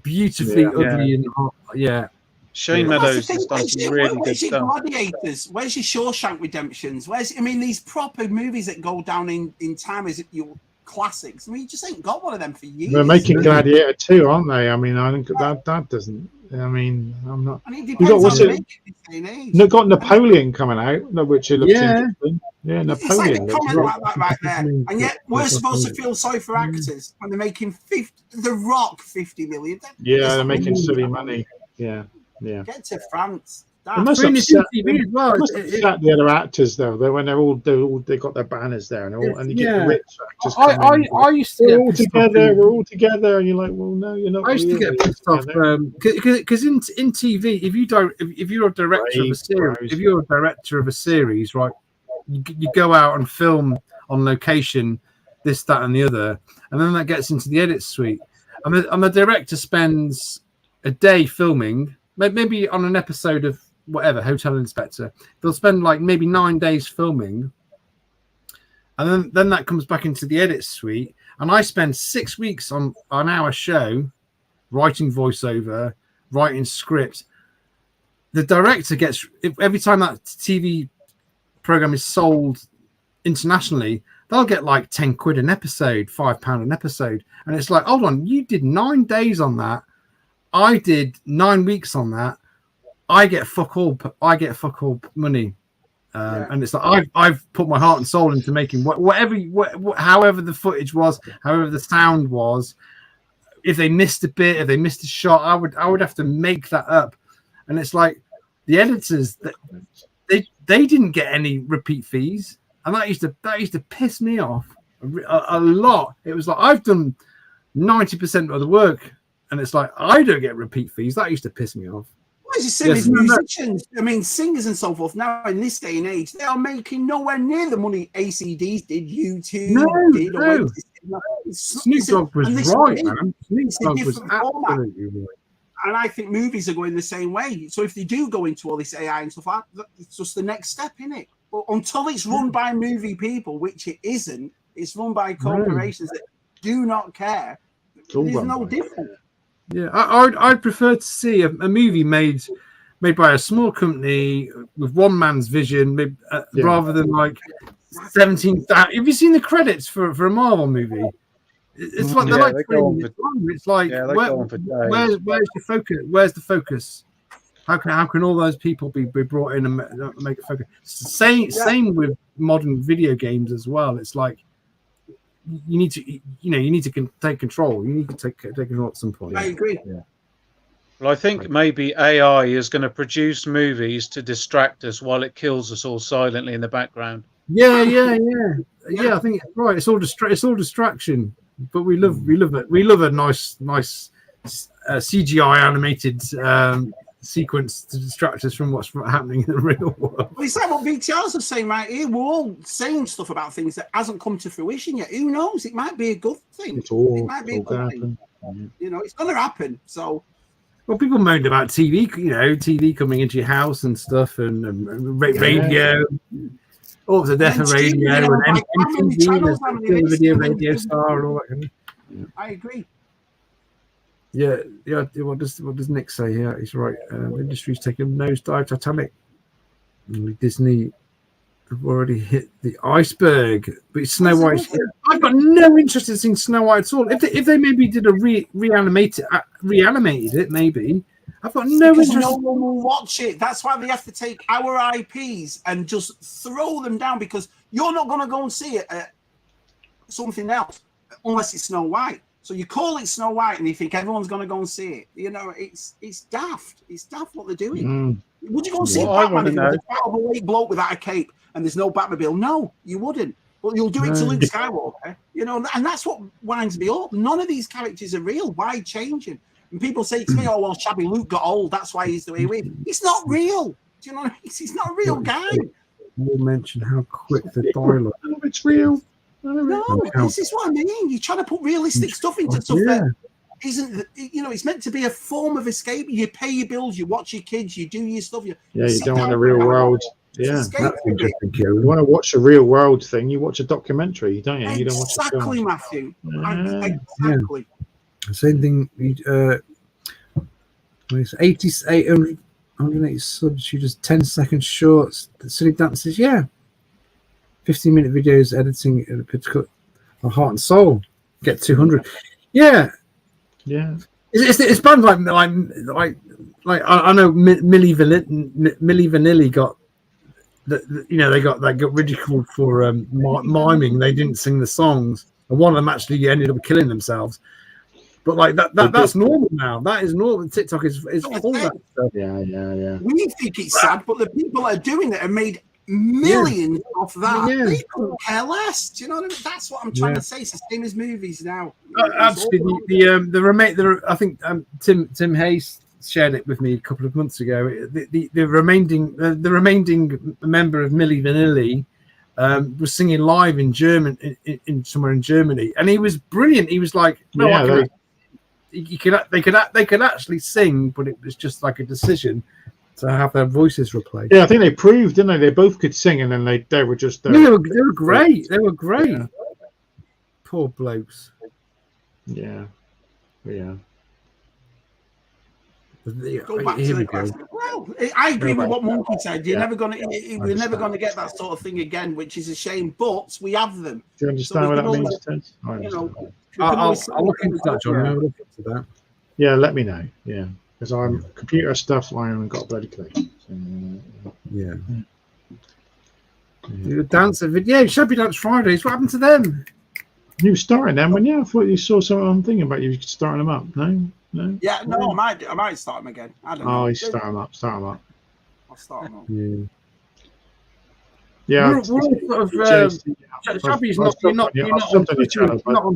beautifully ugly and Shane Meadows has done some really good stuff. Gladiators? Where's your Shawshank Redemptions? These proper movies that go down in time as your classics. I mean, you just ain't got one of them for years. They're making Gladiator 2, aren't they? I mean, I think that doesn't. I mean, I'm not. And it depends on got Napoleon coming out, which it looks interesting. Yeah, It's like Napoleon. a comment like that right there. And yet we're supposed to feel sorry for actors when they're making The Rock 50 million. Yeah, they're making silly money. Yeah. Get to France. It must upset the other actors though. When they got their banners there and you get the rich actors. I used to we're all together. We're all together, and you're like, well, no, you're not. I used to get pissed off because in TV, if you're a director of a series, right, you go out and film on location, this, that, and the other, and then that gets into the edit suite, and the director spends a day filming, maybe on an episode of whatever, Hotel Inspector. They'll spend like maybe 9 days filming, and then that comes back into the edit suite, and I spend 6 weeks on our show writing voiceover, writing script. The director gets, every time that TV program is sold internationally, they'll get like 10 quid an episode, £5 an episode, and it's like, hold on, you did 9 days on that, I did 9 weeks on that, I get fuck all money, and it's like I've put my heart and soul into making however the footage was, however the sound was. If they missed a bit, if they missed a shot, I would have to make that up, and it's like the editors they didn't get any repeat fees, and that used to piss me off a lot. It was like, I've done 90% of the work, and it's like I don't get repeat fees. That used to piss me off. As you said, musicians, I mean, singers and so forth, now in this day and age, they are making nowhere near the money ACDs did, U2 did. No. Snoop Dogg was right, man. Snoop Dogg was absolutely right. And I think movies are going the same way. So if they do go into all this AI and stuff like that, it's just the next step, isn't it? But until it's run by movie people, which it isn't, it's run by corporations that do not care. There's no difference. Yeah, I'd prefer to see a movie made by a small company with one man's vision, rather than like 17,000. Have you seen the credits for a Marvel movie? It's like they're like it's like where's your focus? Where's the focus? How can all those people be brought in and make a focus? Same with modern video games as well. It's like you need to take control. You need to take control at some point. I agree. Yeah. Well, I think maybe AI is going to produce movies to distract us while it kills us all silently in the background. Yeah. I think it's right. It's all distraction, but we love it. We love a nice CGI animated sequence to distract us from what's happening in the real world. Well, it's like what BTRs are saying right here. We're all saying stuff about things that hasn't come to fruition yet. Who knows? It might be a good thing. It might be a good thing. You know, it's going to happen. So, well, people moaned about TV. TV coming into your house and stuff, and radio. Oh, the death of radio and MTV, video, Radio Star, and all that kind of. Yeah. I agree. Yeah. What does Nick say here? He's right. The industry's taking a nosedive. Titanic. Disney have already hit the iceberg, but Snow White. I've got no interest in seeing Snow White at all. If they maybe did a reanimated it, maybe. I've got no interest. No one will watch it. That's why they have to take our IPs and just throw them down, because you're not going to go and see it at something else unless it's Snow White. So you call it Snow White and you think everyone's going to go and see it. You know, it's daft. It's daft what they're doing. Would you go and see Batman if there's a overweight bloke without a cape and there's no Batmobile? No, you wouldn't. But you'll do it to Luke Skywalker. You know, and that's what winds me up. None of these characters are real. Why change him? And people say to me, "Oh well, Shabby Luke got old. That's why he's the way he is." It's not real. Do you know what I mean? He's not a real guy. We'll mention how quick the dialogue. It's real. No, this is what I mean. You're trying to put realistic stuff into stuff that isn't. You know, it's meant to be a form of escape. You pay your bills, you watch your kids, you do your stuff. You don't want the real world. Yeah, that's interesting. You want to watch a real world thing, you watch a documentary, don't you? You don't watch a film. Exactly, Matthew. Exactly. Same thing. It's 180 subs. You just 10-second shorts, silly dances. 15-minute videos, editing in a particular heart and soul. Get 200. Yeah. It's bands like I know Milli Vanilli got you know, they got ridiculed for miming. They didn't sing the songs, and one of them actually ended up killing themselves. But like that's normal now. That is normal. TikTok is full of that stuff. Yeah. We think it's sad, but the people that are doing it have made millions off that. Yeah. They couldn't care less. Do you know what I mean? That's what I'm trying to say. It's the same as movies now. Absolutely. I think Tim Hayes shared it with me a couple of months ago. The remaining member of Milli Vanilli was singing live in German in somewhere in Germany, and he was brilliant. He was like, they could actually sing, but it was just like a decision to have their voices replaced. Yeah, I think they proved, didn't they? They both could sing, and then they were just. They were great. They were great. Yeah. Poor blokes. Yeah. Go back to the classic. Well, I agree with what Monkey said. We're never going to get that sort of thing again, which is a shame. But we have them. Do you understand what that means, Ted? I'll look into that, John. I'll look into that. Yeah, let me know. Yeah, because I'm computer stuff. I haven't got a bloody clue. So, yeah. The dancer video, Shabby Dance Fridays. What happened to them? You were starting them, when I thought you saw something. I'm thinking about you starting them up. No. Yeah, no, I might start them again. I don't know. Oh, you start them up. I'll start them up. Yeah. Shabby's not on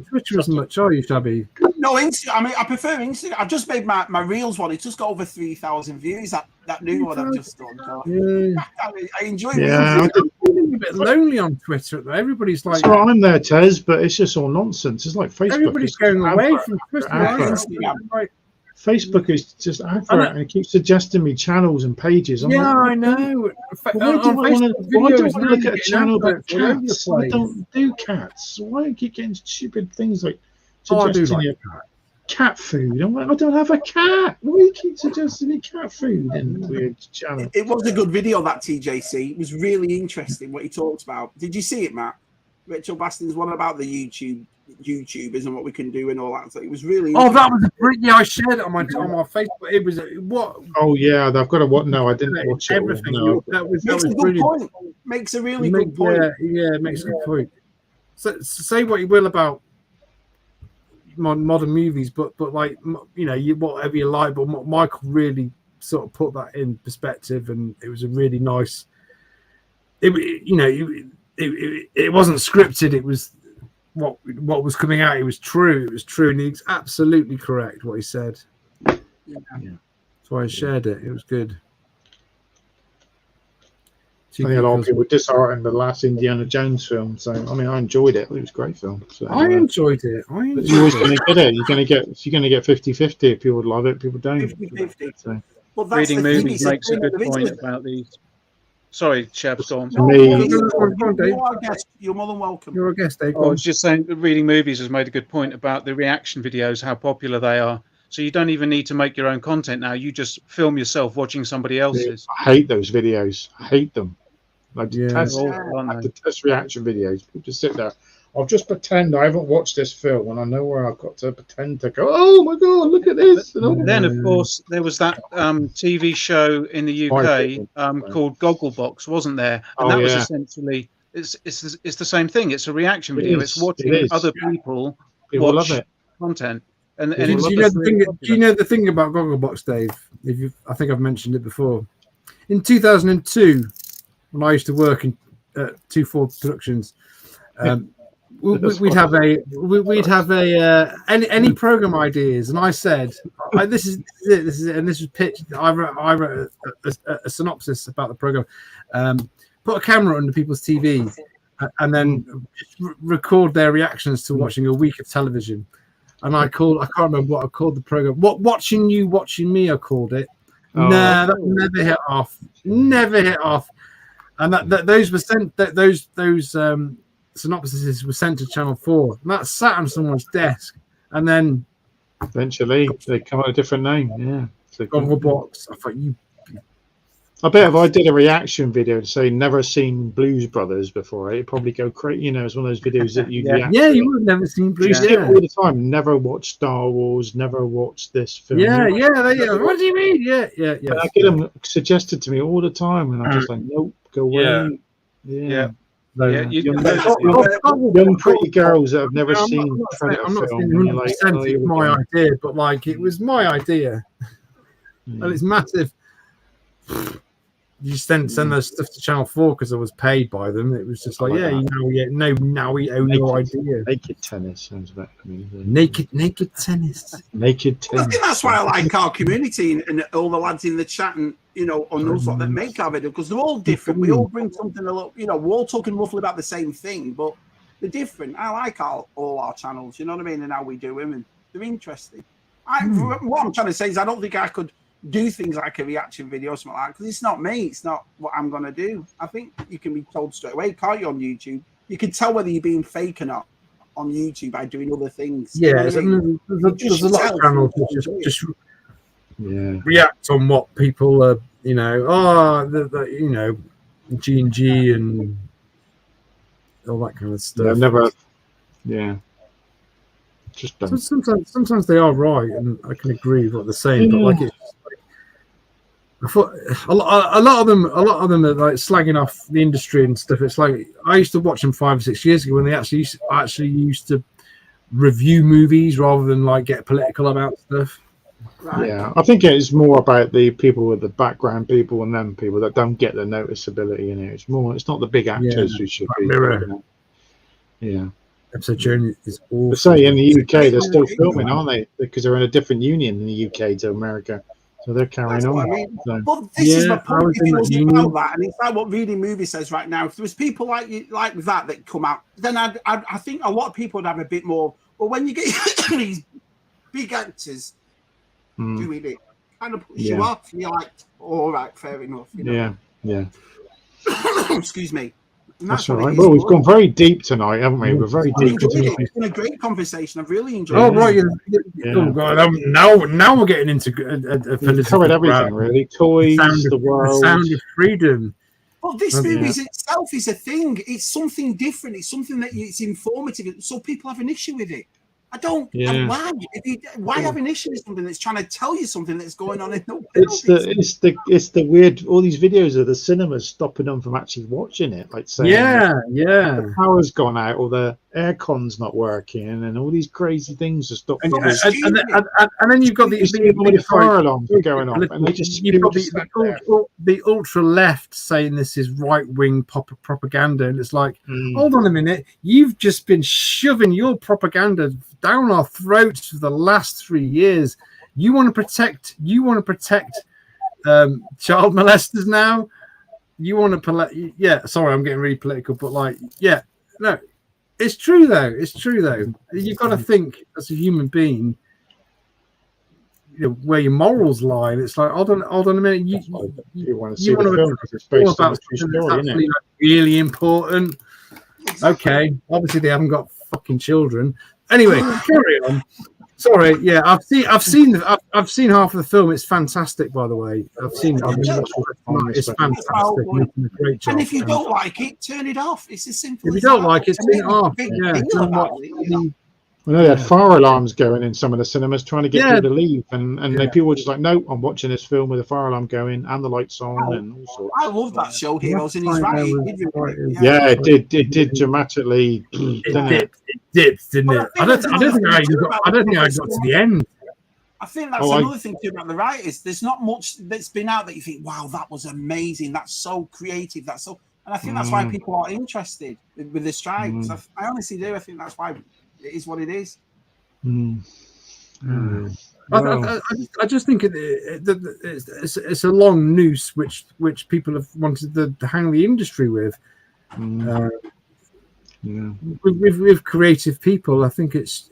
Twitter as much, are you, Shabby? No, Instagram. I mean, I prefer Instagram. I've just made my Reels one. It's just got over 3,000 views. That new one I've just done. I enjoy it. I'm feeling a bit lonely on Twitter. Everybody's like, so I'm there, Tez, but it's just all nonsense. It's like Facebook. Everybody's going away from Twitter. Facebook is just advert, and it keeps suggesting me channels and pages. I know. Why do I want to look at a channel about cats? I don't do cats. Why do you keep getting stupid things like suggesting me cat food? I don't have a cat. Why do you keep suggesting me cat food in weird channel? It was a good video, that TJC. It was really interesting what he talked about. Did you see it, Matt? Rachel Baston's one about the YouTubers and what we can do and all that. So it was really. Oh, that was brilliant! I shared it on my Facebook. It was what? Oh yeah, I've got to what? No, I didn't watch everything. No. That was brilliant. Makes a really good point. Yeah, it makes a good point. So say what you will about modern movies, but like, you know, whatever you like, but Michael really sort of put that in perspective, and it was a really nice. It wasn't scripted. It was what was coming out. It was true. It was true, and he's absolutely correct what he said. Yeah. That's why I shared it. It was good. I think a lot of people were disheartened the last Indiana Jones film. So I mean, I enjoyed it. It was a great film. So, I enjoyed it. You're always going to get it. You're going to get 50-50. If people love it, people don't. 50-50. So. Well, Reading movies makes a good point about these. Sorry, Chab, Storm. You're more than welcome. You're a guest, Dave. I was just saying that Reading Movies has made a good point about the reaction videos, how popular they are. So you don't even need to make your own content now. You just film yourself watching somebody else's. I hate those videos. I hate them. I detest reaction videos. People just sit there. I'll just pretend I haven't watched this film, and I know where I've got to pretend to go, oh my God, look at this. Then, of course, there was that TV show in the UK called Gogglebox, wasn't there? And that was essentially, it's the same thing. It's a reaction video. It's watching other people watch content. And do you know the thing about Gogglebox, Dave? I think I've mentioned it before. In 2002, when I used to work in 24 Productions, we'd have any program ideas, and I said, this is it, and this was pitched. I wrote a synopsis about the program. Put a camera under people's TVs, and then record their reactions to watching a week of television. And I can't remember what I called the program. Watching You, Watching Me, I called it. No, that never hit off. Never hit off. And those were sent. Those synopsises were sent to Channel 4. And that sat on someone's desk. And then eventually they come out a different name. Yeah, Gogglebox. I thought you I bet if I did a reaction video and say never seen Blues Brothers before, it'd probably go crazy. You know, it's one of those videos that you react yeah, to. you would have never seen Blues. You see it all the time. Never watched Star Wars. Never watched this film. Yeah. What do you mean? Yeah. And I get them suggested to me all the time, and I'm just like, nope, go away. Yeah. Young pretty girls that have never seen Predator I'm not film. saying 100% it's my idea, but like it was my idea, and it's massive. You send those stuff to Channel 4 because I was paid by them. It was just like, now we own your idea. Naked tennis sounds about naked tennis. Naked tennis. I think that's why I like our community and all the lads in the chat and on those that make our video, because they're all different. We all bring something a little. We're all talking roughly about the same thing, but they're different. I like all our channels. You know what I mean? And how we do them, and they're interesting. What I'm trying to say is, I don't think I could do things like a reaction video or something like that, because it's not me. It's not what I'm going to do. I think you can be told straight away, can't you, on YouTube? You can tell whether you're being fake or not on YouTube by doing other things. Yeah, there's a lot of channels that just react on what people are, G&G and all that kind of stuff. I've never, just done. Sometimes they are right, and I can agree with what they're saying, but like I thought a lot of them are like slagging off the industry and stuff. It's like I used to watch them 5 or 6 years ago when they actually used to review movies rather than like get political about stuff. Right. Yeah, I think it's more about the people with the background people and them people that don't get the noticeability in it. It's not the big actors who should be. Yeah. Episode journey is awful. They say in the UK they're still filming, aren't they? Because they're in a different union in the UK to America. So they're carrying on. I mean. But this is my point. If it was about that, and it's like what Reading Movie says right now. If there was people like that come out, then I think a lot of people would have a bit more. But when you get these big actors doing it, kind of push you off. You're like, all right, fair enough. Yeah. Excuse me. That's all right. Well, we've gone very deep tonight, haven't we? We're very deep. It's been a great conversation. I've really enjoyed it. Oh, right. Oh, God. Now we're getting into a political. Covered everything, really. Toys, the world. The sound of freedom. Well, this movie itself is a thing. It's something different. It's something that it's informative. So people have an issue with it. I don't. Why have an issue with something that's trying to tell you something that's going on in the world? It's the weird. All these videos of the cinemas stopping them from actually watching it, like saying, the power's gone out or the aircon's not working, and all these crazy things are stopping. And then you've got the fire alarms going off, and they just you've got the ultra left saying this is right wing propaganda, and it's like, hold on a minute, you've just been shoving your propaganda down our throats for the last 3 years. You want to protect child molesters now. You want to sorry, I'm getting really political, but no, it's true though. You've got to think as a human being, where your morals lie. And it's like, hold on a minute. You want to see the film because it's based on a true story, isn't it? Really important. Okay, obviously they haven't got fucking children. Anyway, carry on. Sorry, I've seen half of the film. It's fantastic, by the way. I've seen it. It's fantastic. Great job. And if you don't like it, turn it off. It's as simple. If you don't like it, turn it off. Well, they had fire alarms going in some of the cinemas trying to get people to leave, and people were just like, "No, I'm watching this film with the fire alarm going and the lights on and all sorts." I love that show, Heroes in His Right. It did dramatically. It dipped, didn't it? I don't think I got to the end. I think that's another thing too about the writers. There's not much that's been out that you think, "Wow, that was amazing. That's so creative. That's so." And I think that's why people are interested with the strikes. I honestly do. I think that's why. It is what it is. I just think it's a long noose which people have wanted to hang the industry with. With creative people, I think it's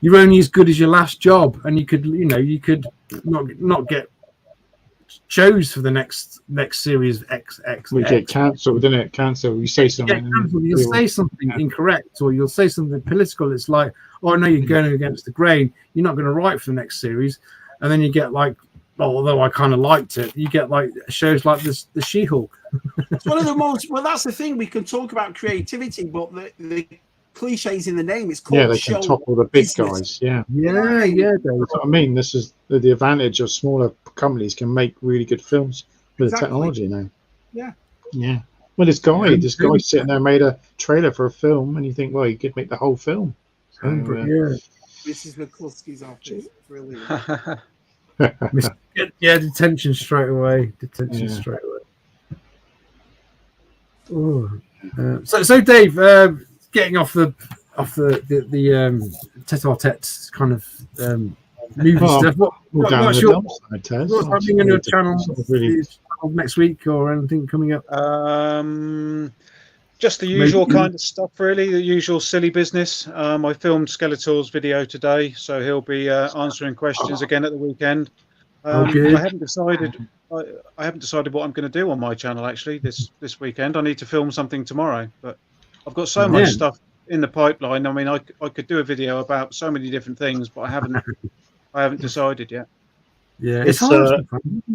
you're only as good as your last job, and you could not get chose for the next series X. We get cancelled, didn't it? Cancelled. You say something. You'll say something incorrect, or you'll say something political. It's like, oh no, you're going against the grain. You're not going to write for the next series, and then you get like although I kind of liked it, you get like shows like this, the She-Hulk. It's one of the most. Well, that's the thing. We can talk about creativity, but the cliches in the name. It's called they show can topple the big business. guys. Yeah, Dave. That's what I mean. This is the advantage of smaller companies can make really good films with the technology now. Yeah. Well, this guy sitting there made a trailer for a film, and you think, well, you could make the whole film. So, Mrs. McCluskey's office, brilliant. Detention straight away. Straight away. Oh, so Dave, getting off the tete-a-tete kind of movie stuff. What's happening on your channel next week, or anything coming up? Just the usual kind of stuff, really. The usual silly business. I filmed Skeletor's video today, so he'll be answering questions again at the weekend. I haven't decided. I haven't decided what I'm going to do on my channel actually this weekend. I need to film something tomorrow, but I've got so much stuff in the pipeline. I mean, I could do a video about so many different things, but I haven't decided yet. Yeah, it's hard, isn't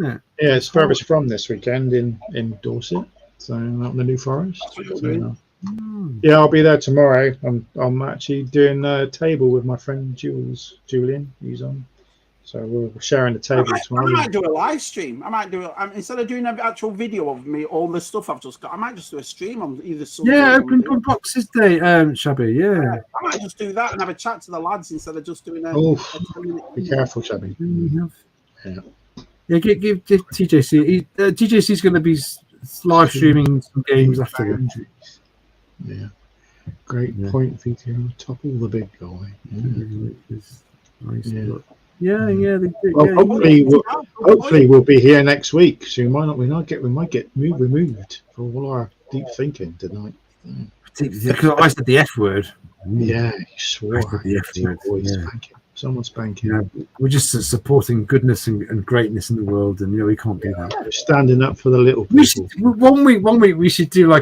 it? Yeah, it's furthest from this weekend in Dorset, so out in the New Forest. So, yeah, I'll be there tomorrow. I'm actually doing a table with my friend Julian. He's on. So we're sharing the table tomorrow. I might do a live stream. I might do it instead of doing an actual video of me, all the stuff I've just got. I might just do a stream on either Sunday. Yeah, open boxes day, Shabby. Yeah, I might just do that and have a chat to the lads instead of just doing a. Be careful, Shabby. Yeah, give TJC. TJC's going to be live streaming some games after that. Yeah, great point, VTR. Topple the big guy. Yeah, they do. Well, hopefully we'll be here next week. So we might get removed for all our deep thinking tonight. Because I said the F word. Yeah, you swore. The F word. Someone's spanking. Yeah, we're just supporting goodness and greatness in the world, and we can't do that. We're standing up for the little people. One week we should do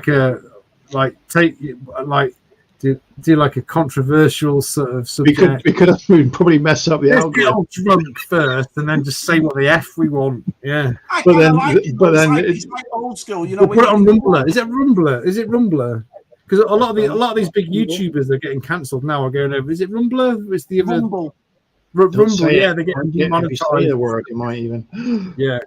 do like a controversial sort of subject. We could probably mess up the algorithm. Get all drunk first, and then just say what the F we want. Yeah, but then it's like old school. We'll put it on Rumbler. Is it Rumbler? Because a lot of these big YouTubers that are getting cancelled now are going over. Is it Rumbler? It's the other Rumble. Rumble. Yeah, they're getting demonetized. If you say the word, you might even. Yeah.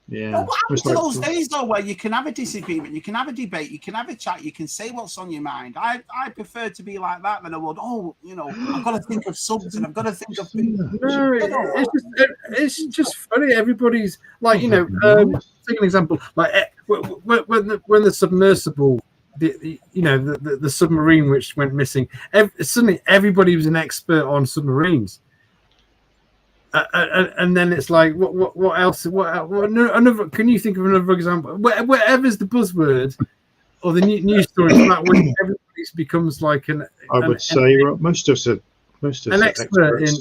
Well, what happened to those days though, where you can have a disagreement, you can have a debate, you can have a chat, you can say what's on your mind? I prefer to be like that than I would. I've got to think of something. I've got to think of things. No, it's just funny. Everybody's like, take an example, like when the submersible, the submarine which went missing. Suddenly, everybody was an expert on submarines. And then it's like, what else? Another? Can you think of another example? Whatever's the buzzword or the news story about when everybody becomes like an. I would say most of us an expert in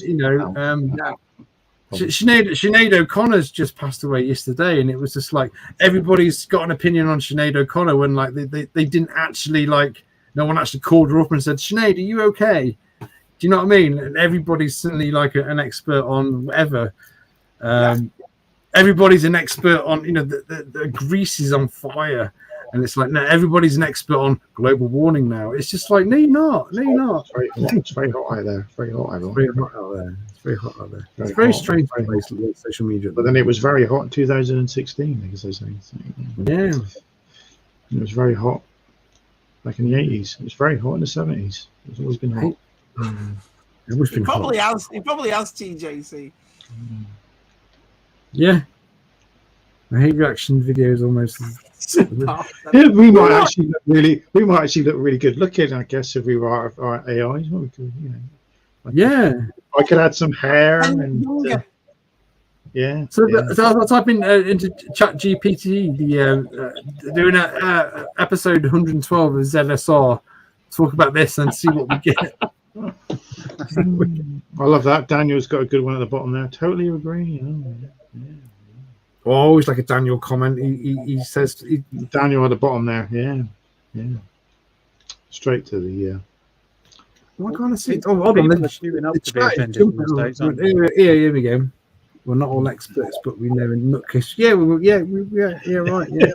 Sinead O'Connor's just passed away yesterday, and it was just like everybody's got an opinion on Sinead O'Connor when like they didn't actually no one actually called her up and said, Sinead, are you okay? Do you know what I mean? And everybody's suddenly like an expert on whatever. Everybody's an expert on, the Greece is on fire. And it's like, no, everybody's an expert on global warming now. It's just like, no, you're not. It's very hot out there. It's very hot out there. It's very strange place with social media. But then it was very hot in 2016, I guess they say. Yeah. It was very hot back in the 80s. It was very hot in the 70s. It's always been hot. He probably has TJC. Yeah. I hate reaction videos almost. Yeah, we might actually look really good looking, I guess, if we were our AIs. I could add some hair and yeah. So I'll type into Chat GPT doing episode 112 of ZSR. Talk about this and see what we get. I love that. Daniel's got a good one at the bottom there. Totally agree. Oh, always like a Daniel comment. He says Daniel at the bottom there. Yeah. Straight to the. Why can't I see? Oh, hold on. Shooting up to be offended. Here we go. we're not all experts, but we know in nutcase. Yeah, right. Yeah.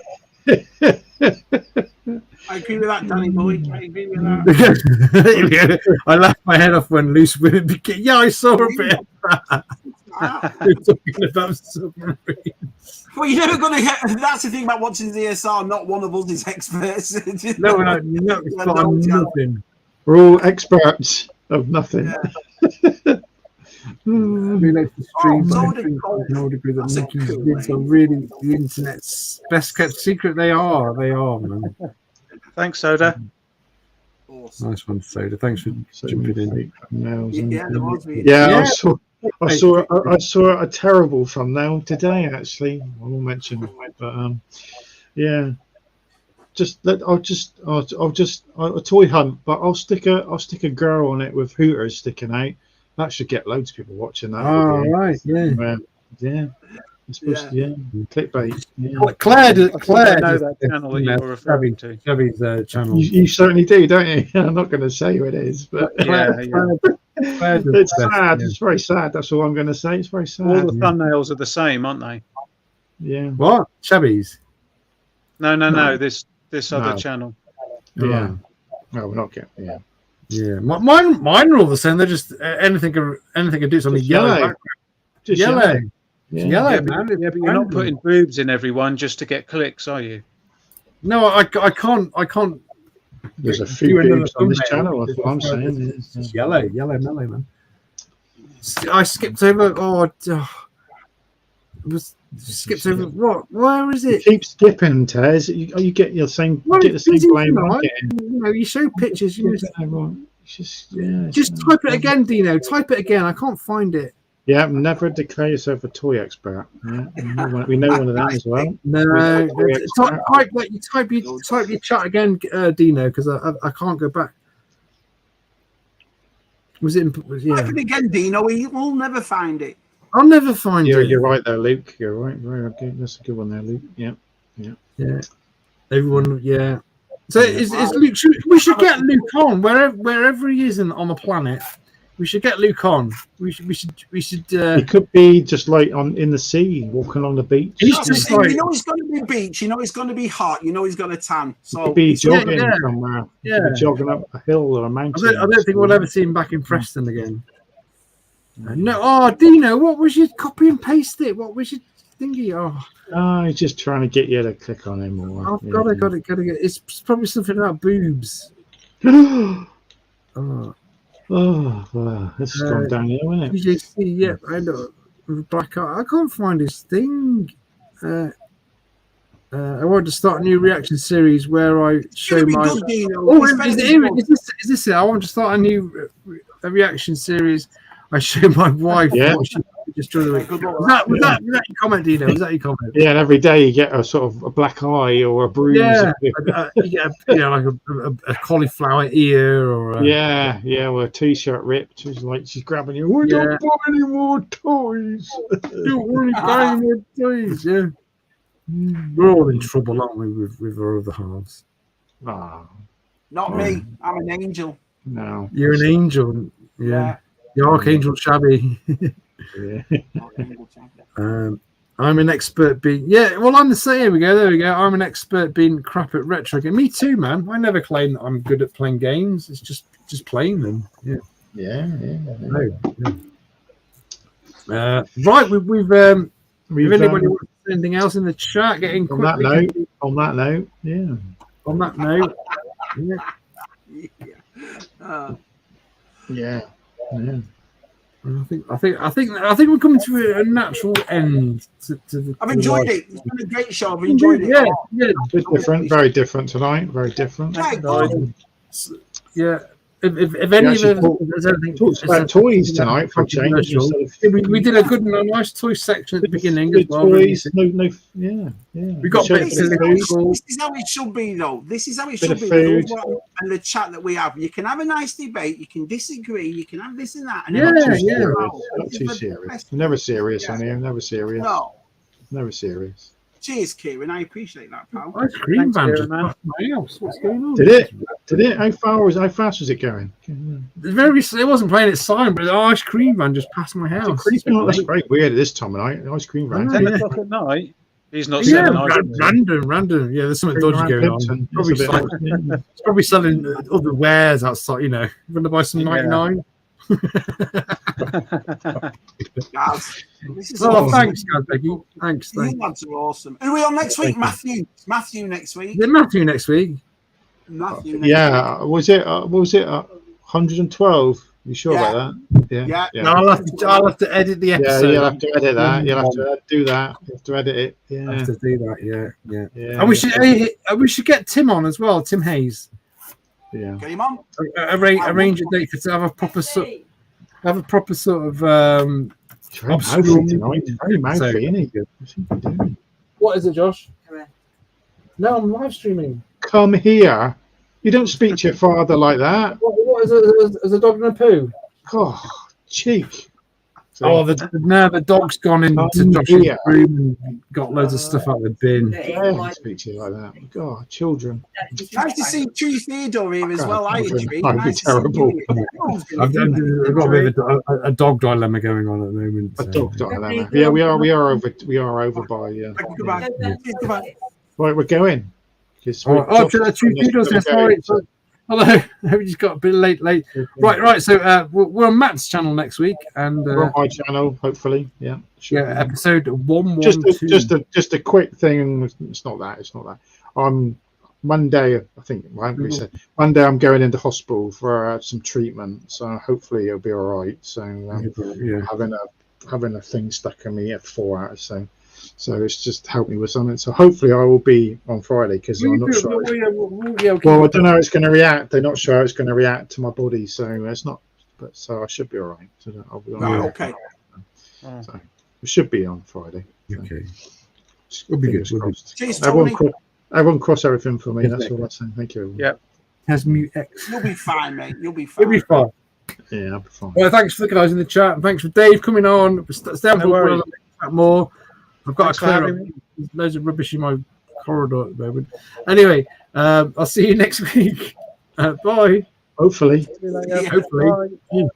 I agree with that, Danny boy. I agree with that. I laughed my head off when loose women became. Yeah, I saw a bit of that. We're talking about submarines. Well, you're never going to get. That's the thing about watching the DSR. Not one of us is experts. No, I'm nothing. We're all experts of nothing. Yeah. Relate to streams. so I think I can all agree that monkeys vids are really the internet's best kept secret. They are, man. Thanks, Soda. Awesome. Nice one, Soda. Thanks for jumping in. Yeah, I saw a terrible thumbnail today. Actually, I won't mention it, but yeah. I'll a toy hunt, but I'll stick a girl on it with hooters sticking out. That should get loads of people watching that. Oh, right, yeah. Yeah. It's supposed to, clickbait. Yeah. Claire know that channel that you were referring to. Shabby's channel. You certainly do, don't you? I'm not going to say who it is, but Claire, it's sad. It's very sad. That's all I'm going to say. It's very sad. All the thumbnails are the same, aren't they? Yeah. What? Shabby's? No. This other channel. Yeah. No, we're not getting. Yeah. Yeah. Mine are all the same. They're just anything I do is on the yellow background. Just yellow. Yeah. Yellow, man. But you're not putting boobs in everyone just to get clicks, are you? No, I can't. There's a few boobs on this channel. That's what I'm saying. It's yellow, mellow, man. I skipped over. Skipped over. What? Where is it? You keep skipping, Tez. You get the same blame. You show pictures. Just type it again, Dino. Type it again. I can't find it. Yeah, never declare yourself a toy expert. Yeah, we know one of them as well. No, type your chat again, Dino, because I can't go back. Was it? Type it again, Dino. We'll never find it. I'll never find it. You're right there, Luke. You're right. Very okay. That's a good one there, Luke. Yeah. Everyone, yeah. So is Luke? We should get Luke on wherever he is on the planet. We should get Luke on. We should. It could be just like in the sea, walking along the beach. He's just like, it's going to be beach. It's going to be hot. He's going to tan. So could be jogging somewhere. Yeah, jogging up a hill or a mountain. I don't think we'll ever see him back in Preston again. No. Oh, Dino, what was your copy and paste it? What was your thingy? Oh, he's just trying to get you to click on him. Got it. It's probably something about boobs. Wow. This has gone downhill, isn't it? PJC, yeah, I know. Black eye. I can't find his thing. I wanted to start a new reaction series where I show my. Is this it? I want to start a new reaction series. I show my wife what she just drew. Was that your comment, Dino? Was that your comment? Yeah, and every day you get a sort of a black eye or a bruise. Yeah, like a cauliflower ear or or a t-shirt ripped. She's grabbing you. We don't buy any more toys. Don't want to buy any more toys. Yeah, we're all in trouble, aren't we, with our other halves? Not me. I'm an angel. No, you're an angel. Yeah. The Archangel Shabby. I'm an expert being I'm the same. Here we go. There we go. I'm an expert being crap at retro games. Me too, man. I never claim that I'm good at playing games. It's just playing them. Yeah. Right, we've if anybody wants anything else in the chat, getting on that note. I think we're coming to a natural end. I've enjoyed it. It's been a great show. I've enjoyed it. Yeah. Different, very different tonight. Very different. Yeah. If any of us talks about toys tonight for a change. We did a good and nice toy section at the beginning as well. Toys, we got this is how it should be, though. This is how it should be. And the chat that we have, you can have a nice debate. You can disagree. You can have this and that. And not too serious. Never serious on here. Never serious. No. Never serious. Cheers, Kieran. I appreciate that, pal. Ice cream Thanks, van Kieran, just man. passed my house. What's going on? Did it? How fast was it going? It wasn't playing its sign, but the ice cream van just passed my house. Oh, that's very weird at this time of night. Ice cream van. 10 Yeah. o'clock at night. He's not Yeah, selling ice cream. random. Yeah, there's something Cream dodgy van going on. Pimpton. Probably That's a bit selling, odd. it's probably selling other wares outside. You know, going to buy some Yeah. 99. Guys, this is Oh, awesome. thanks, guys, Becky. Thanks. You lads are awesome. Who are we on next week? Matthew. It's Matthew next week. Is it Matthew next week? Matthew next Yeah, was it 112? You sure about that? Yeah. No, I'll have to edit the Yeah, episode. you'll have to edit that. You'll have to do that. You have to edit it. I Yeah. have to do that. Yeah. Yeah. And we should get Tim on as well. Tim Hayes. Yeah. Get him on. Arrange a date to have a proper sort of Very obscure mouthy tonight. Very mouthy, So- isn't he? What's he doing? What is it, Josh? No, I'm live streaming. Come here. You don't speak to your father like that. What is a dog in a poo? Oh, cheek. Oh, the dog's gone into Josh's room and got loads of stuff out of the bin. I speak to you like that. God, children. Nice to see Tree Theodore here as well. Hiya, Tree. I'd be Nice to see terrible. you. I've got a bit of a dog dilemma going on at the moment. A so- dog dilemma. Yeah, we are over by. Goodbye. Goodbye. Right, we're going. Tree Theodore says hi. Hello, we just got a bit late. Right. So we're on Matt's channel next week, and We're on my channel, hopefully. Yeah. episode 112. Just a quick thing. It's not that. On Monday, I think. Well, I haven't really said. Monday, I'm going into hospital for some treatment, so hopefully it'll be all right. So having a thing stuck in me at 4 hours, so it's just helped me with something. So hopefully I will be on Friday because I'm not sure. Well, I don't know how it's going to react. They're not sure how it's going to react to my body, so it's not. But so I should be all right. So I'll be on. Okay. So we should be on Friday. So. Okay. We'll be good. Cheers, Tony. Everyone cross everything for me. That's all I'm saying. Thank you. Yeah. Has mute X. You'll be fine, mate. You'll be fine. You'll be fine. Yeah, I'll be fine. Well, thanks for the guys in the chat. And thanks for Dave coming on. Stay on for more. I've got to clear up. There's loads of rubbish in my corridor at the moment. Anyway, I'll see you next week. Bye. Hopefully. Hopefully. Bye.